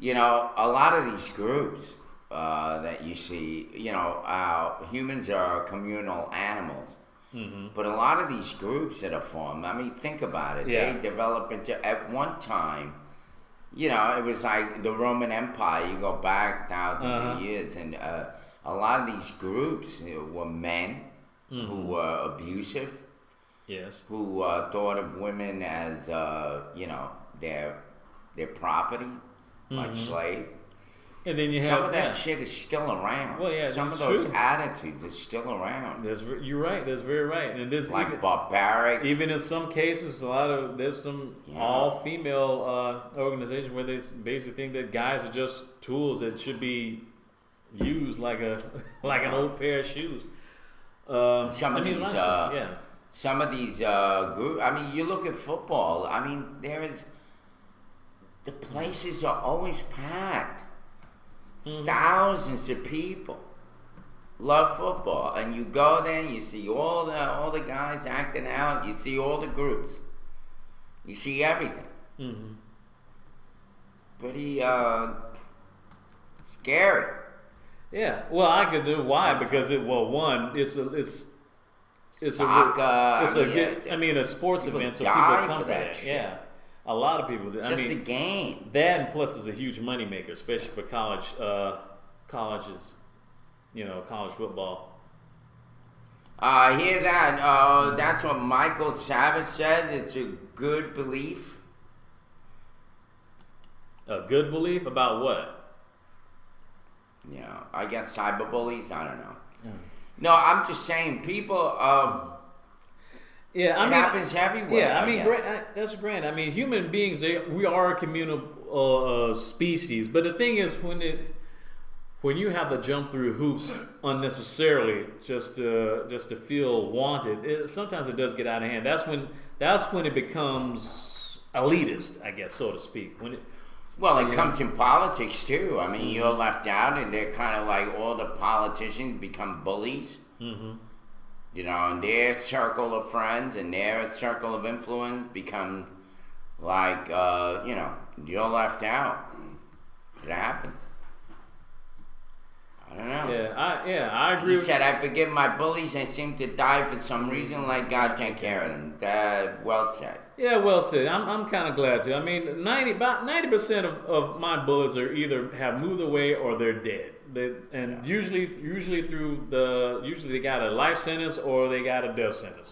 A lot of these groups that you see, humans are communal animals. Mm-hmm. But a lot of these groups that are formed, think about it. Yeah. They develop into, at one time, it was like the Roman Empire. You go back thousands of years, and a lot of these groups were men who were abusive. Yes. Who thought of women as, their property, like slaves. And then you have some of that shit is still around. Well, yeah, some of that's those true. attitudes are still around. You're right. That's very right. And this Like barbaric. Even in some cases, there's some all-female organizations where they basically think that guys are just tools that should be used like an old pair of shoes. Some of these groups. You look at football. The places are always packed. Thousands of people love football, and you go there and you see all the guys acting out. You see all the groups. You see everything. Mm-hmm. Pretty scary. Yeah. Well, I could do why because soccer. a sports people event, so die people come for that shit. Yeah. A lot of people do. It's just a game. That and plus is a huge moneymaker, especially for colleges, college football. I hear that. That's what Michael Savage says. It's a good belief. A good belief about what? I guess cyberbullies. I don't know. No, I'm just saying people. It happens everywhere. Yeah, that's grand. Human beings, we are a communal species. But the thing is, when you have to jump through hoops unnecessarily just to feel wanted, sometimes it does get out of hand. That's when it becomes elitist, I guess, so to speak. It comes in politics too. You're left out, and they're kind of like all the politicians become bullies. Mm-hmm. And their circle of friends and their circle of influence becomes like, you're left out. It happens. I don't know. I agree. He said, I forgive my bullies. They seem to die for some reason. Like God take care of them. Well said. Yeah, well said. I'm kind of glad to. About 90% of my bullies are either have moved away or they're dead. Usually they got a life sentence or they got a death sentence.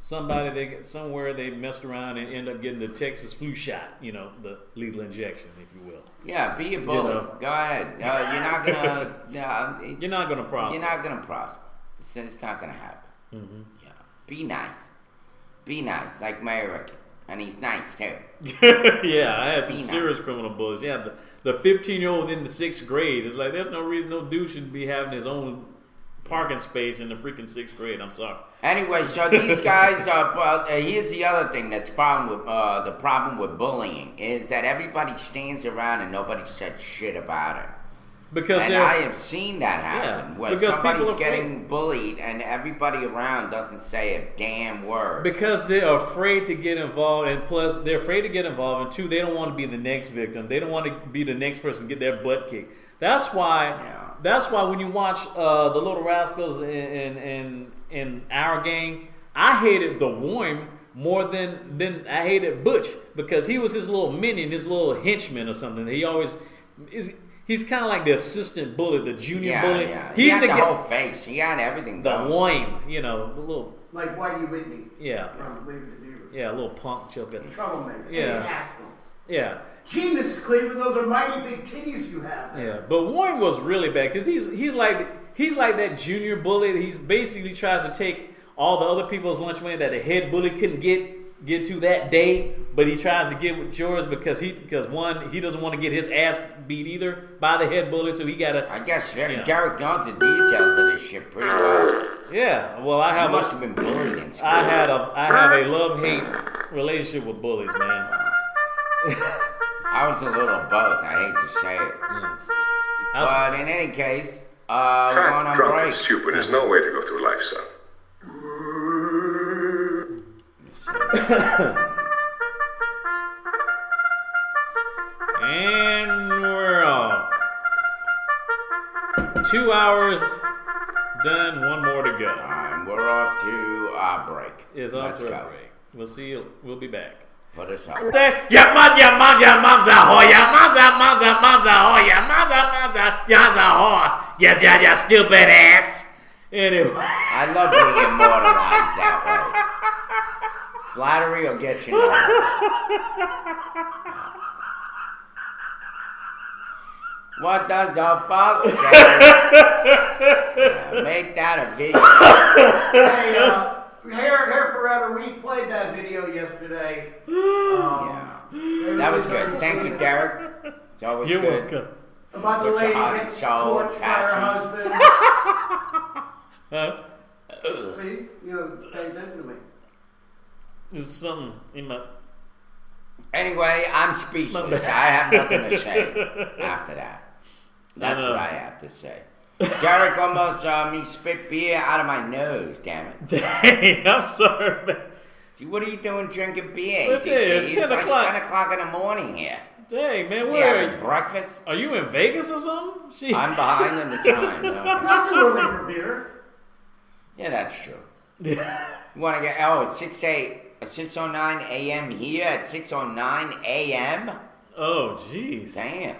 Somewhere they messed around and end up getting the Texas flu shot. The lethal injection, if you will. Yeah, be a bully. Go ahead. You're not gonna. You're not gonna prosper. You're not gonna prosper. It's not gonna happen. Mm-hmm. Yeah. Be nice. Be nice, like Mary Ricky. And he's nice, too. Yeah, I had some Be nice. serious criminal bullies. Yeah, the 15-year-old in the 6th grade. It's like, there's no reason no dude should be having his own parking space in the freaking 6th grade. I'm sorry. Anyway, so these guys are. Here's the other thing that's the problem with bullying is that everybody stands around and nobody said shit about it. Because And I have seen that happen, Yeah, where because people somebody's are getting bullied and everybody around doesn't say a damn word. Because they're afraid to get involved, and plus they're afraid to get involved, and two, they don't want to be the next victim. They don't want to be the next person to get their butt kicked. That's why. Yeah. That's why when you watch the Little Rascals in Our Gang, I hated the Worm more than I hated Butch, because he was his little minion, his little henchman or something. He always is. He's kind of like the assistant bully, the junior bully. Yeah. He's He had the guy- whole face. He had everything the going. Worm, you know, the little Like Whitey Whitney yeah, from Leave It to Beaver. yeah, a little punk choker. Troublemaker. Yeah. Eddie Haskell. Yeah. Gee, Mrs. Cleveland, those are mighty big titties you have there. Yeah, but Warren was really bad because he's like that junior bully. He's basically tries to take all the other people's lunch money that the head bully couldn't get to that day, but he tries to get with George because he doesn't want to get his ass beat either by the head bully, so he gotta. I guess Yeah. Derek knows the details of this shit pretty well. Yeah, well, I He have must have been bullied in school. I have a love-hate relationship with bullies, man. I was a little both. I hate to say it. Yes. But in any case, we're going on Drunk break. and stupid is no way to go through life, son. And we're off. 2 hours done, one more to go. And we're off to our break. It's off Let's to a go. break. We'll see you. We'll be back. Put us up. Say, your mom's a whore, your mom's a whore, your mom's a whore, you stupid ass. Anyway. I love being immortalized that way. Flattery will get you nowhere. What does the fuck say? Make that a video. Hey, Hair Forever, we played that video yesterday. Yeah. That was good. Thank you, Derek. It's always You're good. welcome. About the Put your lady heart gets and soul and torched by her passion. husband. See? You know, pay attention to me. There's something in my... Anyway, I'm speechless. I have nothing to say after that. That's what I have to say. Derek almost me spit beer out of my nose, damn it. Dang, I'm sorry, man. See, what are you doing drinking beer? What's it? It's 10 like o'clock. 10 o'clock in the morning here. Dang, man, We where are having you? breakfast? Are you in Vegas or something? Jeez. I'm behind in the time. No. Not too early for beer. Yeah, that's true. You want to get, it's 6:09 a.m. here at 6:09 a.m.? Oh, jeez. Damn.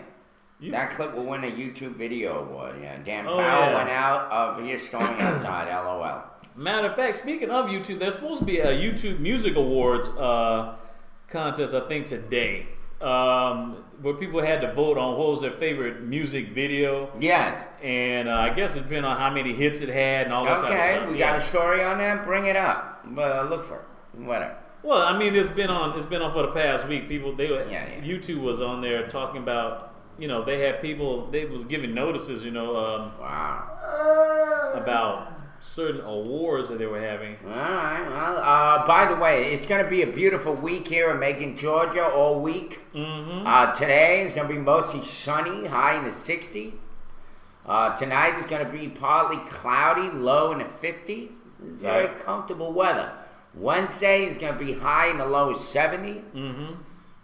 That clip will win a YouTube video award. Yeah, Dan Oh, Powell yeah. went out of here storming outside. LOL. Matter of fact, speaking of YouTube, there's supposed to be a YouTube Music Awards contest, I think, today, where people had to vote on what was their favorite music video. Yes. And I guess it depended on how many hits it had and all that kind of Okay, stuff. we Yeah. got a story on that. Bring it up. Look for it. Whatever. Well, I mean, it's been on for the past week. Yeah. YouTube was on there talking about, they had people, they was giving notices, Wow. about certain awards that they were having. All right. Well, by the way, it's going to be a beautiful week here in Macon, Georgia, all week. Mm-hmm. Today is going to be mostly sunny, high in the 60s. Tonight is going to be partly cloudy, low in the 50s. Very comfortable weather. Wednesday is going to be high in the low 70s. Mm-hmm.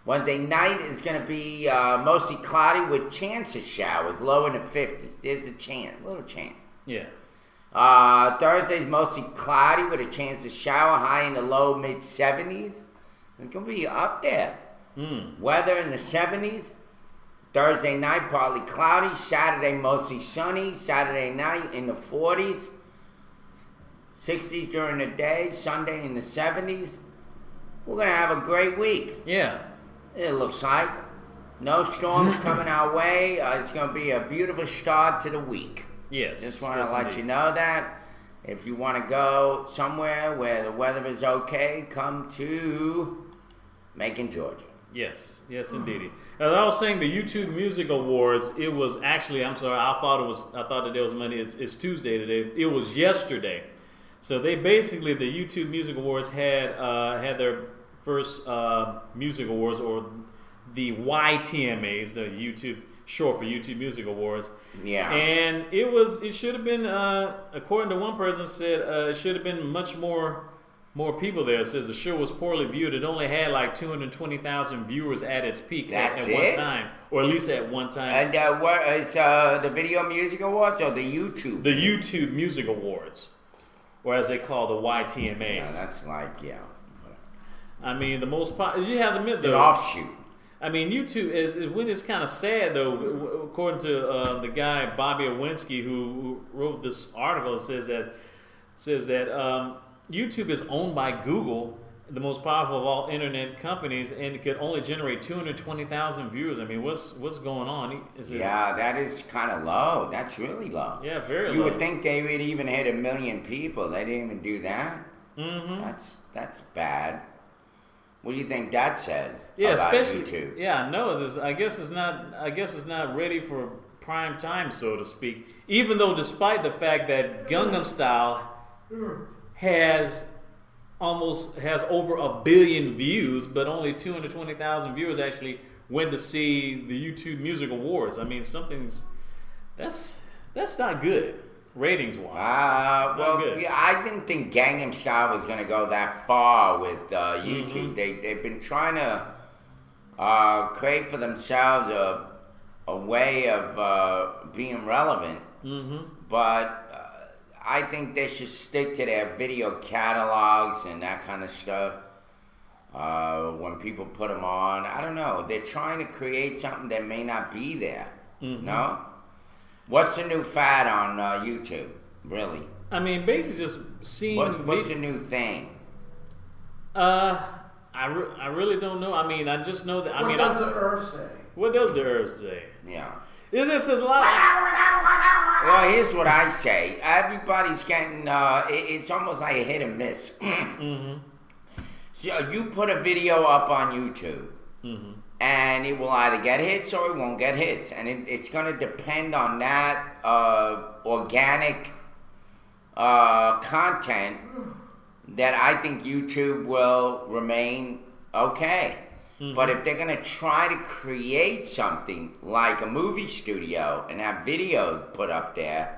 Wednesday night is going to be mostly cloudy with chance of showers, low in the 50s. There's a chance, little chance. Yeah. Thursday is mostly cloudy with a chance of shower, high in the low mid 70s. It's going to be up there. Weather in the 70s. Thursday night partly cloudy. Saturday mostly sunny. Saturday night in the 40s. 60s during the day. Sunday in the 70s. We're going to have a great week. Yeah. It looks like. No storms coming our way. It's going to be a beautiful start to the week. Yes. Just want to Yes, let indeed. you know that. If you want to go somewhere where the weather is okay, come to Macon, Georgia. Yes, indeed. As I was saying, the YouTube Music Awards. It was actually. I'm sorry. I thought today was Monday. It's Tuesday today. It was yesterday. So they basically, the YouTube Music Awards had their first music awards, or the YTMAs, the YouTube short for YouTube Music Awards. Yeah. And it should have been, according to one person said, it should have been much more people there. It says the show was poorly viewed. It only had like 220,000 viewers at its peak at one time, or at least at one time. And what is the Video Music Awards or the YouTube? The YouTube Music Awards, or as they call the YTMAs. Yeah, that's like, yeah. I mean, the most you have to admit It's an though. offshoot. I mean, YouTube is when it's kind of sad though. According to the guy Bobby Owinski who wrote this article, it says that YouTube is owned by Google, the most powerful of all internet companies, and it could only generate 220,000 viewers. I mean, what's going on? Yeah, that is kind of low. That's really low. Yeah, very low. You would think they would even hit 1 million people. They didn't even do that. Mm-hmm. That's bad. What do you think that says Yeah, about especially YouTube? yeah. No, I guess it's not ready for prime time, so to speak. Even though, despite the fact that Gangnam Style has over 1 billion views, but only 220,000 viewers actually went to see the YouTube Music Awards. I mean, that's not good ratings wise. Well, yeah, I didn't think Gangnam Style was going to go that far with YouTube. Mm-hmm. They've been trying to create for themselves a way of being relevant, but I think they should stick to their video catalogs and that kind of stuff. When people put them on, I don't know. They're trying to create something that may not be there. No? What's the new fad on YouTube, really? I mean, basically just seeing. What's the new thing? I really don't know. I mean, I just know that. What does the Earth say? What does the Earth say? Yeah. It just says a lot. Well, here's what I say. Everybody's getting, it's almost like a hit and miss. So you put a video up on YouTube, and it will either get hits or it won't get hits. And it's going to depend on that organic content that I think YouTube will remain okay. But if they're going to try to create something like a movie studio and have videos put up there,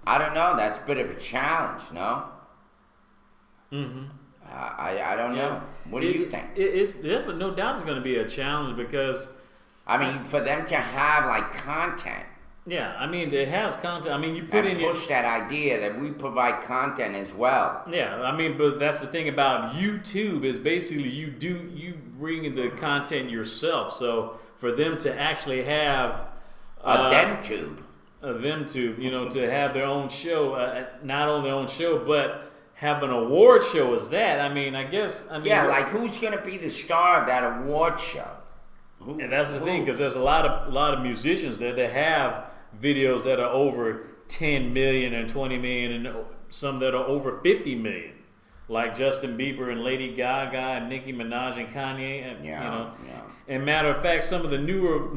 I don't know. That's a bit of a challenge, no? I don't know. What do you think? It's definitely, no doubt, it's going to be a challenge because, I mean, for them to have like content. yeah, I mean, it has content. I mean, you put And in push that idea that we provide content as well. Yeah, I mean, but that's the thing about YouTube is basically you bring in the content yourself. So for them to actually have DemTube. to have their own show, not only their own show, but have an award show as that. I mean, Yeah, like who's going to be the star of that award show? And that's the thing, because there's a lot of musicians that have videos that are over 10 million and 20 million, and some that are over 50 million, like Justin Bieber and Lady Gaga and Nicki Minaj and Kanye, and And matter of fact, some of the newer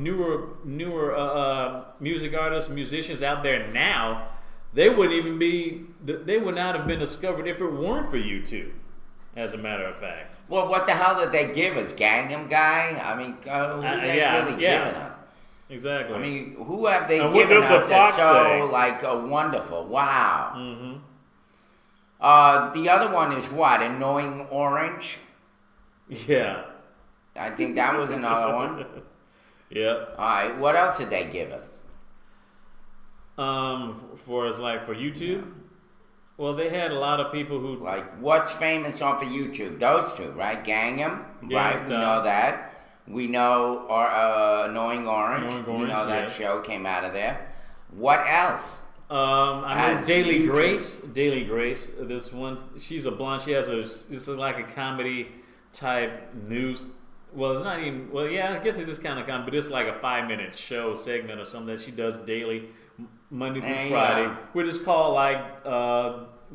music artists, musicians out there now, they would not have been discovered if it weren't for YouTube. As a matter of fact. Well, what the hell did they give us? Gangnam Guy? I mean, who are they really giving us? Exactly. I mean, who have they And what given does the us that's Fox say? so like wonderful? Wow. The other one is what? Annoying Orange? Yeah. I think that was another one. Yeah. All right. What else did they give us? For YouTube. Well, they had a lot of people who Like, what's famous off of YouTube? Those two, right? Gangnam, right? We Style. know that. We know Annoying Orange. Annoying We Orange, know that yes. show came out of there. What else? I know As Daily YouTube. Grace. Daily Grace. This one, she's a blonde. She has this is like a comedy type news. Well, it's not even. Well, yeah, I guess it's just kind of comedy, but it's like a 5-minute show segment or something that she does daily, Monday through Hey, Friday. Which is called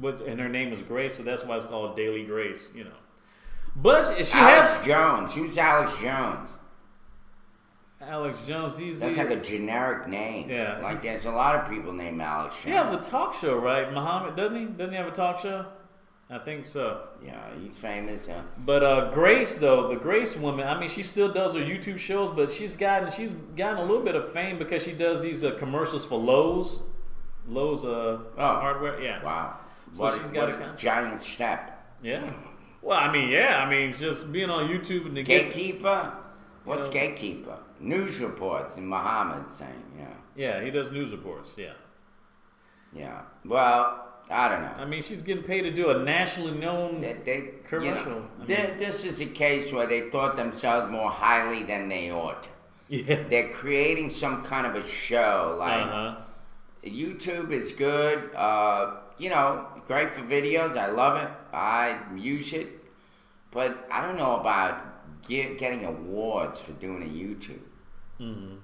and her name is Grace, so that's why it's called Daily Grace. But she Alex has Jones. Who's Alex Jones? Alex Jones. That's like a generic name. Yeah. Like there's a lot of people named Alex He Jones. has a talk show, right? Muhammad, doesn't he? Doesn't he have a talk show? I think so. Yeah, he's famous. But Grace, though, the Grace woman, I mean, she still does her YouTube shows, but she's gotten a little bit of fame because she does these commercials for Lowe's hardware. Yeah. Wow. So What, she's got what a a con- giant step. Yeah. Well, I mean, it's just being on YouTube and to get. Gatekeeper? What's know- gatekeeper? News reports in Muhammad's saying, yeah. Yeah, he does news reports. Yeah. Yeah. Well, I don't know. I mean, she's getting paid to do a nationally known They commercial. I mean- this is a case where they thought themselves more highly than they ought. Yeah. They're creating some kind of a show. Like, YouTube is good. Great for videos. I love it. I use it. But I don't know about getting awards for doing a YouTube. Mm-hmm.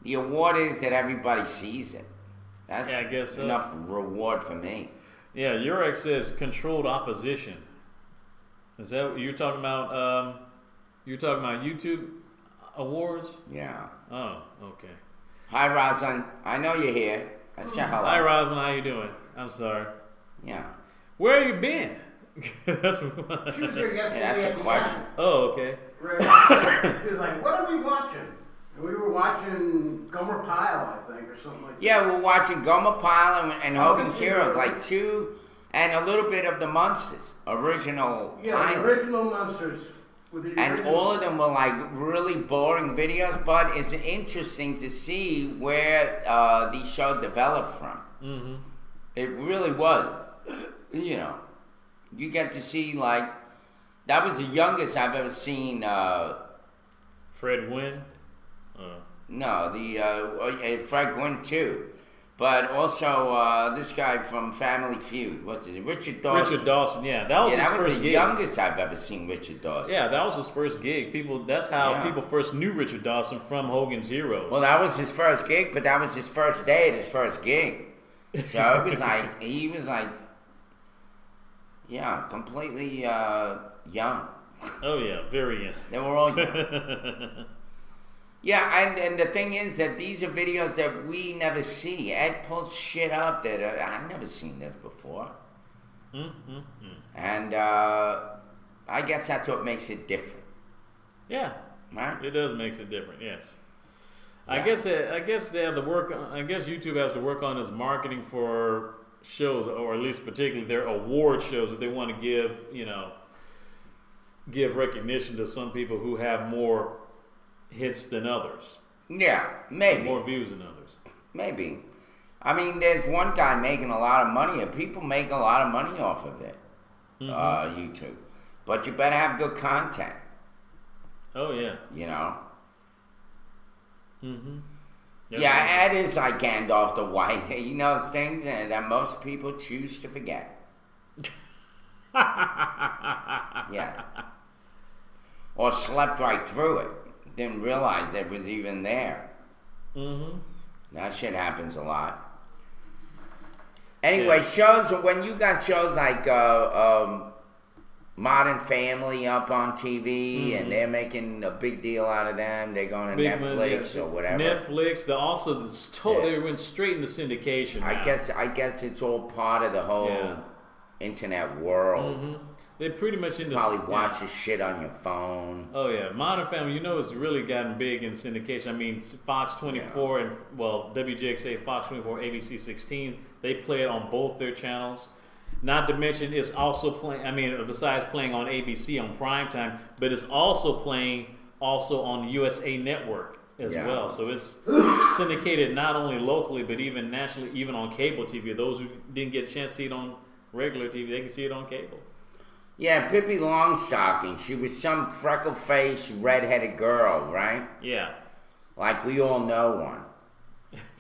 The award is that everybody sees it. That's Yeah, I guess so. enough reward for me. Yeah, Yurex says controlled opposition. Is that what you're talking about? You're talking about YouTube awards? Yeah. Oh, okay. Hi, Razan. I know you're here. I said hello. Hi, Roslyn. How you doing? I'm sorry. Yeah. Where have you been? That's She was here yesterday. Yeah, that's at a the question. Oh, okay. She was like, what are we watching? And we were watching Gomer Pyle, I think, or something like that. Yeah, we're watching Gomer Pyle and Hogan's Hogan's Heroes, Heroes. like two, and a little bit of the Munsters, original Yeah, pilot. the original Monsters. With the And original- all of them were like really boring videos, but it's interesting to see where these shows developed from. Mm-hmm. It really was. You get to see like, that was the youngest I've ever seen. Fred Wynn. No, Fred Gwynn too. But also this guy from Family Feud. What's it? Richard Dawson. Richard Dawson. Yeah, that was his that was first the gig. youngest I've ever seen Richard Dawson. Yeah, that was his first gig. That's how Yeah. people first knew Richard Dawson, from Hogan's Heroes. Well, that was his first gig, but that was his first day at his first gig. So it was like, he was like, yeah, completely young. Oh yeah, very young. They were all young. Yeah, and the thing is that these are videos that we never see. Ed pulls shit up that I've never seen this before. And I guess that's what makes it different. Yeah, Right? it does makes it different. Yes. I Yeah. guess they have to work. I guess YouTube has to work on its marketing for shows, or at least particularly their award shows that they want to give recognition to some people who have more hits than others, Yeah, maybe. more views than others. Maybe. I mean, there's one guy making a lot of money, and people make a lot of money off of it, YouTube. But you better have good content, Oh yeah. you know? Mm-hmm. Yeah, Ed is like Gandalf the White. He knows things that most people choose to forget. Yes. Or slept right through it. Didn't realize it was even there. Mm-hmm. That shit happens a lot. Anyway, shows, when you got shows like Modern Family up on TV and they're making a big deal out of them, they're going to Netflix or whatever. Netflix, they went straight into syndication. I now. guess it's all part of the whole internet world. Mm-hmm. They pretty much into Probably watch this shit on your phone. Oh yeah, Modern Family. It's really gotten big in syndication. I mean, Fox 24 and WJXA, Fox 24, ABC 16. They play it on both their channels. Not to mention, it's also playing. I mean, besides playing on ABC on primetime, but it's also playing on USA Network as well. So it's syndicated not only locally but even nationally, even on cable TV. Those who didn't get a chance to see it on regular TV, they can see it on cable. Yeah, Pippi Longstocking. She was some freckle-faced, red-headed girl, right? Yeah. Like we all know one.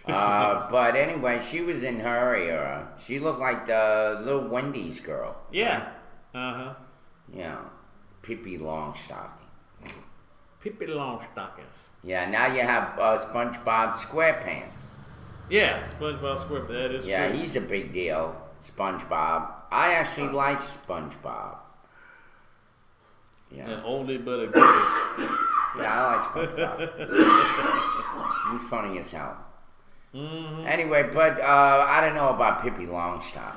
But anyway, she was in her era. She looked like the little Wendy's girl. Yeah. Uh-huh. Yeah. Pippi Longstocking. Pippi Longstockings. Yeah, now you have SpongeBob SquarePants. Yeah, SpongeBob SquarePants. That is Yeah, true. he's a big deal. SpongeBob. I actually like SpongeBob. Mm-hmm. SpongeBob. Yeah. Yeah. An oldie but a goodie. Yeah, I like SpongeBob. He's funny as hell. Mm-hmm. Anyway, but I don't know about Pippi Longstocking.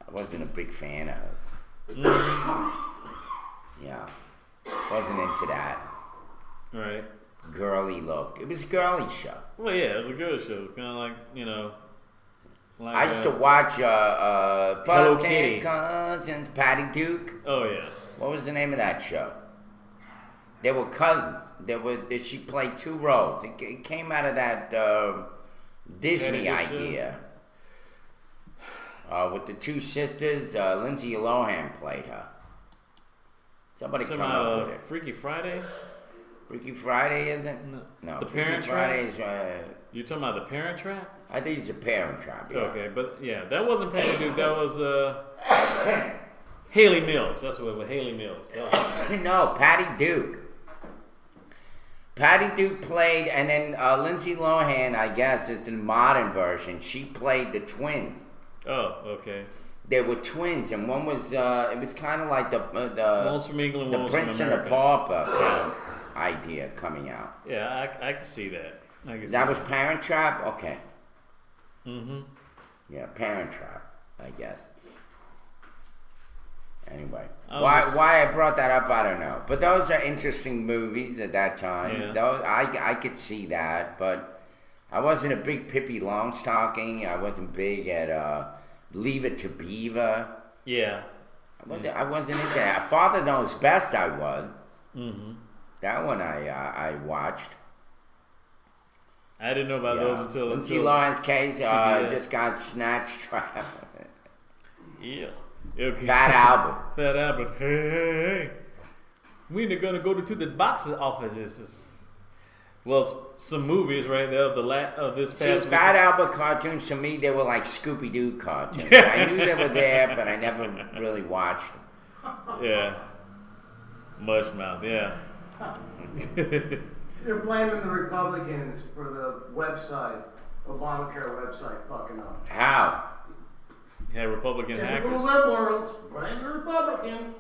I wasn't a big fan of. Mm-hmm. Yeah, wasn't into that Right. girly look. It was a girly show. Well, yeah, it was a good show. Kind of like, you know. Like, I used to watch Hello Pumpkin Kitty. Cousins, Patty Duke. Oh, yeah. What was the name of that show? They were cousins. She played two roles. It came out of that Disney Patty Duke idea. With the two sisters, Lindsay Lohan played her. Somebody Talking come up about with it. Freaky Friday? Freaky Friday, isn't? No. The Freaky Parent Friday Trap? is. You talking about the Parent Trap? I think it's a Parent Trap. Yeah. Okay, but yeah, that wasn't Patty Duke. That was Haley Mills. That's what it was. Haley Mills. That was No, Patty Duke. Patty Duke played, and then Lindsay Lohan, I guess, is the modern version. She played the twins. Oh, okay. They were twins, and one was it was kind of like the One's from England, the one's Prince from and the America. Pauper kind of idea coming out. Yeah, I can see that. I can see That was Parent Trap? Okay. Mm-hmm. Yeah, Parent Trap, I guess. Anyway, I why was- I brought that up, I don't know. But those are interesting movies at that time. Yeah. Those I could see that, but I wasn't a big Pippi Longstocking. I wasn't big at Leave It to Beaver. Yeah. I wasn't into that. Father Knows Best. I was. Mm-hmm. That one I watched. I didn't know about those until Lindsay Lohan's case TBS. just got snatched. Yeah. Okay. Fat Albert. Fat Albert. Hey. We're gonna go to the box offices. Well, some movies right there. This past See, week. Fat Albert cartoons to me, they were like Scooby Doo cartoons. I knew they were there, but I never really watched them. Yeah. Mushmouth. Yeah. You're blaming the Republicans for the website, Obamacare website fucking up. How? Yeah, Republican Typical hackers. liberals, blame the Republicans.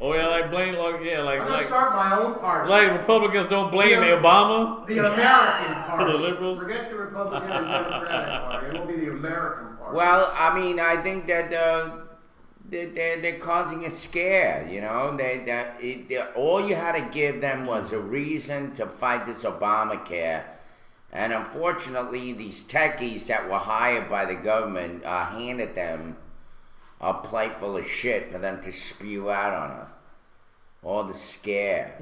Oh yeah, like blame, like I'm gonna like start my own party. like Republicans don't blame Yeah. Obama. The American Party. The liberals? Forget the Republican and Democratic Party. It'll be the American Party. Well, I mean, I think that they're causing a scare. You know, all you had to give them was a reason to fight this Obamacare. And unfortunately, these techies that were hired by the government handed them a plate full of shit for them to spew out on us. All the scare.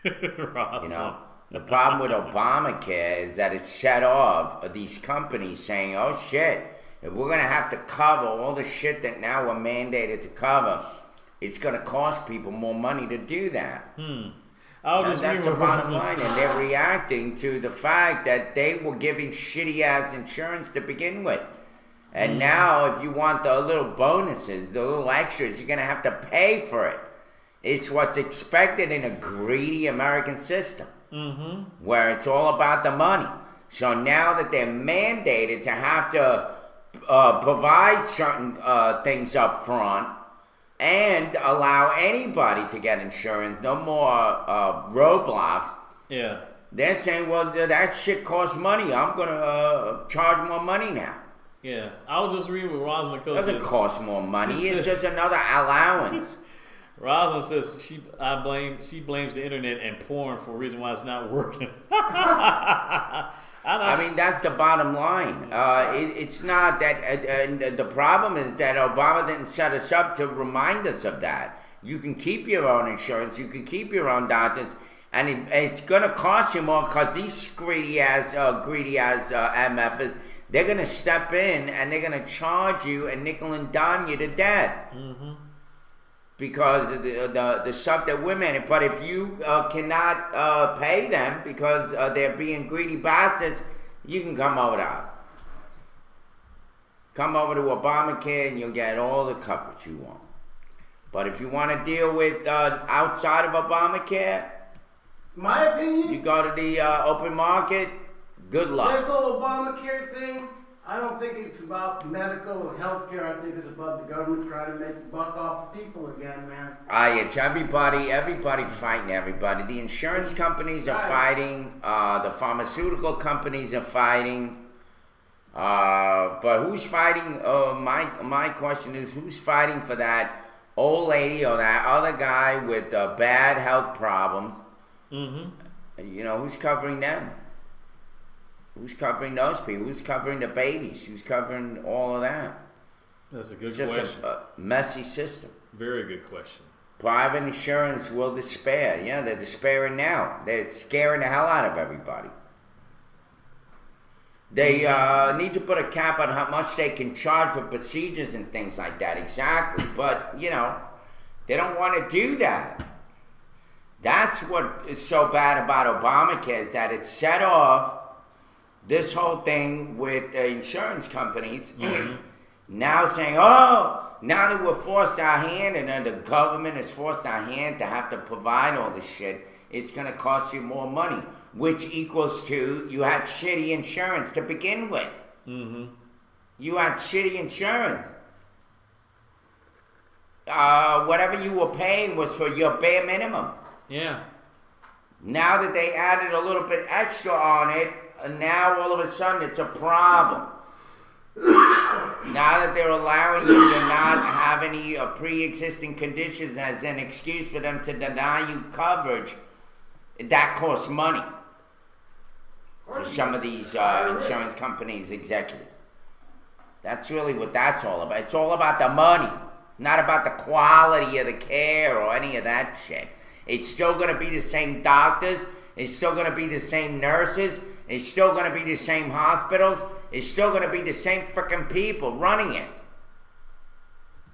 You know, the problem with Obamacare is that it set off these companies saying, oh shit, if we're going to have to cover all the shit that now we're mandated to cover, it's going to cost people more money to do that. I'll And just that's read the what bottom Ross line, and they're reacting to the fact that they were giving shitty ass insurance to begin with. And now, if you want the little bonuses, the little extras, you're going to have to pay for it. It's what's expected in a greedy American system, where it's all about the money. So now that they're mandated to have to provide certain things up front, and allow anybody to get insurance, no more roadblocks. Yeah. They're saying, well, that shit costs money. I'm going to charge more money now. Yeah. I'll just read what Rosalind It Coe doesn't says. cost more money. She It's said- just another allowance. Rosalind says she blames the internet and porn for a reason why it's not working. I mean, that's the bottom line. It's not that, and the problem is that Obama didn't set us up to remind us of that. You can keep your own insurance, you can keep your own doctors, and it's going to cost you more because these greedy ass MFers, they're going to step in and they're going to charge you and nickel and dime you to death. Because of the stuff that we're managing. But if you cannot pay them because they're being greedy bastards, you can come over to us. Come over to Obamacare and you'll get all the coverage you want. But if you want to deal with outside of Obamacare, My opinion, you go to the open market, good luck. this whole Obamacare thing, I don't think it's about medical and healthcare. I think it's about the government trying to make the buck off the people again, man. It's everybody fighting everybody. The insurance companies are fighting, the pharmaceutical companies are fighting. But who's fighting? My question is, who's fighting for that old lady or that other guy with bad health problems? You know, who's covering them? Who's covering those people? Who's covering the babies? Who's covering all of that? That's a good It's question. just a messy system. Very good question. Private insurance will despair. Yeah, they're despairing now. They're scaring the hell out of everybody. They need to put a cap on how much they can charge for procedures and things like that. Exactly. But, you know, they don't want to do that. That's what is so bad about Obamacare, is that it set off this whole thing with the insurance companies now saying, oh, now that we're forced our hand and then the government has forced our hand to have to provide all this shit, it's going to cost you more money, which equals to you had shitty insurance to begin with. You had shitty insurance. Whatever you were paying was for your bare minimum. Yeah. Now that they added a little bit extra on it, now all of a sudden it's a problem. Now that they're allowing you to not have any pre-existing conditions as an excuse for them to deny you coverage, that costs money for some of these insurance companies' executives. That's really what that's all about. It's all about the money, not about the quality of the care or any of that shit. It's still going to be the same doctors. It's still going to be the same nurses. It's still going to be the same hospitals. It's still going to be the same freaking people running it.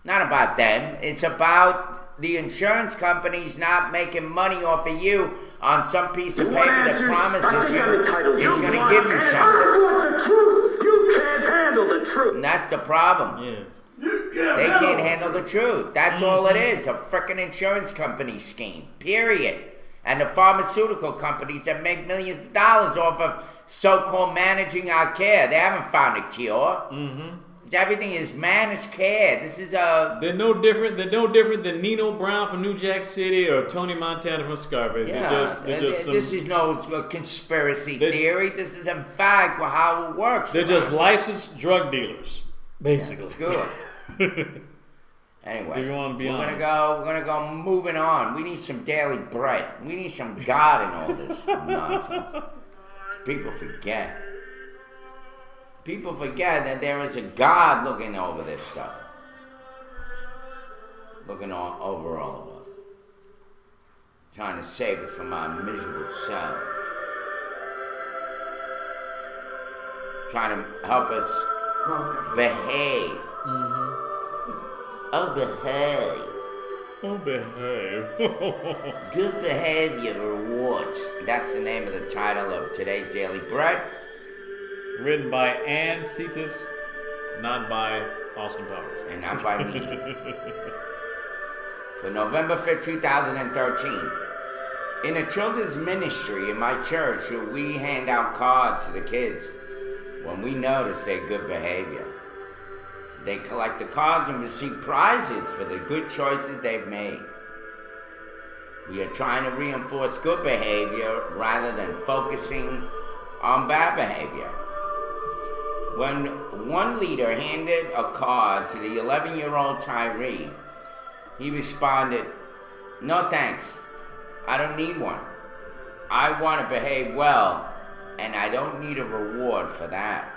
Not about them. It's about the insurance companies not making money off of you on some piece of paper that promises you it's going to give you something. You can't handle the truth. And that's the problem. Yes. They can't handle the truth. That's all it is, a frickin' insurance company scheme, period. And the pharmaceutical companies that make millions of dollars off of so-called managing our care. They haven't found a cure. Everything is managed care. This is a... They're no different than Nino Brown from New Jack City or Tony Montana from Scarface. Yeah, this is no conspiracy theory. This is, in fact, how it works. They're just licensed drug dealers, basically. It's good. Anyway, If you want to be we're honest. gonna go moving on. We need some daily bread. We need some God in all this nonsense. People forget. People forget that there is a God looking over this stuff. Looking over all of us. Trying to save us from our miserable self. Trying to help us behave. Oh, behave. Oh, behave. Good behavior rewards. That's the name of the title of today's Daily Bread. Written by Ann Cetus, not by Austin Powers. And not by me. For November 5th, 2013. In a children's ministry in my church, we hand out cards to the kids when we notice their good behavior. They collect the cards and receive prizes for the good choices they've made. We are trying to reinforce good behavior rather than focusing on bad behavior. When one leader handed a card to the 11-year-old Tyree, he responded, "No thanks, I don't need one. I want to behave well, and I don't need a reward for that."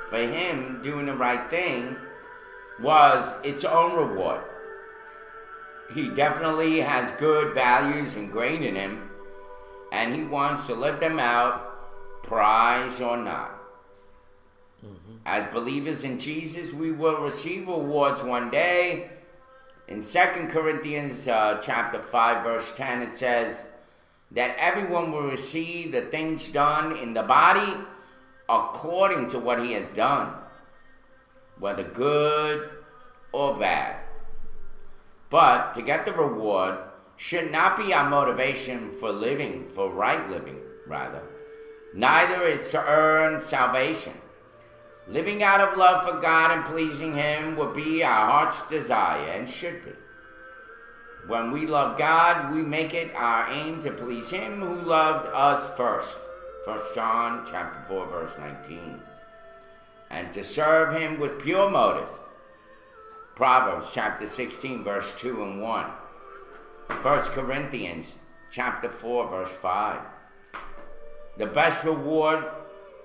For him, doing the right thing was its own reward. He definitely has good values ingrained in him, and he wants to live them out, prize or not. As believers in Jesus, we will receive rewards one day. In 2 Corinthians chapter 5, verse 10, it says that everyone will receive the things done in the body according to what he has done, whether good or bad. But to get the reward should not be our motivation for living, for right living, rather. Neither is to earn salvation. Living out of love for God and pleasing Him will be our heart's desire and should be. When we love God, we make it our aim to please Him who loved us first. 1 John chapter 4, verse 19. And to serve Him with pure motives. Proverbs chapter 16, verse 2 and 1. 1 Corinthians chapter 4, verse 5. The best reward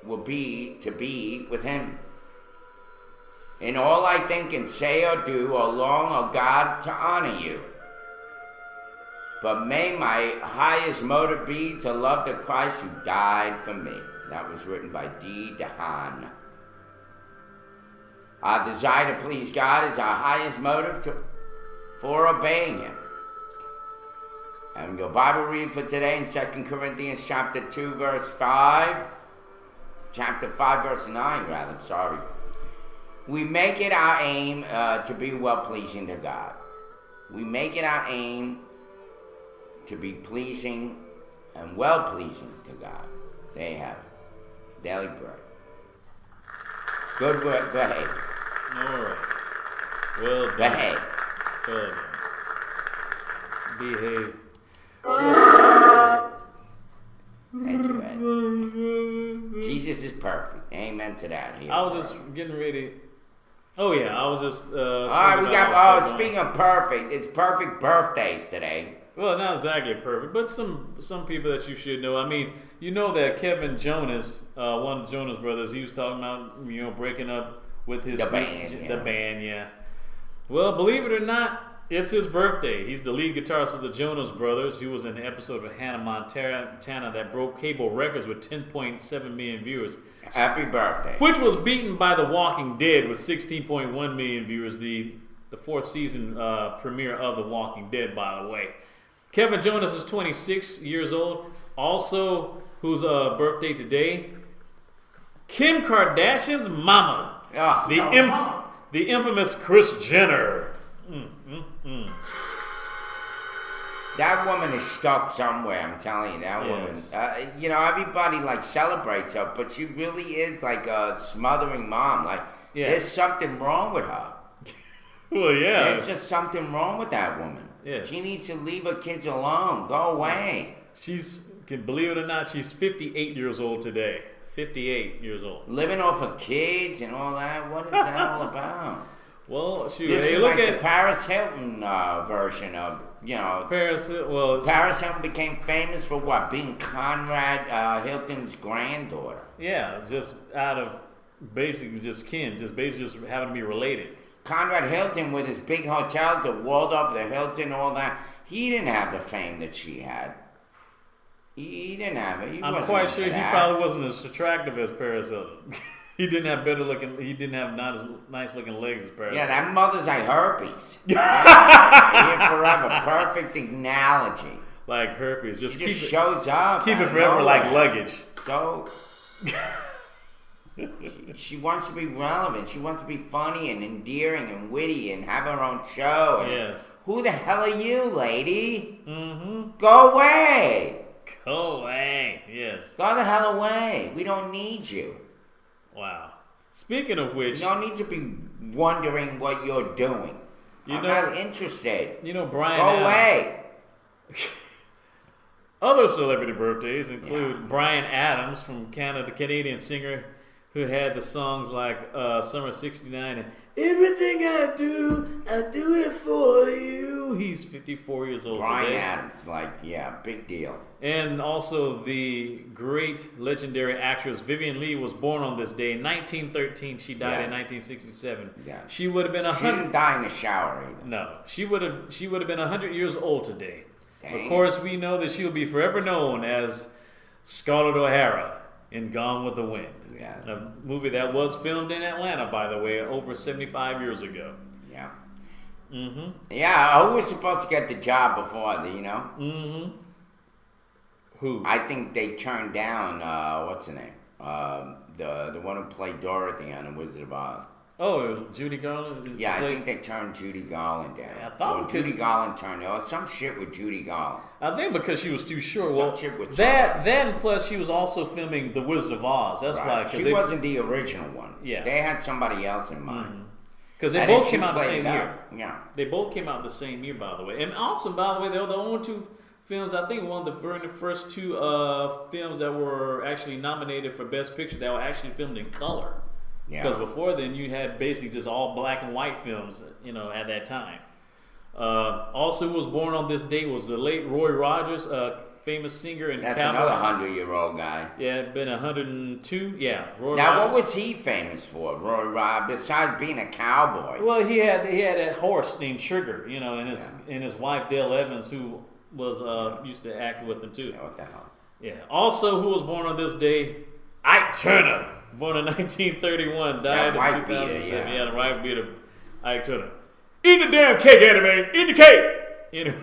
will be to be with Him. In all I think and say or do, O long, O God, to honor you. But may my highest motive be to love the Christ who died for me. That was written by D. DeHaan. Our desire to please God is our highest motive for obeying Him. And your Bible read for today in 2 Corinthians chapter 2, verse 5. Chapter 5, verse 9, rather, sorry. We make it our aim to be well-pleasing to God. We make it our aim to be pleasing and well-pleasing to God. There you have it. Daily bread. Good work. Behave. All right. Well done. Behave. Well done. Behave. Thank you, Ed. Jesus is perfect. Amen to that. Here, I was just getting ready. Oh yeah, I was just. All right, we got. Speaking of perfect, it's perfect birthdays today. Well, not exactly perfect, but some people that you should know. I mean, you know that Kevin Jonas, one of the Jonas Brothers, he was talking about breaking up with his band, yeah. Well, believe it or not, it's his birthday. He's the lead guitarist of the Jonas Brothers. He was in an episode of Hannah Montana that broke cable records with 10.7 million viewers. Happy birthday. Which was beaten by The Walking Dead with 16.1 million viewers, the fourth season premiere of The Walking Dead, by the way. Kevin Jonas is 26 years old. Also, whose birthday today? Kim Kardashian's mama. Oh, the infamous Kris Jenner. That woman is stuck somewhere, I'm telling you. That Yes. woman, everybody celebrates her, but she really is like a smothering mom. There's something wrong with her. Well, yeah. There's just something wrong with that woman. Yes. She needs to leave her kids alone. Go away. Believe it or not, she's 58 years old today. 58 years old. Living off of kids and all that. What is that all about? Well, shoot. This hey, is look like at the Paris Hilton version of, Paris. Well, Paris Hilton became famous for what? Being Conrad Hilton's granddaughter. Yeah, just out of basically just kin, just having to be related. Conrad Hilton with his big hotels, the Waldorf, the Hilton, all that. He didn't have the fame that she had. He didn't have it. I'm quite sure he probably wasn't as attractive as Paris Hilton. He didn't have He didn't have not as nice looking legs as Paris. Yeah, that mother's like herpes. Here forever. Perfect analogy. Like herpes. Just she shows up. Keep it forever like luggage. So she wants to be relevant. She wants to be funny and endearing and witty and have her own show. And yes. Who the hell are you, lady? Mm-hmm. Go away. Go away. Yes. Go the hell away. We don't need you. Wow. Speaking of which, you don't need to be wondering what you're doing. I'm not interested. Brian. Go away. Other celebrity birthdays include Bryan Adams from Canada, Canadian singer who had the songs like Summer '69 and Everything I Do It For You. He's 54 years old Bryan today. Adams, big deal. And also the great legendary actress Vivian Lee was born on this day in 1913. She died in 1967. Yeah. She would have been 100. She didn't die in the shower either. No, she would have been 100 years old today. Dang. Of course, we know that she'll be forever known as Scarlett O'Hara in Gone with the Wind. Yeah. A movie that was filmed in Atlanta, by the way, over 75 years ago. Yeah. Mm-hmm. Yeah, who was supposed to get the job before, Mm-hmm. Who? I think they turned down, what's her name? The one who played Dorothy on The Wizard of Oz. Oh, Judy Garland. is Yeah, I placed- think they turned Judy Garland down. I thought or because- Judy Garland turned or some shit with Judy Garland. I think because she was too short. Some Well, chick with that and plus she was also filming The Wizard of Oz. That's why. Right. 'cause She they, wasn't the original one. Yeah. They had somebody else in mind. because they And then both she came out the played same it year. up. Yeah. They both came out the same year, by the way. And also, by the way, they were the only two films, I think, one of the very first two films that were actually nominated for Best Picture that were actually filmed in color. Yeah. Because before then, you had basically just all black and white films, at that time. Also, who was born on this date was the late Roy Rogers, famous singer and That's cowboy. another 100-year-old guy. Yeah, been 102. Yeah, Roy Now, Rogers. what was he famous for, Roy Rogers, besides being a cowboy? Well, he had that horse named Sugar, and his wife Dale Evans, who was used to act with him too. Yeah, what the hell? Yeah. Also, who was born on this day? Ike Turner, born in 1931, died in white beater, 2007. yeah. The right beater, Ike Turner. Eat the damn cake, anime. Eat the cake.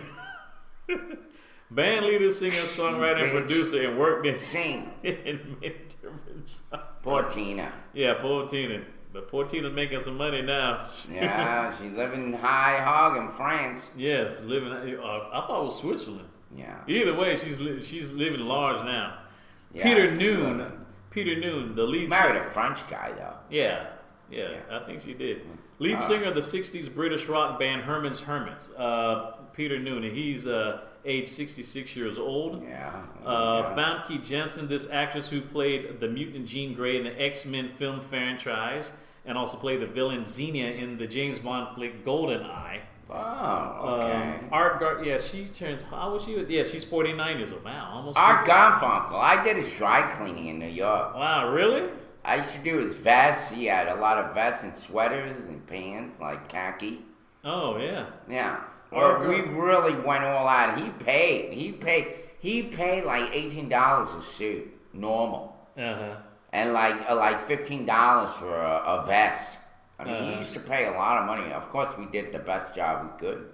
Band leader, singer, songwriter, and Bitch. producer, and worked in Sing. in many different jobs. Poor Tina. Yeah, poor Tina. But poor Tina's making some money now. Yeah, she's living high hog in France. Yes, living. I thought it was Switzerland. Yeah. Either way, she's living large now. Yeah, Peter she's Noon. living. Peter Noon, the lead Married singer. a French guy, though. Yeah, I think she did. Lead singer of the 60s British rock band Herman's Hermits, Peter Noon, and he's age 66 years old. Yeah. Famke Janssen, this actress who played the mutant Jean Grey in the X-Men film franchise, and also played the villain Xenia in the James Bond flick GoldenEye. Oh, okay. Art she turns, how old she was? Yeah, she's 49 years old. Wow, almost. Art Garfunkel. I did his dry cleaning in New York. Wow, really? I used to do his vests. He had a lot of vests and sweaters and pants, like khaki. Oh, yeah. Yeah. Art Or we really went all out. He paid like $18 a suit, normal. Uh-huh. And like $15 for a vest. I mean, he used to pay a lot of money. Of course, we did the best job we could.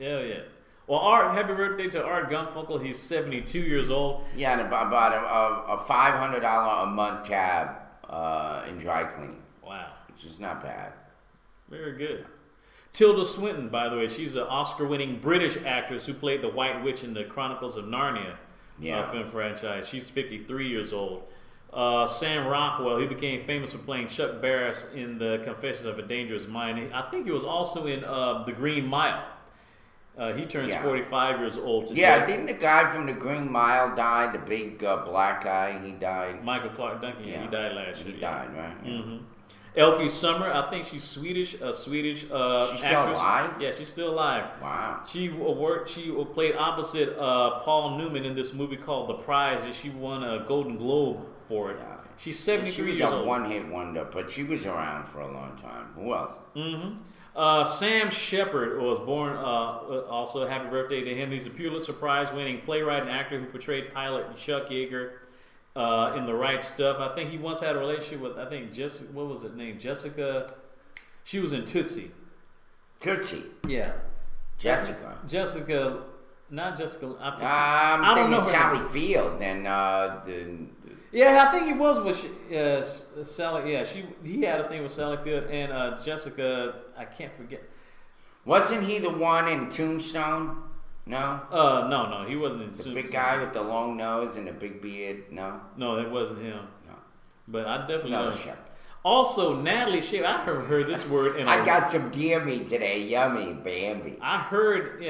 Hell yeah. Well, Art, happy birthday to Art Garfunkel. He's 72 years old. Yeah, and about a $500 a month tab in dry cleaning, Wow. which is not bad. Very good. Tilda Swinton, by the way, she's an Oscar-winning British actress who played the White Witch in the Chronicles of Narnia film franchise. She's 53 years old. Sam Rockwell, he became famous for playing Chuck Barris in The Confessions of a Dangerous Mind. I think he was also in The Green Mile. He turns 45 years old today. Yeah, didn't the guy from the Green Mile die? The big black guy, he died. Michael Clark Duncan, he died last year. He died, right? Yeah. Mm-hmm. Elke Summer, I think she's Swedish. She's still still alive? Yeah, she's still alive. Wow. She played opposite Paul Newman in this movie called The Prize, and she won a Golden Globe for it. Yeah. She's 73 She was years a old. one-hit wonder, but she was around for a long time. Who else? Sam Shepard was born. Also, happy birthday to him. He's a Pulitzer Prize-winning playwright and actor who portrayed pilot Chuck Yeager in The Right Stuff. I think he once had a relationship with Jessica. What was her name? Jessica. She was in Tootsie. Tootsie. Yeah. Jessica. Jessica. Not Jessica. I'm I don't thinking know her Sally name. Field and Yeah, I think he was with Sally. Yeah, he had a thing with Sally Field and Jessica. I can't forget. wasn't he the one in Tombstone? No? No, he wasn't in The Suits. big guy with the long nose and the big beard? No? No, it wasn't him. No. But I definitely Another know. Shepard. Also, Natalie Schaefer. I heard this word in. I got some deer meat today. Yummy, Bambi. I heard,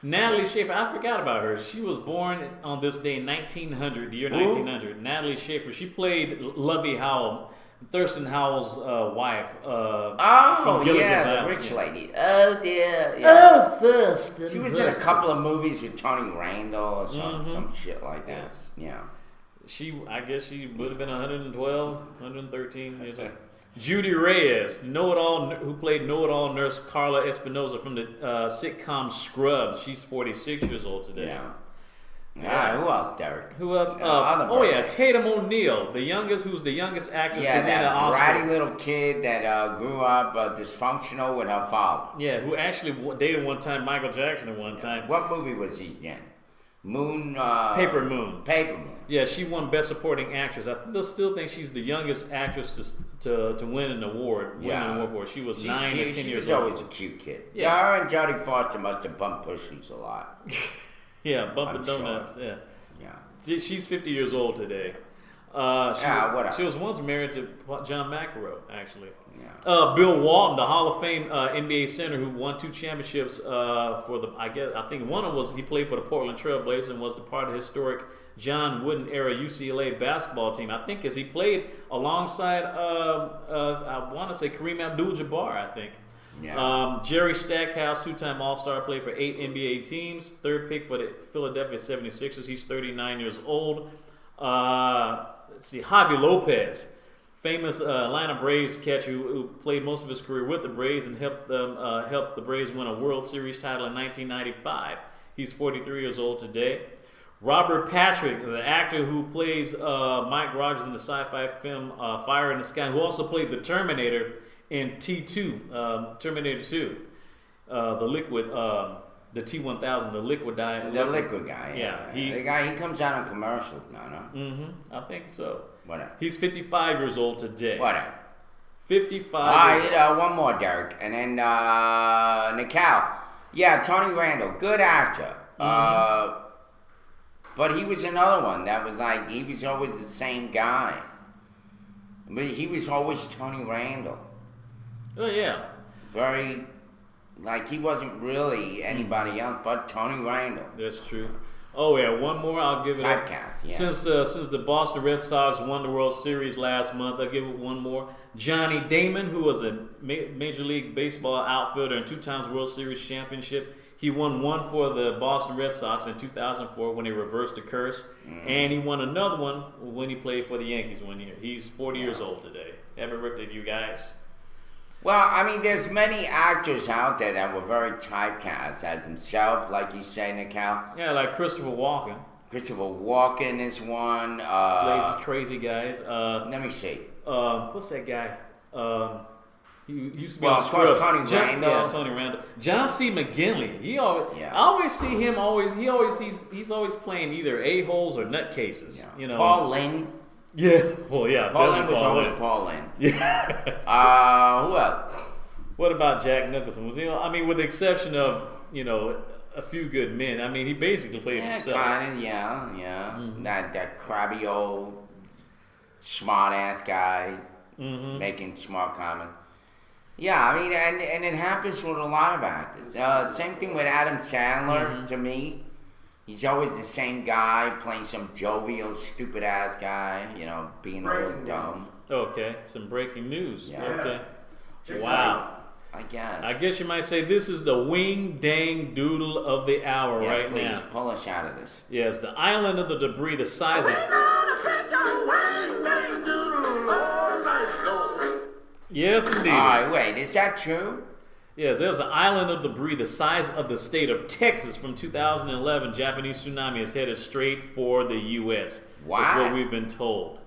Natalie Schaefer. I forgot about her. She was born on this day in 1900, the year 1900. Natalie Schaefer. She played Lovey Howell, Thurston Howell's wife. Oh, from Gilligan's yeah, the Island, rich yes. lady. Oh, dear. Yeah. Oh, Thurston. She was in a couple of movies with Tony Randall or some shit like that. Yes. Yeah. I guess she would have been 112, 113 years old. Judy Reyes, who played know-it-all nurse Carla Espinosa from the sitcom Scrubs. She's 46 years old today. Yeah. Who else, Derek? Who else? Other birthday. Tatum O'Neal, who's the youngest actress Yeah, to win an that Oscar. bratty little kid that grew up dysfunctional with her father. Yeah, who actually dated one time Michael Jackson at one time. What movie was he in? Moon. Paper Moon. Paper Moon. Yeah, she won Best Supporting Actress. I still think she's the youngest actress to win an award. Win an award for it. She was She's 9 cute. or 10 She years was old. always a cute kid. Yeah. Her and Jodie Foster must have bumped pushies a lot. Yeah, Bumpin' I'm sure. Donuts. Yeah. Yeah. She's 50 years old today. Whatever. She was once married to John McEnroe, actually. Yeah. Bill Walton, the Hall of Fame NBA center who won 2 championships for the, I think one of them was he played for the Portland Trailblazers and was the part of the historic John Wooden era UCLA basketball team. I think as he played alongside, I want to say Kareem Abdul-Jabbar, I think. Yeah. Jerry Stackhouse, 2-time All-Star, played for 8 NBA teams. 3rd pick for the Philadelphia 76ers. He's 39 years old. Let's see, Javi Lopez, famous Atlanta Braves catcher who played most of his career with the Braves and helped the Braves win a World Series title in 1995. He's 43 years old today. Robert Patrick, the actor who plays Mike Rogers in the sci-fi film Fire in the Sky, who also played the Terminator in T2, Terminator 2, the liquid, the T-1000, the liquid guy. The liquid guy. Yeah, the guy, he comes out on commercials now, no? Mm-hmm. I think so. Whatever. He's 55 years old today. Whatever. 55. All right, one more, Derek, and then Nicole. Yeah, Tony Randall, good actor. But he was another one that was like, he was always the same guy. But he was always Tony Randall. Oh, yeah. Very, like, he wasn't really anybody else but Tony Randall. That's true. Oh, yeah, one more, I'll give it up. Typecast, yeah. Since the Boston Red Sox won the World Series last month, I'll give it one more. Johnny Damon, who was a Major League Baseball outfielder and 2 times World Series championship. He won one for the Boston Red Sox in 2004 when he reversed the curse. And he won another one when he played for the Yankees one year. He's 40 years old today. Happy birthday to you guys. Well, I mean, there's many actors out there that were very typecast as himself, like you say, Nicole. Yeah, like Christopher Walken. Christopher Walken is one. Plays crazy guys. Let me see. What's that guy? He used to be Well, on of course, Scrubs. Tony Randall. Yeah, Tony Randall. John C. McGinley. He always. Yeah. I always see him. He's always playing either a-holes or nutcases. Yeah. You know. Paul Lynde. Yeah. Well, yeah. Paul Lynde definitely was always Lynde. Paul Lynde. Yeah. Who else? What about Jack Nicholson? Was he? I mean, with the exception of A Few Good Men. I mean, he basically played himself. Kind of, yeah. That crabby old smart ass guy making smart comments. Yeah, I mean, and it happens with a lot of actors. Same thing with Adam Sandler. To me, he's always the same guy playing some jovial, stupid ass guy. Being a little dumb. Okay, some breaking news. Yeah. Okay. Just Wow. I guess. I guess you might say this is the wing dang doodle of the hour Yeah, right please now. pull us out of this. Yes, the island of the debris, the size of. Yes, indeed. All right, wait, is that true? Yes, there's an island of debris the size of the state of Texas from 2011. Japanese tsunami is headed straight for the U.S. Wow. That's what we've been told.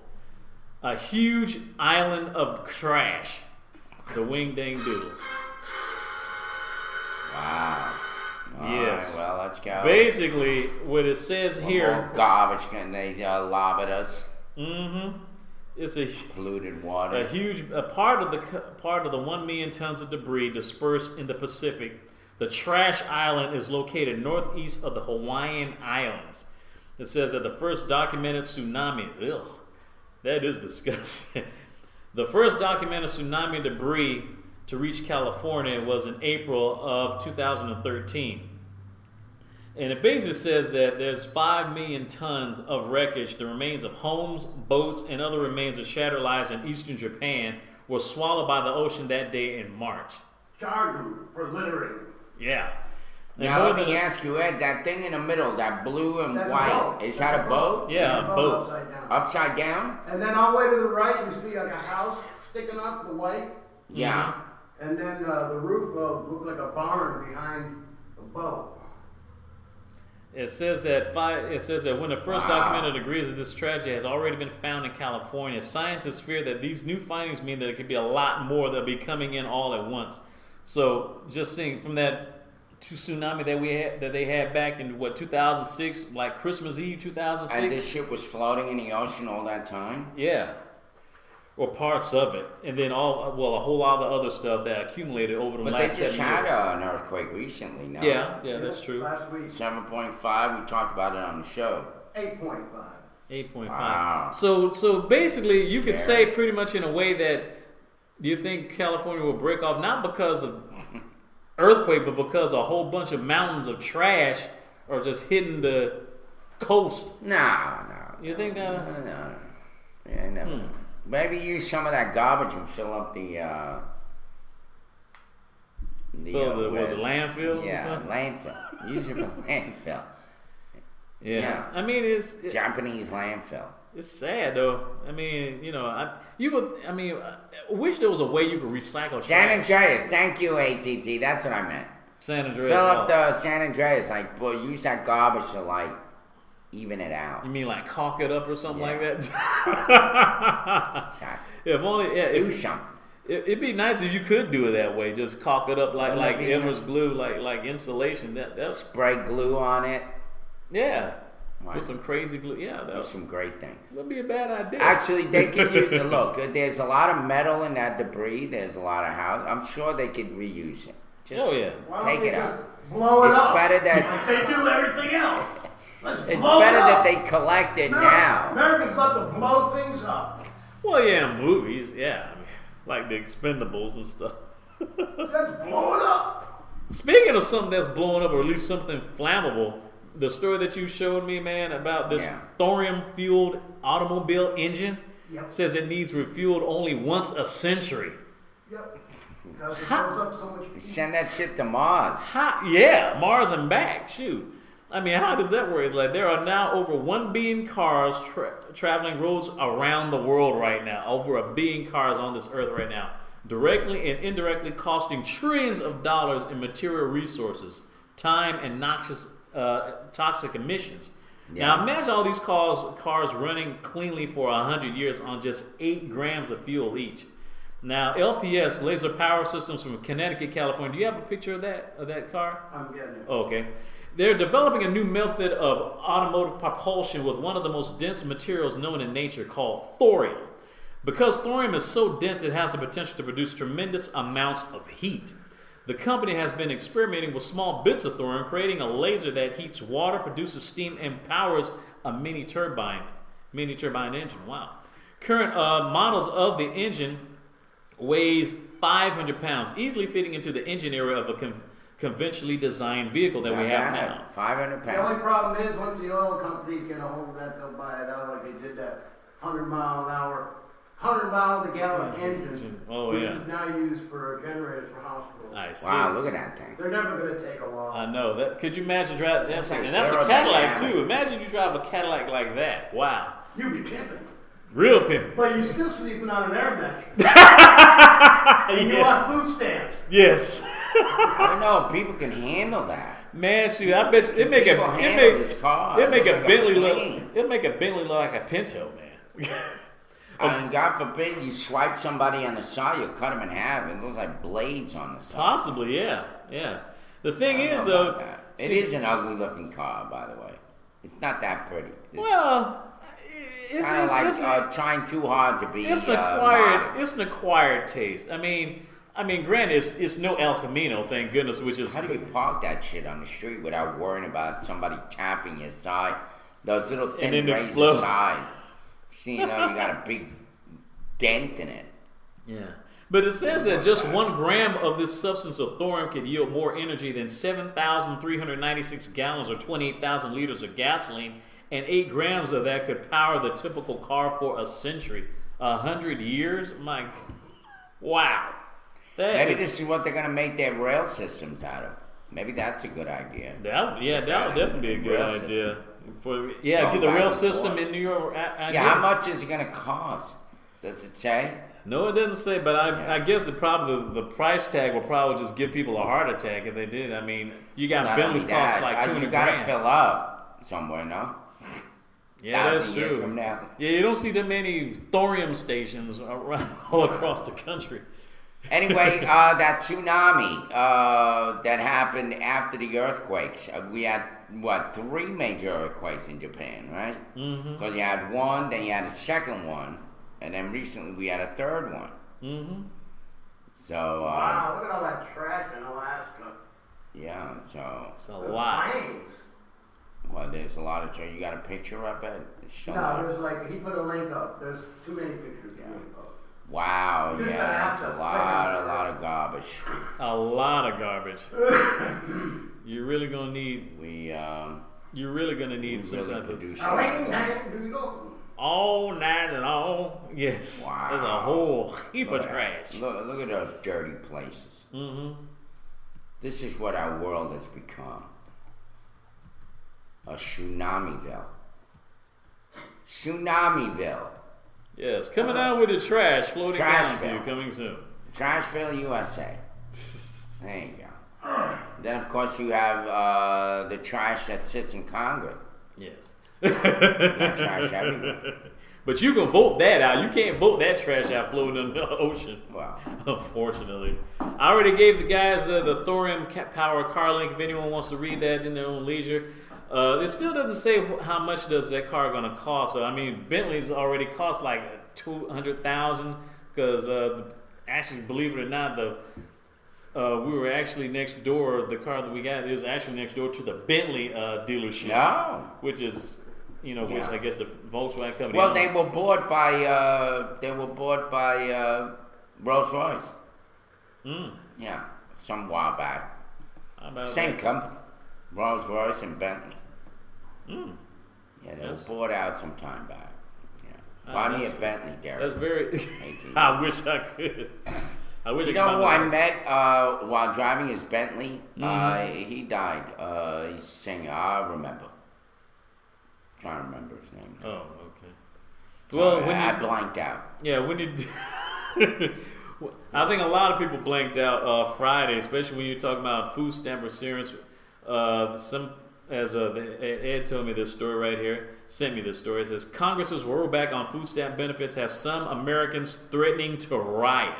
A huge island of trash. The wing dang doodle. Wow. All Yes. right, well, let's go. Basically, what it says One here. more garbage can they lob at us? It's a Polluted water. part of the 1 million tons of debris dispersed in the Pacific. The trash island is located northeast of the Hawaiian Islands. It says that the first documented tsunami. Ugh, that is disgusting. The first documented tsunami debris to reach California was in April of 2013. And it basically says that there's 5 million tons of wreckage. The remains of homes, boats, and other remains of shattered lives in eastern Japan were swallowed by the ocean that day in March. Charge them for littering. Yeah. And Now more let than- me ask you, Ed, that thing in the middle, that blue and That's a white, boat. is That's that a a boat? Yeah, a boat. Upside down. Upside down? And then all the way to the right, you see like a house sticking up, the white. Yeah. And then the roof looks like a barn behind the boat. It says that when the first Wow. documented degrees of this tragedy has already been found in California, scientists fear that these new findings mean that there could be a lot more that'll be coming in all at once. So just seeing from that tsunami that they had back in 2006, like Christmas Eve 2006. And this shit was floating in the ocean all that time? Yeah. Or parts of it. And then a whole lot of other stuff that accumulated over the But last they just 7 years. had an earthquake recently, no? Yeah, that's true. Last week, 7.5, we talked about it on the show. 8.5. 8.5. Wow. So basically, you could Scary. say pretty much in a way that do you think California will break off not because of earthquake, but because a whole bunch of mountains of trash are just hitting the coast? No. You think that? No. Yeah, never. Maybe use some of that garbage and fill up the The landfills or Yeah, something? landfill. Use it for landfill. Yeah. Yeah. I mean, it's Japanese landfill. it's sad though. I mean, I wish there was a way you could recycle San trash. Andreas, thank you, ATT. That's what I meant. San Andreas. Fill up the San Andreas, like, boy, use that garbage to, like, even it out. You mean like caulk it up or something like that? Exactly. If only, Do something. It'd be nice if you could do it that way. Just caulk it up like Wouldn't that be Elmer's glue, like insulation. That's Spray glue on it. yeah. Why? Put some crazy glue. Yeah, Do some great things. that'd be a bad idea. Actually, they could use look. There's a lot of metal in that debris. There's a lot of house. I'm sure they could reuse it. Just Oh, yeah. Why don't take we it just out. blow it It's up? better that- Like they do everything else. Let's It's blow better it up. that they collect it now. Americans love to blow things up. Well, yeah, movies, yeah, I mean, like the Expendables and stuff. Just blow it up. Speaking of something that's blowing up, or at least something flammable, the story that you showed me, man, about this Yeah. thorium-fueled automobile engine Yep. says it needs refueled only once a century. Yep. Because it blows up so much heat. Send that shit to Mars. Yeah, Mars and back. Shoot. I mean, how does that work? It's like there are now over 1 billion cars traveling roads around the world right now. Over 1 billion cars on this earth right now. Directly and indirectly costing trillions of dollars in material resources, time, and toxic emissions. Yeah. Now imagine all these cars running cleanly for 100 years on just 8 grams of fuel each. Now LPS, Laser Power Systems from Connecticut, California. Do you have a picture of that car? I'm getting it. Okay. They're developing a new method of automotive propulsion with one of the most dense materials known in nature called thorium. Because thorium is so dense, it has the potential to produce tremendous amounts of heat. The company has been experimenting with small bits of thorium, creating a laser that heats water, produces steam, and powers a mini turbine engine. Wow. Current models of the engine weighs 500 pounds, easily fitting into the engine area of a conventionally designed vehicle that we have now. 500 The only pounds. problem is once the oil companies get a hold of that, they'll buy it out like they did that 100 mile an hour, 100 mile to gallon engine, Oh, which yeah. is now used for generators for hospitals. I see. Wow, look at that thing. They're never going to take a while. I know that. Could you imagine driving? That's That's and that's a like Cadillac aerodynamic. too. Imagine you drive a Cadillac like that. Wow, You be pimping. real pimping. But you're still sleeping on an air mattress. And you Yes. want food stamps. Yes. I don't know if people can handle that. Man, shoot, I bet you, it make People handle this car. it make It a looks like Bentley a look. plane. It'll make a Bentley look like a Pinto, man. I mean, God forbid you swipe somebody on the side, you'll cut them in half. It looks like blades on the side. Possibly, yeah. The thing I don't is, know though, about that. It see- is an ugly looking car, by the way. It's not that pretty. It's well, it's kind of like it's, trying too hard to be it's an acquired. modern. It's an acquired taste. I mean, granted, it's no El Camino, thank goodness, which is How do you park that shit on the street without worrying about somebody tapping your side? Those little thin then razor explode. side. See, you know, you got a big dent in it. Yeah. But it says that just 1 gram of this substance of thorium could yield more energy than 7,396 gallons or 28,000 liters of gasoline, and 8 grams of that could power the typical car for a century. 100 years? Wow. Maybe this is what they're going to make their rail systems out of. Maybe that's a good idea. That would definitely be a good Rail idea. Going Get the back rail and system forth. in New York. Yeah, how much is it going to cost? Does it say? No, it doesn't say, but I guess it probably the price tag will probably just give people a heart attack if they did. I mean, you got Not Bentleys only cost that, like 200 you got to grand. fill up somewhere, no? Yeah, that's 1,000 years true. from now. Yeah, you don't see that many thorium stations around all across the country. Anyway, that tsunami that happened after the earthquakes. We had, 3 major earthquakes in Japan, right? Because you had one, then you had a second one, and then recently we had a third one. So, Wow, look at all that trash in Alaska. yeah, so, It's a lot. Planes. well, there's a lot of trash. You got a picture up it? No, there's like, he put a link up. There's too many pictures. Yeah. He put. Wow, Just yeah, it's have a to lot of garbage. A lot of garbage. You're really gonna need. You're really gonna need some really type of produce Now, do you go? all night long. Yes. Wow. There's a whole heap Look of at trash. that. Look at those dirty places. This is what our world has become. A Tsunamiville. Tsunamiville. Yes, coming out with the trash floating down to you Trashville. coming soon. Trashville, USA. There you go. Then, of course, you have the trash that sits in Congress. Yes. Got trash everywhere. But you can vote that out. You can't vote that trash out floating in the ocean. Well, Unfortunately. I already gave the guys the thorium power car link if anyone wants to read that in their own leisure. It still doesn't say how much does that car going to cost. So, I mean, Bentley's already cost like $200,000 because actually, believe it or not, we were actually next door. The car that we got is actually next door to the Bentley dealership, no. which is, which Yeah. I guess the Volkswagen company. Well, owns. they were bought by Rolls Royce. Yeah, some while back. How about Same that? company, Rolls Royce and Bentley. Yeah, they That's- were bought out some time back. Yeah, Ah, buy me a that's- Bentley, Derek. That's very. 18. I wish I could. I wish You I could know find who I the- met while driving his Bentley? Mm-hmm. He died. He's a singer. I remember. Trying to remember his name. Oh, okay. So Well, when I you, blanked out. yeah, when you. I think a lot of people blanked out Friday, especially when you're talking about food stamp recipients. Ed told me this story right here, sent me this story. It says Congress's rollback on food stamp benefits have some Americans threatening to riot.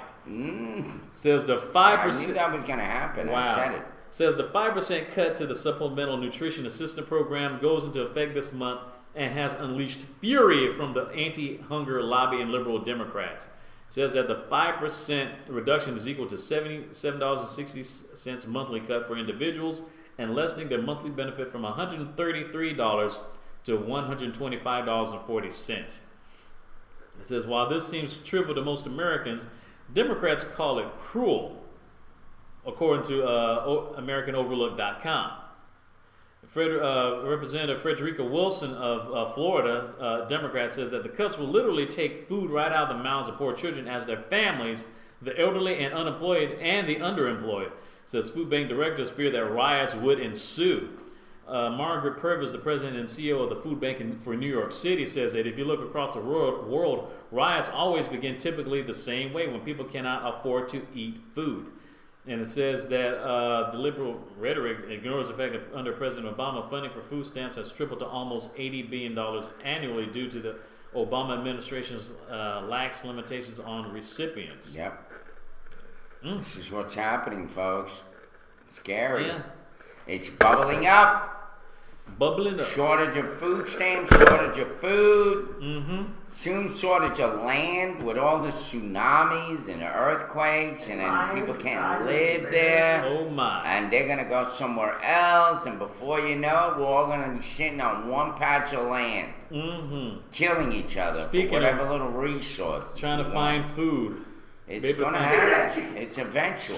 Says the 5%. I knew that was going to happen. Wow. I said it. Says the 5% cut to the Supplemental Nutrition Assistance Program goes into effect this month and has unleashed fury from the anti-hunger lobby and liberal Democrats. Says that the 5% reduction is equal to $77.60 monthly cut for individuals and lessening their monthly benefit from $133 to $125.40. It says, while this seems trivial to most Americans, Democrats call it cruel, according to AmericanOverlook.com. Representative Frederica Wilson of Florida, Democrat, says that the cuts will literally take food right out of the mouths of poor children as their families, the elderly and unemployed, and the underemployed. Says food bank directors fear that riots would ensue. Margaret Purvis, the president and CEO of the food bank for New York City, says that if you look across the world, riots always begin typically the same way, when people cannot afford to eat food. And it says that the liberal rhetoric ignores the fact that under President Obama, funding for food stamps has tripled to almost $80 billion annually due to the Obama administration's lax limitations on recipients. Yep. This is what's happening, folks. Scary. Yeah. It's bubbling up. Bubbling up. Shortage of food stamps, shortage of food. Soon shortage of land with all the tsunamis and the earthquakes, and then people can't live there. Oh my. And they're going to go somewhere else, and before you know it, we're all going to be sitting on one patch of land, killing each other Speaking for whatever of little resource. Trying to we find want. food. It's Maybe going to find- happen. It's eventual.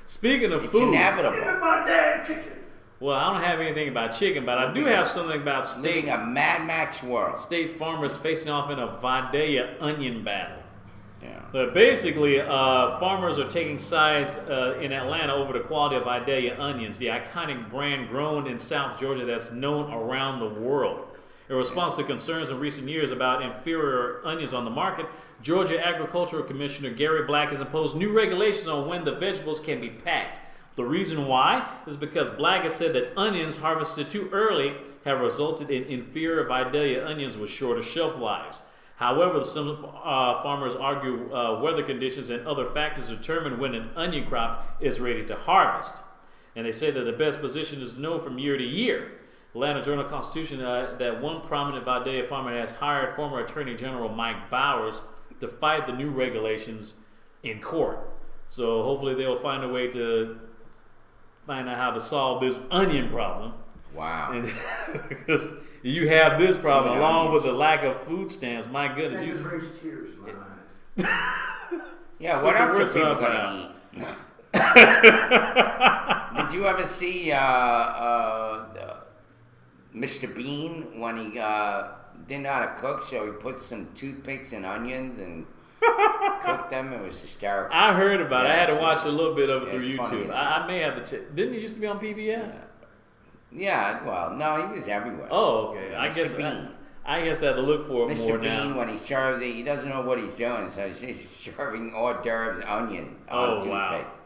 Speaking of It's food. inevitable. My damn chicken. Well, I don't have anything about chicken, but I do have something about Living state a Mad Max world. farmers facing off in a Vidalia onion battle. Yeah. But basically, farmers are taking sides in Atlanta over the quality of Vidalia onions, the iconic brand grown in South Georgia that's known around the world. In response to concerns in recent years about inferior onions on the market, Georgia Agricultural Commissioner Gary Black has imposed new regulations on when the vegetables can be packed. The reason why is because Black has said that onions harvested too early have resulted in inferior Vidalia onions with shorter shelf lives. However, some farmers argue weather conditions and other factors determine when an onion crop is ready to harvest. And they say that the best position is to know from year to year. Atlanta Journal-Constitution that one prominent Vidalia farmer has hired former Attorney General Mike Bowers to fight the new regulations in court. So hopefully they'll find a way to find out how to solve this onion problem. Wow. And because you have this problem Yeah, along onions. with the lack of food stamps. My goodness, That you just brings tears to my eyes. Yeah, That's what what the else are worst people are gonna eat? Did you ever see Mr. Bean when he didn't know how to cook, so he put some toothpicks and onions and cooked them? It was hysterical. I heard about it. I had to Yes. watch a little bit of it Yeah, through it's funny YouTube. as I may have to check. Didn't he used to be on PBS? Yeah, well, no, he was everywhere. Oh, okay. Yeah, I Mr. guess Bean. I guess I have to look for it more Mr. Bean, now. when he serves it, he doesn't know what he's doing, so he's serving hors d'oeuvres, onion on Oh, wow. toothpicks.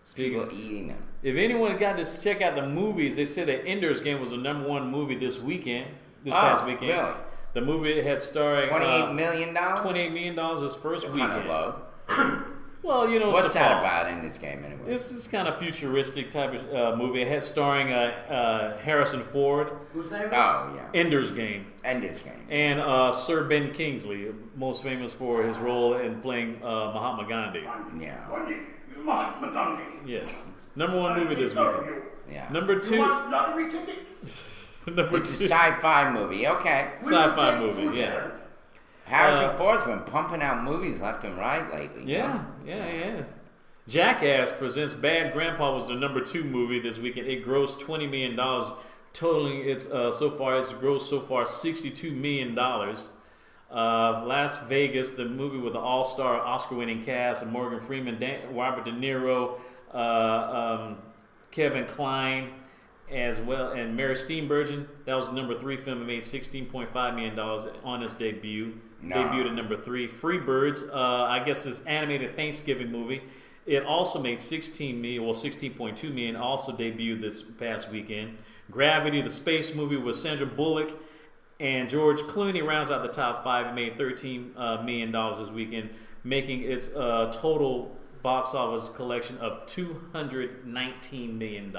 Speaking People eating them. If anyone got to check out the movies, they said that Ender's Game was the #1 movie this past weekend. Really? The movie had starring $28 million? $28 million his first Kind weekend. of low. Well, you know, What's it's the that fall. about in this game anyway? This is kind of futuristic type of movie. It had starring Harrison Ford, Whose name? Oh, yeah. Ender's Game, Ender's Game. and Sir Ben Kingsley, most famous for his role in playing Mahatma Gandhi. Yeah. Yes, #1 movie this weekend. Yeah. Number You two, want lottery ticket? number It's a two, sci-fi movie. Okay. sci-fi movie. Yeah. Harrison Ford's been pumping out movies left and right lately. Yeah, yes. Jackass Presents Bad Grandpa was the #2 movie this weekend. It grossed $20 million, totaling its grossed so far $62 million. Las Vegas, the movie with the all-star Oscar-winning cast of Morgan Freeman, Robert De Niro, Kevin Kline, as well, and Mary Steenburgen. That was the #3 film. It made $16.5 million on its debut. No. Debuted at #3. Freebirds, I guess this animated Thanksgiving movie. It also made $16.2 million. Also debuted this past weekend. Gravity, the space movie with Sandra Bullock and George Clooney, rounds out the top 5. It made $13 million this weekend, making its total box office collection of $219 million.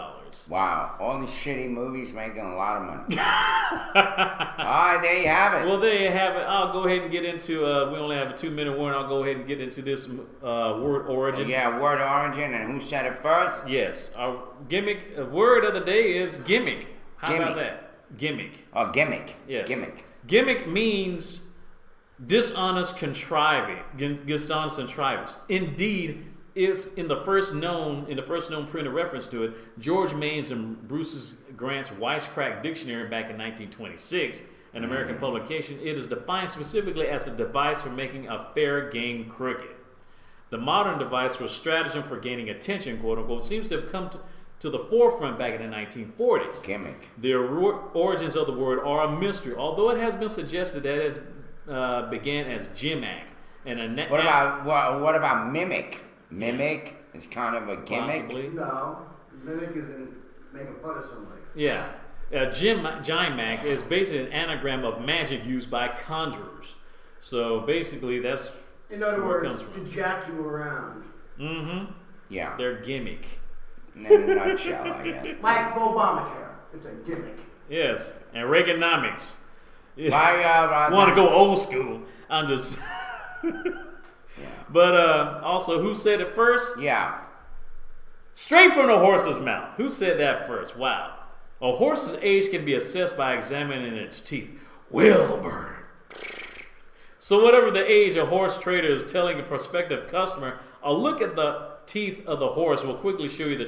Wow. All these shitty movies making a lot of money. Alright, there you have it. Well, there you have it. I'll go ahead and get into. We only have a 2-minute warning. I'll go ahead and get into this word origin. Yeah, word origin, and who said it first? Yes, our word of the day is gimmick. How about Gimmick. that? Gimmick. Oh, gimmick. Yes. Gimmick. Gimmick means dishonest contrivance. Indeed, it's in the first known printed reference to it. George Maynes and Bruce Grant's Wisecrack Dictionary back in 1926, an American publication. It is defined specifically as a device for making a fair game crooked. The modern device for stratagem for gaining attention, quote unquote, seems to have come to the forefront back in the 1940s. Gimmick. The origins of the word are a mystery, although it has been suggested that it began as Jimac. And What about mimic? Mimic is kind of a gimmick. Possibly. No. Mimic is in making fun of somebody. Yeah. Jimac is basically an anagram of magic used by conjurers. So basically, that's In other where it words, comes to from. jack you around. Mm-hmm. Yeah. Their gimmick. In a nutshell, I guess. Like Obamacare. It's a gimmick. Yes. And Reaganomics. Bye, Want to go old school? I'm just. But also, who said it first? Yeah. Straight from the horse's mouth. Who said that first? Wow. A horse's age can be assessed by examining its teeth. Wilbur. So whatever the age a horse trader is telling a prospective customer, a look at the teeth of the horse will quickly show you the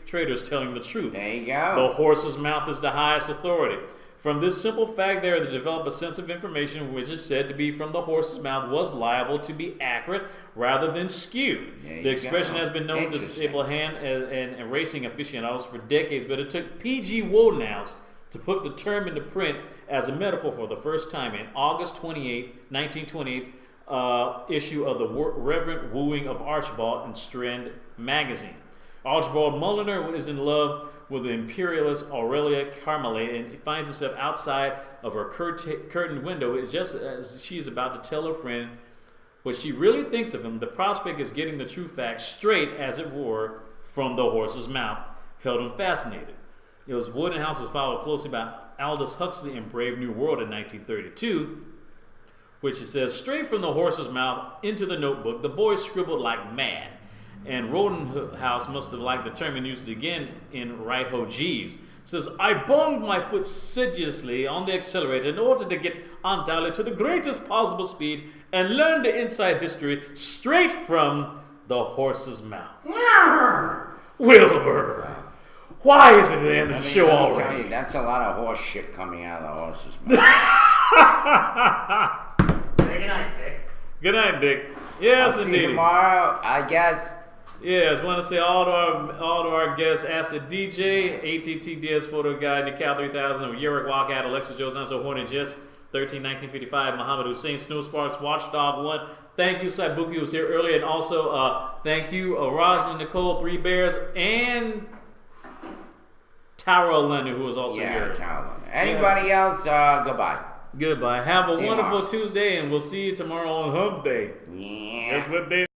trader is telling the truth. There you go. The horse's mouth is the highest authority. From this simple fact there, they develop a sense of information which is said to be from the horse's mouth was liable to be accurate rather than skewed. There The you expression go. has been known to Interesting. disable hand and racing aficionados for decades, but it took P.G. Wodenhouse to put the term into print as a metaphor for the first time in August 28, 1928, issue of the Reverent Wooing of Archibald in Strand magazine. Archibald Mulliner is in love with the imperialist Aurelia Carmelli, and he finds himself outside of her curtained window just as she's about to tell her friend what she really thinks of him. The prospect is getting the true facts straight, as it were, from the horse's mouth, held him fascinated. It was Wood & House was followed closely by Aldous Huxley in Brave New World in 1932, which it says, straight from the horse's mouth into the notebook, the boy scribbled like mad. And Roden House must have liked the term and used it again in Right Ho Jeeves. It says, I bunged my foot sedulously on the accelerator in order to get undoubtedly to the greatest possible speed and learn the inside history straight from the horse's mouth. Wilbur, why is it the end of the show let me tell already? you, that's a lot of horse shit coming out of the horse's mouth. Good night, Dick. Good night, Dick. Yes, I'll see indeed. you tomorrow, I guess. Yes, want to say all to our guests: Acid DJ, ATT DS Photo Guy, Nical 3000, Yurik Wildcat, Alexis Jones, I'm so horny, Jess 13-1955, Muhammad Hussein, Snow Sparks, Watchdog 1. Thank you, Saibuki, who was here earlier, and also thank you, Rosalind Nicole, Three Bears, and Tara Leonard, who was also here. Tara. Anybody else? Goodbye. Goodbye. Have a See you wonderful tomorrow. Tuesday, and we'll see you tomorrow on Hump Day. Yeah. That's what they